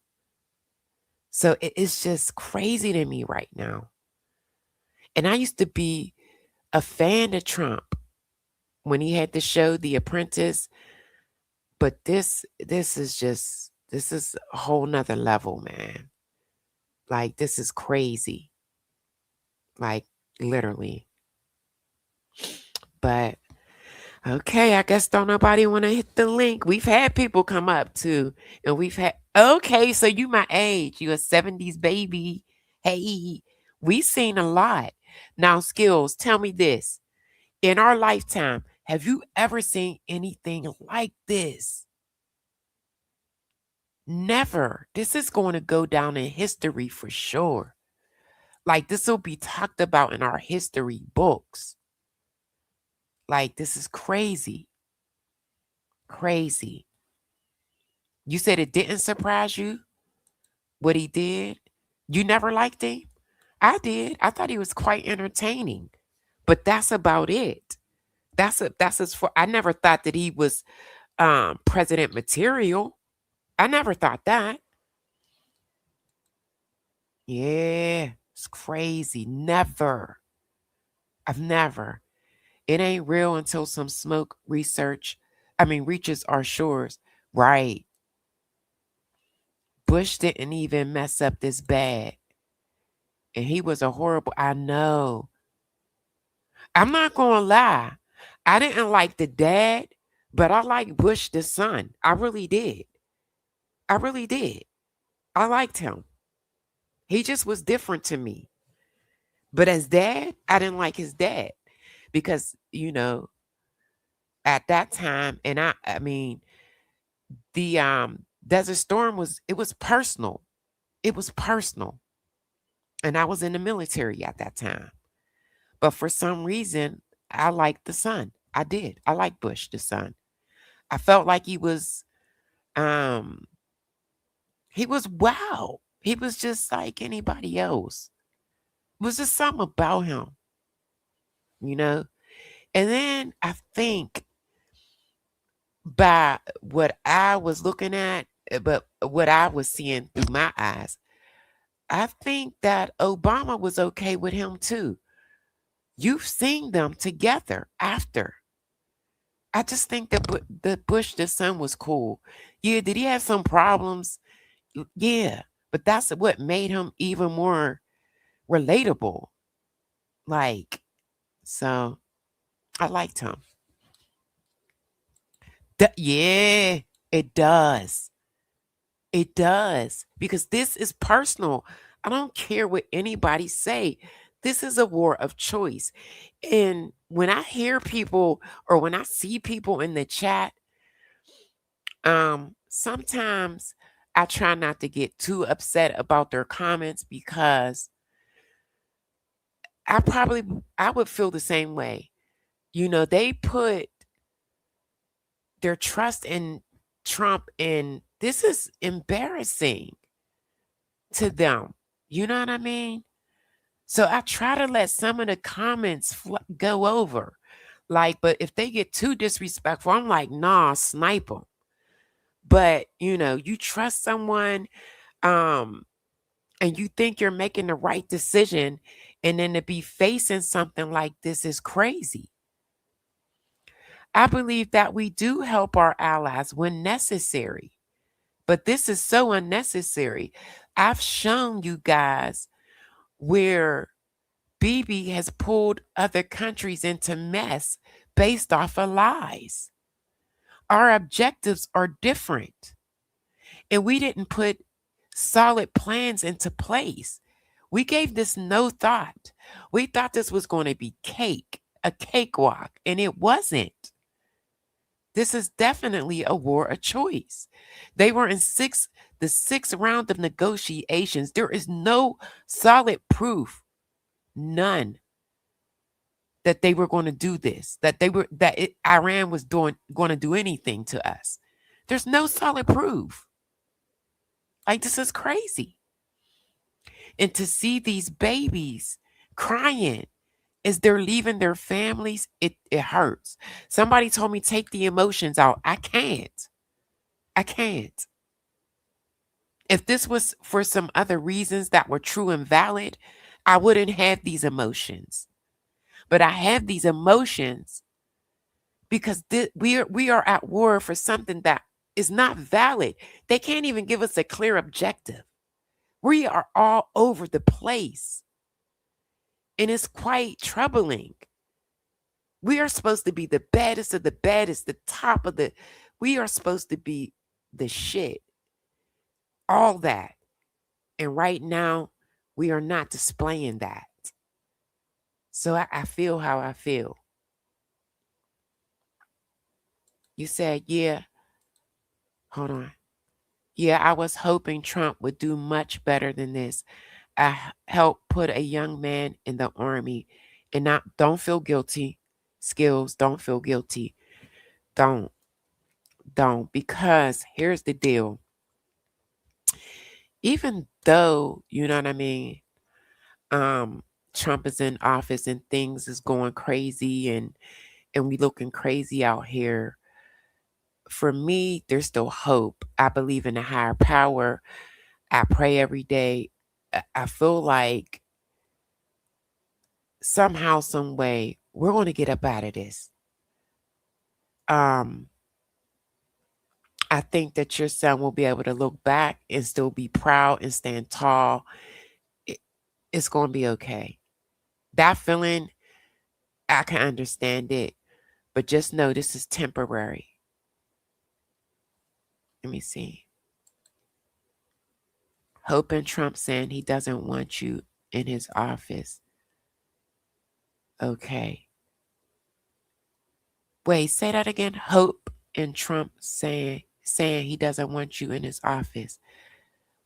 So it's just crazy to me right now. And I used to be a fan of Trump when he had the show The Apprentice. But this is a whole nother level, man. Like, this is crazy. Like, literally. But okay, I guess don't nobody want to hit the link. We've had people come up too, and okay, so you my age. You a 70s baby. Hey, we seen a lot. Now, Skills, tell me this. In our lifetime, have you ever seen anything like this? Never. This is going to go down in history for sure. Like, this will be talked about in our history books. Like, this is crazy. Crazy. You said it didn't surprise you what he did? You never liked him? I did. I thought he was quite entertaining. But that's about it. That's as far. I never thought that he was president material. I never thought that. Yeah, it's crazy. Never. I've never. It ain't real until some smoke reaches our shores. Right. Bush didn't even mess up this bad. And he was I know. I'm not going to lie. I didn't like the dad, but I liked Bush the son. I really did. I really did. I liked him. He just was different to me. But as dad, I didn't like his dad because, at that time, and I mean, the Desert Storm was personal. It was personal. And I was in the military at that time. But for some reason, I liked the son. I did. I liked Bush the son. I felt like he was wow. He was just like anybody else. It was just something about him, And then I think by what I was looking at, but what I was seeing through my eyes, I think that Obama was okay with him too. You've seen them together after. I just think that the Bush, the son, was cool. Yeah, did he have some problems? Yeah, but that's what made him even more relatable. Like, so I liked him. Yeah, it does. It does. Because this is personal. I don't care what anybody say. This is a war of choice. And when I hear people or when I see people in the chat, sometimes I try not to get too upset about their comments because I would feel the same way. They put their trust in Trump, and this is embarrassing to them. You know what I mean? So I try to let some of the comments go over. Like, but if they get too disrespectful, I'm like, nah, snipe them. But, you trust someone and you think you're making the right decision, and then to be facing something like this is crazy. I believe that we do help our allies when necessary, but this is so unnecessary. I've shown you guys where Bibi has pulled other countries into mess based off of lies. Our objectives are different. And we didn't put solid plans into place. We gave this no thought. We thought this was going to be a cakewalk, and it wasn't. This is definitely a war of choice. They were in the sixth round of negotiations. There is no solid proof, none, that they were going to do this, Iran was going to do anything to us. There's no solid proof. Like, this is crazy. And to see these babies crying as they're leaving their families, it hurts. Somebody told me take the emotions out. I can't. If this was for some other reasons that were true and valid, I wouldn't have these emotions. But I have these emotions because we are at war for something that is not valid. They can't even give us a clear objective. We are all over the place. And it's quite troubling. We are supposed to be the baddest of the baddest, the top of the, we are supposed to be the shit. All that. And right now, we are not displaying that. So I feel how I feel. You said, yeah. Hold on. Yeah, I was hoping Trump would do much better than this. I helped put a young man in the army, and don't feel guilty. Skills, don't feel guilty. Don't. Because here's the deal. Even though, you know what I mean, Trump is in office and things is going crazy and we looking crazy out here, for me, there's still hope. I believe in a higher power. I pray every day. I feel like somehow, some way, we're going to get up out of this. I think that your son will be able to look back and still be proud and stand tall. It's going to be okay. That feeling, I can understand it, but just know this is temporary. Let me see. Hope and Trump saying he doesn't want you in his office. Okay. Wait, say that again. Hope and Trump saying he doesn't want you in his office.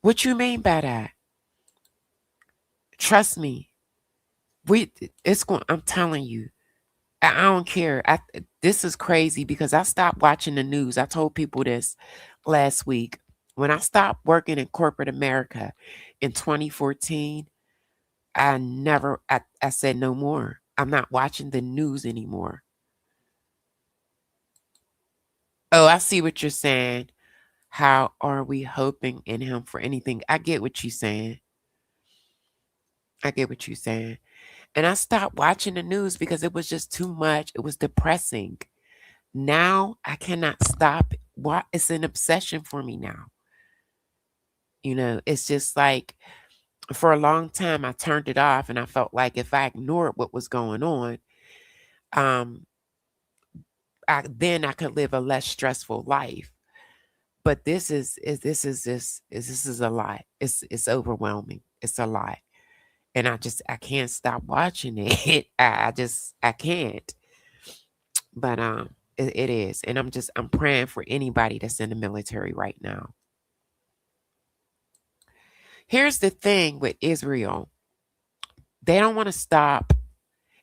What you mean by that? Trust me. I'm telling you. I don't care. This is crazy because I stopped watching the news. I told people this last week. When I stopped working in corporate America in 2014, I said no more. I'm not watching the news anymore. Oh, I see what you're saying. How are we hoping in him for anything? I get what you're saying. And I stopped watching the news because it was just too much. It was depressing. Now I cannot stop. It's an obsession for me now. You know, it's just like for a long time I turned it off and I felt like if I ignored what was going on, then I could live a less stressful life. But this is a lot. It's overwhelming. It's a lot. And I can't stop watching it. I can't. But it is. And I'm praying for anybody that's in the military right now. Here's the thing with Israel. They don't want to stop,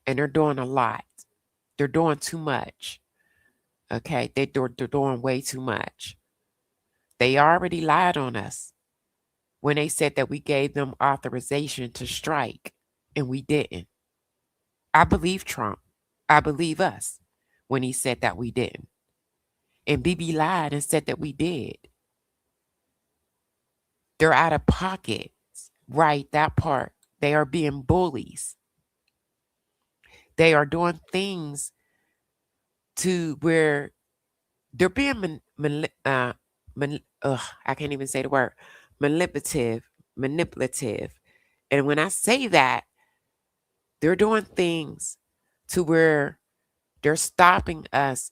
and they're doing a lot. They're doing too much. Okay, they're doing way too much. They already lied on us when they said that we gave them authorization to strike, and we didn't. I believe Trump. I believe us when he said that we didn't. And Bibi lied and said that we did. They're out of pocket. Right, that part. They are being bullies. They are doing things to where they're being I can't even say the word. Manipulative. And when I say that, they're doing things to where they're stopping us,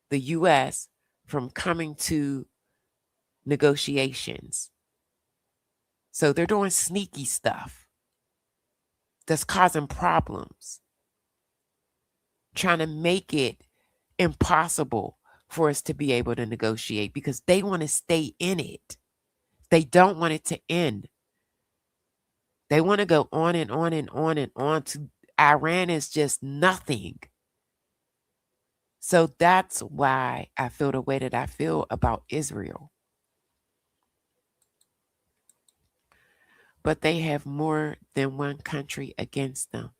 the U.S., from coming to negotiations. So they're doing sneaky stuff that's causing problems, trying to make it impossible for us to be able to negotiate because they want to stay in it. They don't want it to end. They want to go on and on and on and on to Iran is just nothing. So that's why I feel the way that I feel about Israel. But they have more than one country against them.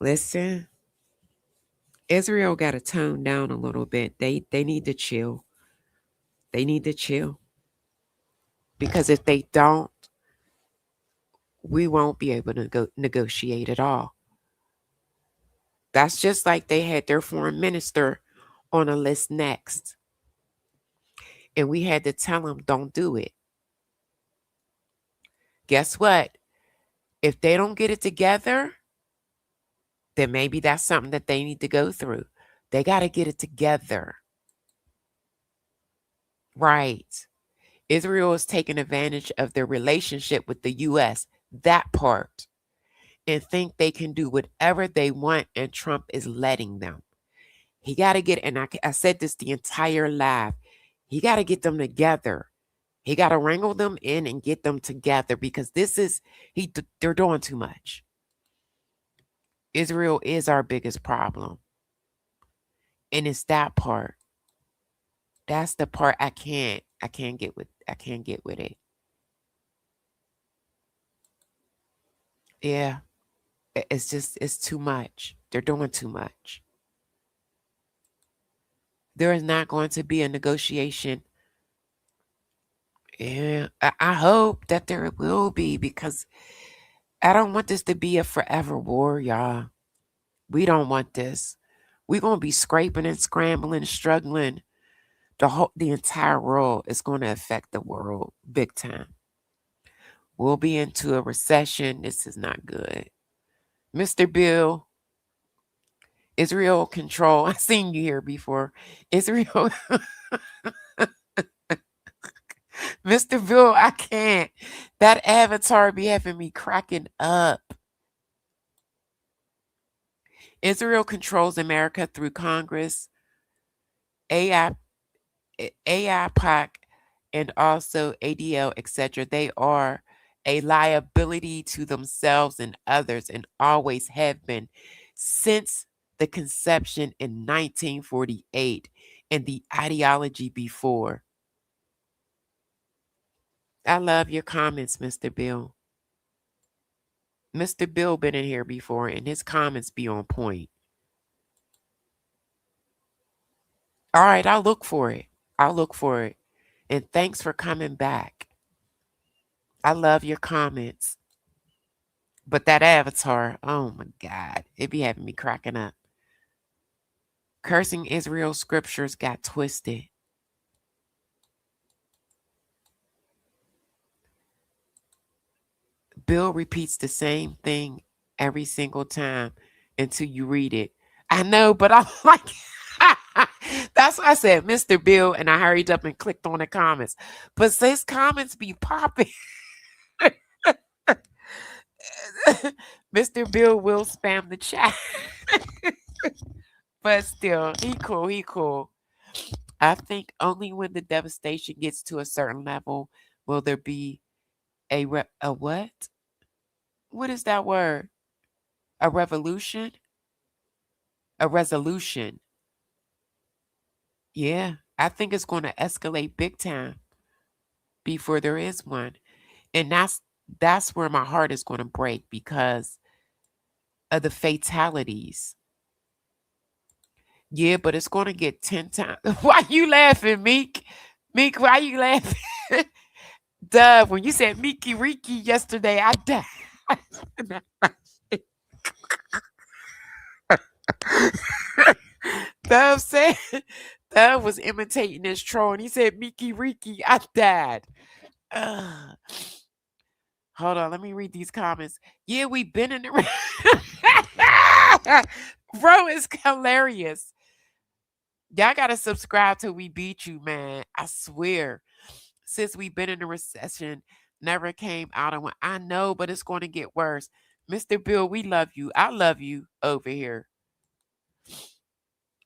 Listen, Israel got to tone down a little bit. They need to chill. They need to chill. Because if they don't, we won't be able to negotiate at all. That's just like they had their foreign minister on a list next. And we had to tell them, don't do it. Guess what? If they don't get it together, then maybe that's something that they need to go through. They got to get it together. Right. Israel is taking advantage of their relationship with the U.S., that part, and think they can do whatever they want, and Trump is letting them. He got to get, and I said this the entire live, he got to get them together. He got to wrangle them in and get them together because they're doing too much. Israel is our biggest problem. And it's that part. That's the part I can't get with it. Yeah. It's too much. They're doing too much. There is not going to be a negotiation. Yeah, I hope that there will be because I don't want this to be a forever war, y'all. We don't want this. We're going to be scraping and scrambling, struggling. The entire world is going to affect the world big time. We'll be into a recession. This is not good. Mr. Bill, Israel control. I've seen you here before. Israel. Mr. Bill, I can't. That avatar be having me cracking up. Israel controls America through Congress, AI, PAC, and also ADL, etc. They are a liability to themselves and others and always have been since the conception in 1948 and the ideology before. I love your comments, Mr. Bill. Mr. Bill been in here before and his comments be on point. All right, I'll look for it. And thanks for coming back. I love your comments. But that avatar, oh my God, it be having me cracking up. Cursing Israel scriptures got twisted. Bill repeats the same thing every single time until you read it. I know, but I'm like, that's why I said Mr. Bill, and I hurried up and clicked on the comments. But his comments be popping. Mr. Bill will spam the chat. But still, he cool. I think only when the devastation gets to a certain level will there be a what? What is that word? A revolution? A resolution. Yeah, I think it's going to escalate big time before there is one. And that's where my heart is going to break because of the fatalities. Yeah, but it's going to get 10 times. Why you laughing, Meek? Meek, why you laughing? Dove, when you said Meeky Reeky yesterday, I died. Dove was imitating this troll and he said Meeky Reeky, I died. Hold on, let me read these comments. Yeah, we've been in the... Bro, it's hilarious. Y'all gotta subscribe till we beat you, man. I swear. Since we've been in a recession, never came out of one. I know, but it's going to get worse. Mr. Bill, we love you. I love you over here.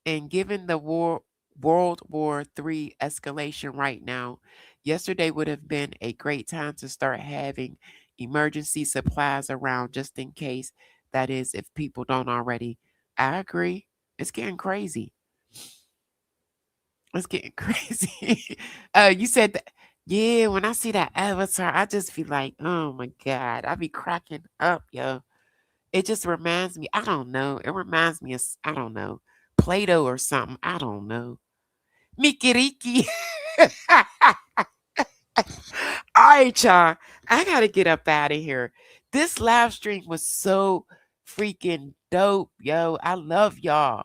And given the World War III escalation right now, yesterday would have been a great time to start having emergency supplies around just in case. That is, if people don't already. I agree. It's getting crazy. It's getting crazy. You said that. Yeah, when I see that avatar, I just feel like, oh my God, I be cracking up, yo. It just reminds me, I don't know. It reminds me of, I don't know, Play-Doh or something. I don't know. Mikiriki. All right, y'all. I got to get up out of here. This live stream was so freaking dope, yo. I love y'all.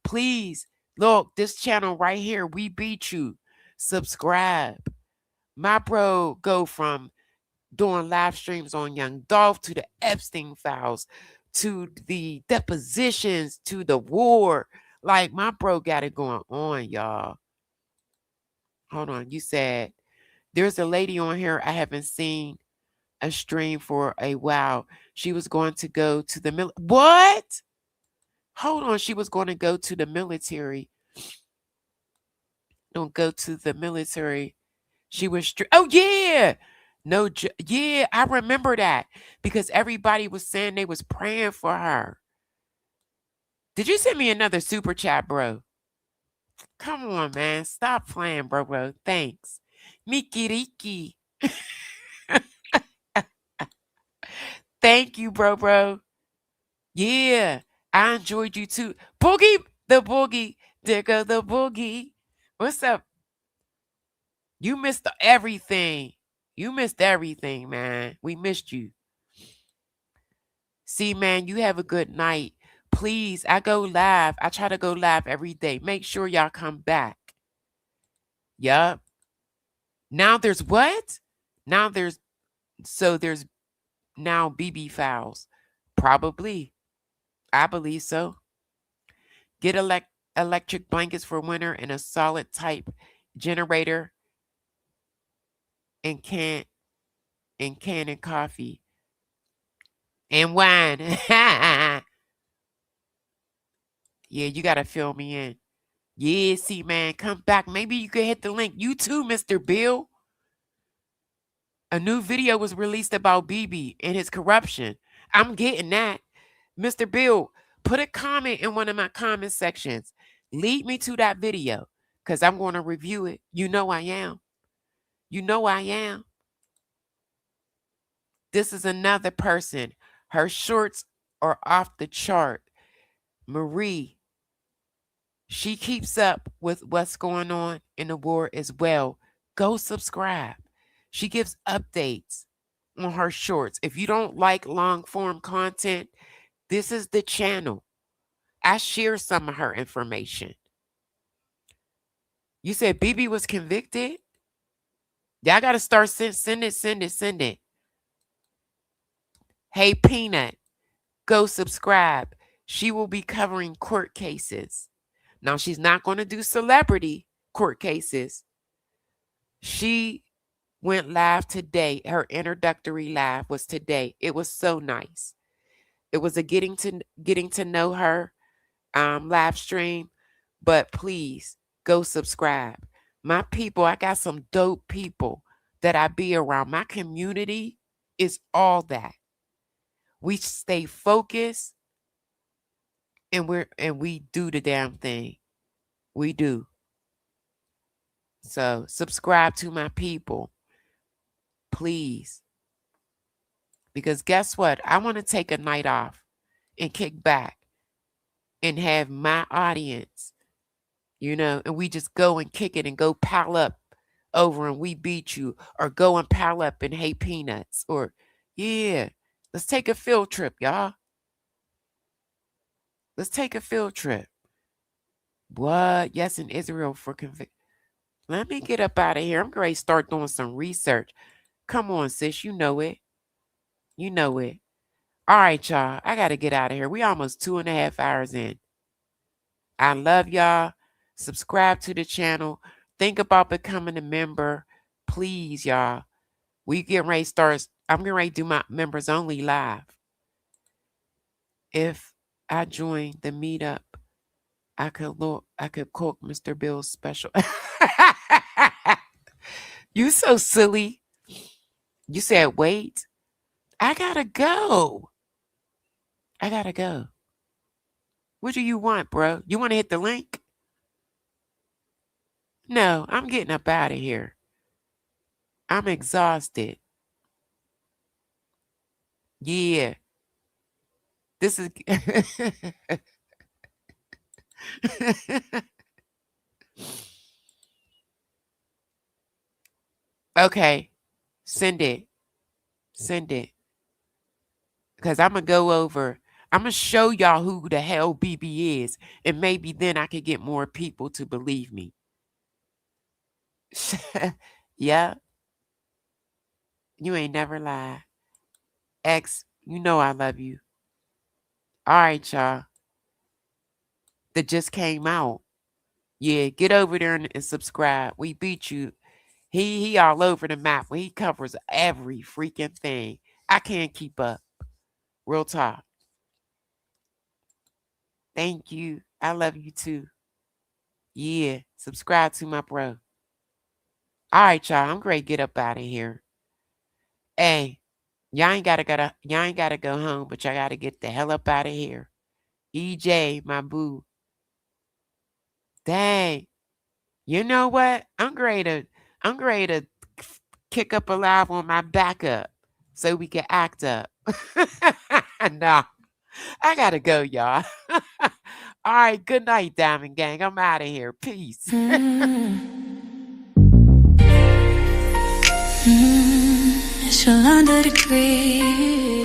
Please, look, this channel right here, we beat you. Subscribe. My bro go from doing live streams on Young Dolph to the Epstein files to the depositions to the war. Like, my bro got it going on, y'all. Hold on. You said there's a lady on here I haven't seen a stream for a while. She was going to go to the What? Hold on. She was going to go to the military. Don't go to the military. She was oh yeah. No, yeah, I remember that because everybody was saying they was praying for her. Did you send me another super chat, bro? Come on, man. Stop playing, bro. Thanks. Mikiriki. Thank you, bro. Yeah, I enjoyed you too. Boogie, the boogie. There go the boogie. What's up? You missed everything. You missed everything, man. We missed you. See, man, you have a good night. Please, I go live. I try to go live every day. Make sure y'all come back. Yup. Now there's what? Now there's now BB files. Probably. I believe so. Get electric blankets for winter and a solid type generator and can and coffee and wine. Yeah, you gotta fill me in. Yeah, see, man, come back. Maybe you could hit the link. You too, Mr. Bill. A new video was released about BB and his corruption. I'm getting that. Mr. Bill, put a comment in one of my comment sections. Lead me to that video because I'm going to review it. You know I am. You know I am. This is another person. Her shorts are off the chart. Marie. She keeps up with what's going on in the war as well. Go subscribe. She gives updates on her shorts. If you don't like long form content, this is the channel. I share some of her information. You said BB was convicted? Y'all got to start send it. Hey, Peanut, go subscribe. She will be covering court cases. Now, she's not going to do celebrity court cases. She went live today. Her introductory live was today. It was so nice. It was a getting to know her live stream. But please go subscribe. My people, I got some dope people that I be around. My community is all that. We stay focused and we do the damn thing. We do. So subscribe to my people, please. Because guess what? I want to take a night off and kick back and have my audience, and we just go and kick it and go pile up over and we beat you, or go and pile up and Hey Peanuts, or yeah, let's take a field trip, y'all. Let's take a field trip. What? Yes, in Israel for convict. Let me get up out of here. I'm going to start doing some research. Come on, sis. You know it. You know it. All right, y'all. I got to get out of here. We almost 2.5 hours in. I love y'all. Subscribe to the channel. Think about becoming a member. Please, y'all. We get ready to start. I'm getting ready to do my members only live. If I join the meetup, I could cook Mr. Bill's special. You so silly. You said, wait. I gotta go. What do you want, bro? You want to hit the link? No, I'm getting up out of here. I'm exhausted. Yeah. This is... Okay. Send it. Because I'm going to go over. I'm going to show y'all who the hell BB is. And maybe then I could get more people to believe me. Yeah. You ain't never lied. X, you know I love you. All right, y'all. That just came out. Yeah, get over there and subscribe. We beat you. He all over the map. He covers every freaking thing. I can't keep up. Real talk. Thank you. I love you too. Yeah, subscribe to my bro. All right, y'all. I'm ready to get up out of here. Hey, y'all ain't gotta go home, but y'all gotta get the hell up out of here. EJ, my boo. Dang. You know what? I'm ready to kick up a live on my backup so we can act up. Nah, I gotta go, y'all. All right, good night, Diamond Gang. I'm out of here. Peace. It's your under the breeze.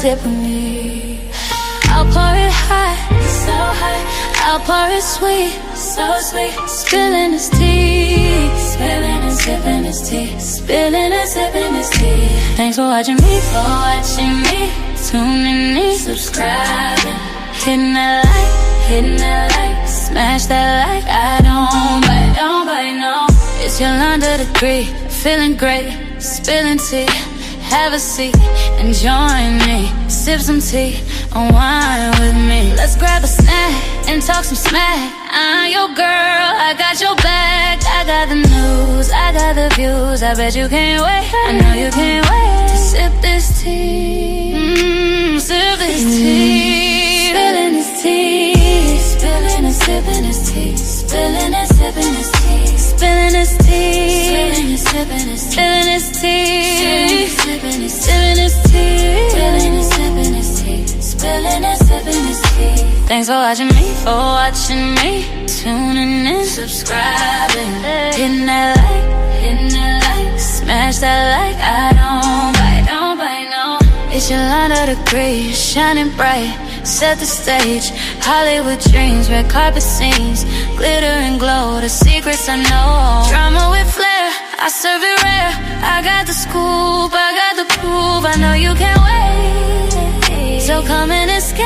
Sip with me. I'll pour it hot, so hot. I'll pour it sweet, so sweet. Spilling his tea, spilling and sipping his tea, spilling and sipping his tea. Thanks for watching me, tuning in, subscribing, hitting that like, smash that like. I don't bite, no. It's Yolanda the Greek, feeling great, spilling tea. Have a seat and join me. Sip some tea, unwind with me. Let's grab a snack and talk some smack. I'm your girl, I got your back. I got the news, I got the views. I bet you can't wait, I know you can't wait to sip this tea. Sip this tea. Spilling this tea. Spilling and sipping this tea. Spilling and sipping this tea. Spilling this tea. Spilling and sipping this tea. Spilling this tea. Sipping this tea. Spilling and sipping this tea. Spilling and sipping this tea. Thanks for watching me, tuning in, subscribing, hitting that like, smash that like. I don't bite, no. It's Yolanda the Great, shining bright, set the stage. Hollywood dreams, red carpet scenes, glitter and glow, the secrets I know. Drama with flair, I serve it rare. I got the scoop, I got the proof. I know you can't wait, so come and escape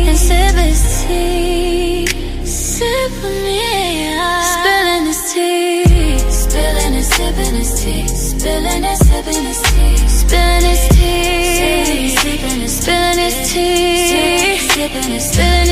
and sip this tea. Sip with me, spilling this tea. Spilling and sipping this tea. Spilling and sipping this tea. Spilling this tea. Spilling this tea. Spilling this tea.